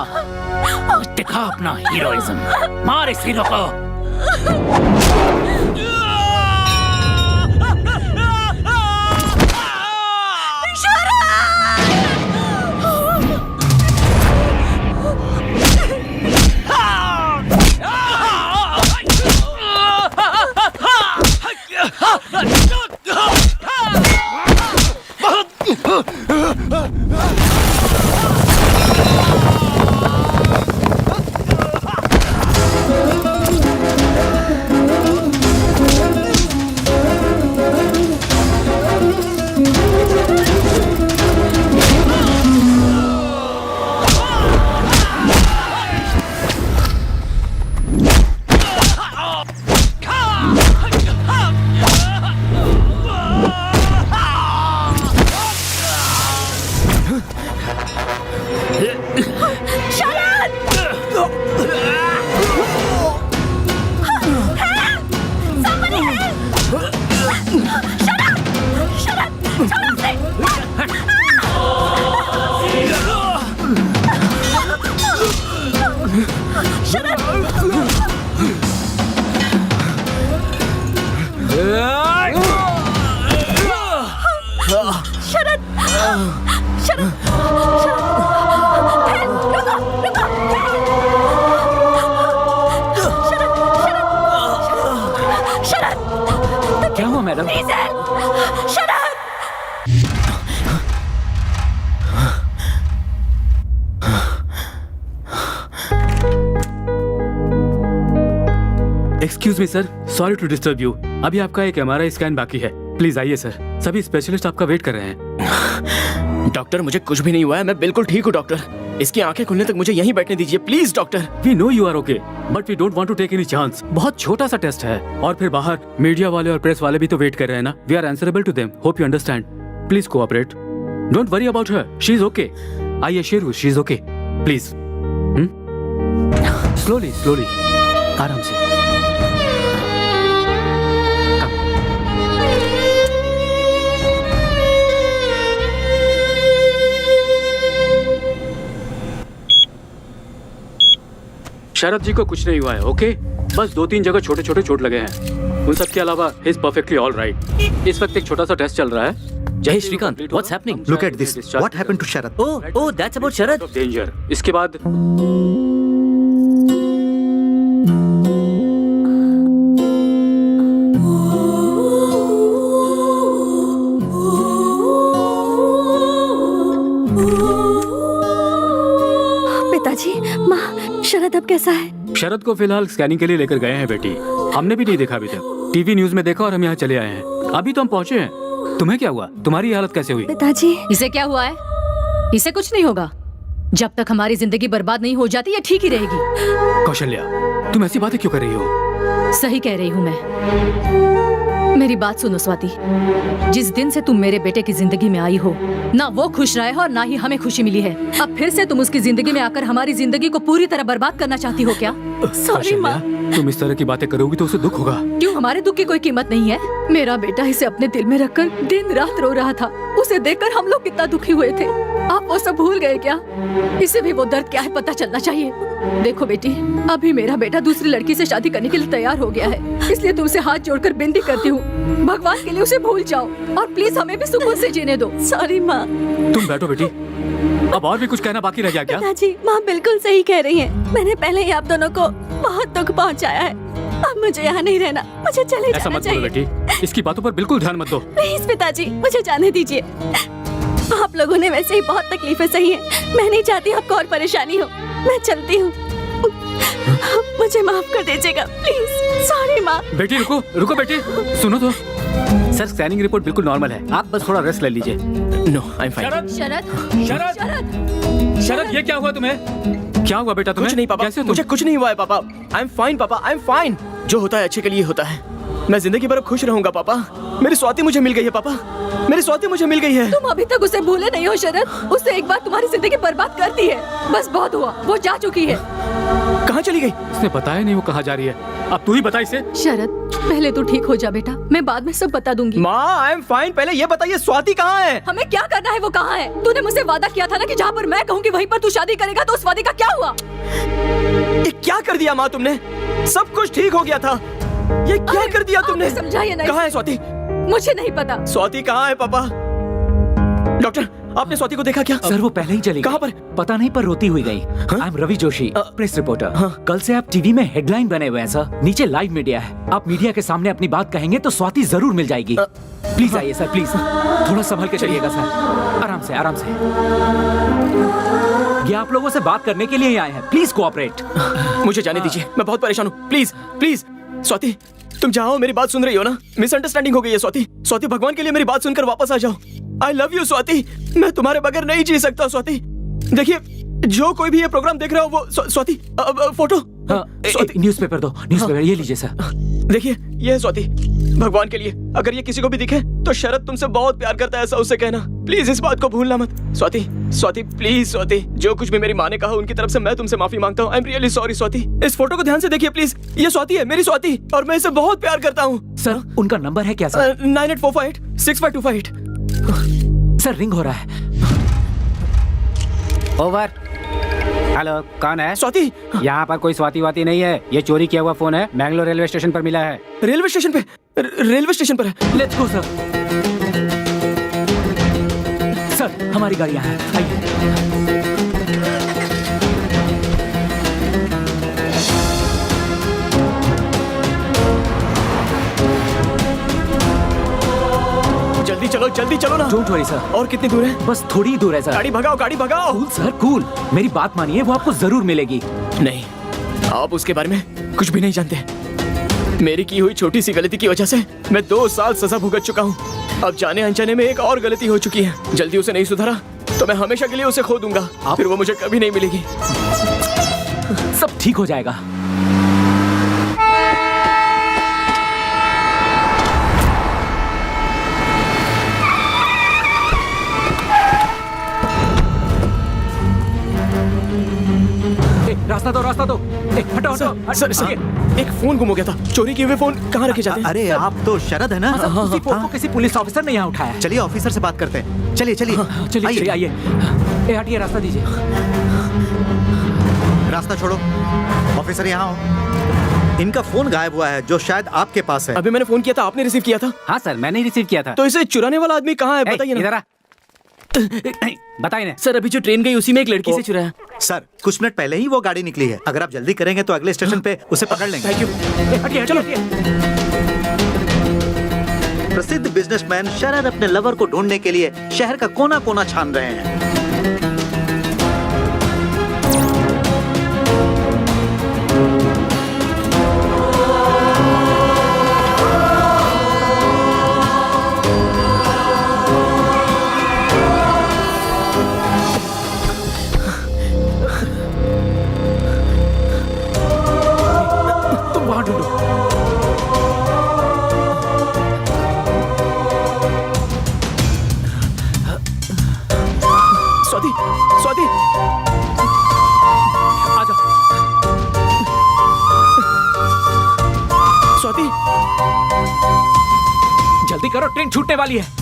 दिखा अपना हीरोइज्म, मार इस हीरो को। Madam. Excuse me sir, sorry to disturb you. अभी आपका एक MRI स्कैन बाकी है, प्लीज आइए सर। सभी स्पेशलिस्ट आपका वेट कर रहे हैं। डॉक्टर मुझे कुछ भी नहीं हुआ है, मैं बिल्कुल ठीक हूँ डॉक्टर। इसकी आंखें खुलने तक मुझे यहीं बैठने दीजिए please doctor. We know you are okay, but we don't want to take any chance. बहुत छोटा सा टेस्ट है, और फिर बाहर मीडिया वाले और प्रेस वाले भी तो वेट कर रहे हैं ना। We are answerable to them, hope you understand. Please cooperate, don't worry about her, she is okay. I assure you she is okay. Please slowly slowly, आराम से। शरद जी को कुछ नहीं हुआ है, ओके? बस 2-3 जगह छोटे छोटे चोट लगे हैं। उन सब के अलावा he is perfectly all right. इस वक्त एक छोटा सा टेस्ट चल रहा है। Jay Shrikant, what's happening? Look at this. What happened to Sharad? Oh, that's about Sharad. Danger. इसके बाद पिताजी, माँ, शरद अब कैसा है? शरद को फिलहाल स्कैनिंग के लिए लेकर गए हैं बेटी। हमने भी नहीं देखा अभी तक, टीवी न्यूज में देखा और हम यहाँ चले आए हैं। अभी तो हम पहुँचे हैं। तुम्हें क्या हुआ? तुम्हारी हालत कैसे हुई? पिताजी, इसे क्या हुआ है? इसे कुछ नहीं होगा। जब तक हमारी जिंदगी बर्बाद नहीं हो जाती, ये ठीक ही रहेगी। कौशल्या, तुम ऐसी बातें क्यों कर रही हो? सही कह रही हूँ मैं। मेरी बात सुनो स्वाति, जिस दिन से तुम मेरे बेटे की जिंदगी में आई हो, ना वो खुश रहा है और ना ही हमें खुशी मिली है। अब फिर से तुम उसकी जिंदगी में आकर हमारी जिंदगी को पूरी तरह बर्बाद करना चाहती हो क्या? सॉरी माँ। तुम इस तरह की बातें करोगी तो उसे दुख होगा। क्यों, हमारे दुख की कोई कीमत नहीं है? मेरा बेटा इसे अपने दिल में रखकर दिन रात रो रहा था। उसे देखकर हम लोग कितना दुखी हुए थे। आप वो सब भूल गए क्या? इसे भी वो दर्द क्या है पता चलना चाहिए। देखो बेटी, अभी मेरा बेटा दूसरी लड़की से शादी करने के लिए तैयार हो गया है, इसलिए तुमसे हाथ जोड़कर विनती करती हूँ, भगवान के लिए उसे भूल जाओ और प्लीज हमें भी सुकून से जीने दो। सॉरी माँ। तुम बैठो बेटी, अब और भी कुछ कहना बाकी रह गया क्या? पिताजी, माँ बिल्कुल सही कह रही हैं। मैंने पहले ही आप दोनों को बहुत दुख पहुँचाया है। अब मुझे यहाँ नहीं रहना, मुझे चले ऐसा जाना मत बोलो चाहिए। बेटी, इसकी बातों पर बिल्कुल ध्यान मत दो। प्लीज पिताजी, मुझे जाने दीजिए। आप लोगों ने वैसे ही बहुत तकलीफें सही हैं। मैं नहीं चाहती आपको और परेशानी हो। मैं चलती हूँ। मुझे माफ कर दीजिएगा प्लीज। सॉरी माँ। बेटी रुको रुको बेटी, सुनो तो। सर, स्कैनिंग रिपोर्ट बिल्कुल नॉर्मल है, आप बस थोड़ा रेस्ट ले लीजिए। No, I am fine. Sharad, Sharad, Sharad, Sharad, Sharad, ये क्या हुआ तुम्हें? क्या हुआ बेटा तुम्हें? कुछ नहीं पापा, कैसे हो तुम? मुझे कुछ नहीं हुआ है पापा। आई एम फाइन पापा, आई एम फाइन। जो होता है अच्छे के लिए होता है। मैं जिंदगी भर खुश रहूंगा पापा। मेरी स्वाति मुझे मिल गई है पापा, मेरी स्वाति मुझे मिल गई है। तुम अभी तक उसे भूले नहीं हो शरद। उसने एक बार तुम्हारी जिंदगी बर्बाद कर दी है। बस बहुत हुआ, वो जा चुकी है। कहाँ चली गई? इसने बताया नहीं वो कहाँ जा रही है। अब तू ही बता इसे। शरद, पहले तू ठीक हो जा बेटा, मैं बाद में सब बता दूंगी। माँ, आई एम फाइन। पहले ये बताइए स्वाति कहाँ है? हमें क्या करना है वो कहाँ है? तूने मुझसे वादा किया था ना कि जहाँ पर मैं कहूँगी वहीं पर तू शादी करेगा, तो उस वादे का क्या हुआ? ये क्या कर दिया माँ तुमने? सब कुछ ठीक हो गया था, ये क्या कर दिया तुमने? समझाइए नहीं। कहाँ है स्वाति? मुझे नहीं पता। स्वाति कहाँ है पापा? डॉक्टर, आपने स्वाति को देखा क्या? सर, वो पहले ही चली गई। कहाँ पर? पता नहीं, पर रोती हुई गई। I am Ravi Joshi, press reporter. कल से आप टीवी में हेडलाइन बने हुए हैं सर। नीचे लाइव मीडिया है। आप मीडिया के सामने अपनी बात कहेंगे तो स्वाति जरूर मिल जाएगी। प्लीज आइए सर, प्लीज। थोड़ा संभल के चलिएगा सर, आराम से आराम से। ये आप लोगों से बात करने के लिए ही आए हैं, प्लीज कोऑपरेट। मुझे जाने दीजिए, मैं बहुत परेशान हूँ। प्लीज प्लीज स्वाति, तुम जाओ, मेरी बात सुन रही हो ना? मिसअंडरस्टैंडिंग हो गई है स्वाति। स्वाति, भगवान के लिए मेरी बात सुनकर वापस आ जाओ। आई लव यू स्वाति, मैं तुम्हारे बगैर नहीं जी सकता स्वाति। देखिए, जो कोई भी ये प्रोग्राम देख रहा हो वो स्वाति, फोटो। न्यूज़पेपर दो, न्यूज़पेपर ये लीजिए सर। देखिए, ये है स्वाति। भगवान के लिए अगर ये किसी को भी दिखे तो शरद तुमसे बहुत प्यार करता है, ऐसा उससे कहना। प्लीज इस बात को भूलना मत। स्वाति, स्वाति प्लीज स्वाति, जो कुछ भी मेरी माँ ने कहा उनकी तरफ से मैं तुमसे माफी मांगता हूँ। आई एम रियली सॉरी स्वाति। इस फोटो को ध्यान से देखिए प्लीज, ये स्वाति है, मेरी स्वाति, और मैं इसे बहुत प्यार करता हूँ। सर, उनका नंबर है क्या सर? 9845 सर, रिंग हो रहा है। ओवर। हेलो, कौन है? स्वाति। यहाँ पर कोई स्वाति वाती नहीं है, ये चोरी किया हुआ फोन है, मैंगलोर रेलवे स्टेशन पर मिला है। रेलवे स्टेशन पे? रेलवे स्टेशन पर है। Let's go sir. सर, हमारी गाड़ियाँ हैं, आइए। चलो जल्दी चलो ना। Don't worry sir. और कितनी दूर है? बस थोड़ी ही दूर है सर। गाड़ी भगाओ, गाड़ी भगाओ। Cool sir, cool. मेरी बात मानिए, वो आपको जरूर मिलेगी। नहीं, आप उसके बारे में कुछ भी नहीं जानते। मेरी की हुई छोटी सी गलती की वजह से मैं 2 साल सजा भुगत चुका हूँ। अब जाने अनजाने में एक और गलती हो चुकी है। जल्दी उसे नहीं सुधारा तो मैं हमेशा के लिए उसे खो दूंगा। फिर वो मुझे कभी नहीं मिलेगी। सब ठीक हो जाएगा। रास्ता दो, रास्ता दो। हटो, हटो। सर, एक फोन गुम हो गया था। चोरी किए हुए फोन कहाँ रखे जाते हैं? अरे आप तो शरद है ना? उसी फोन को किसी पुलिस ऑफिसर ने यहाँ उठाया। चलिए ऑफिसर से बात करते हैं। चलिए चलिए चलिए आइए। हटिए, रास्ता दीजिए। रास्ता छोड़ो। ऑफिसर यहाँ हो। इनका फोन गायब हुआ है जो शायद आपके पास है। अभी मैंने फोन किया था, आपने रिसीव किया था? हाँ सर, मैंने ही रिसीव किया था। तो इसे चुराने वाला आदमी कहाँ है बताइए ना। इधर आ। बताइए ना सर, अभी जो ट्रेन गई उसी में एक लड़की से चुराया। सर, कुछ मिनट पहले ही वो गाड़ी निकली है। अगर आप जल्दी करेंगे तो अगले स्टेशन पे उसे पकड़ लेंगे। Thank you. हटिए, चलो। प्रसिद्ध बिजनेसमैन शरद अपने लवर को ढूंढने के लिए शहर का कोना कोना छान रहे हैं। तुम वहां ढूंढो। स्वाति, स्वाति, आ जाओ। स्वाति, जल्दी करो, ट्रेन छूटने वाली है।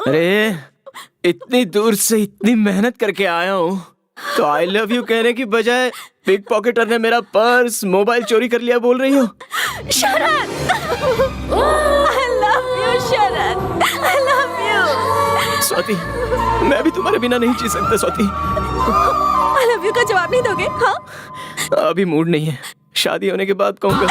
अरे इतनी दूर से इतनी मेहनत करके आया हूँ तो आई लव यू कहने की बजाय पिक पॉकेटर ने मेरा पर्स मोबाइल चोरी कर लिया बोल रही हो। शरद, I love you, Sharad, I love you। Swati, मैं भी तुम्हारे बिना नहीं जी सकता स्वाति। I love you का जवाब नहीं दोगे? हाँ? अभी मूड नहीं है, शादी होने के बाद कहूँगा।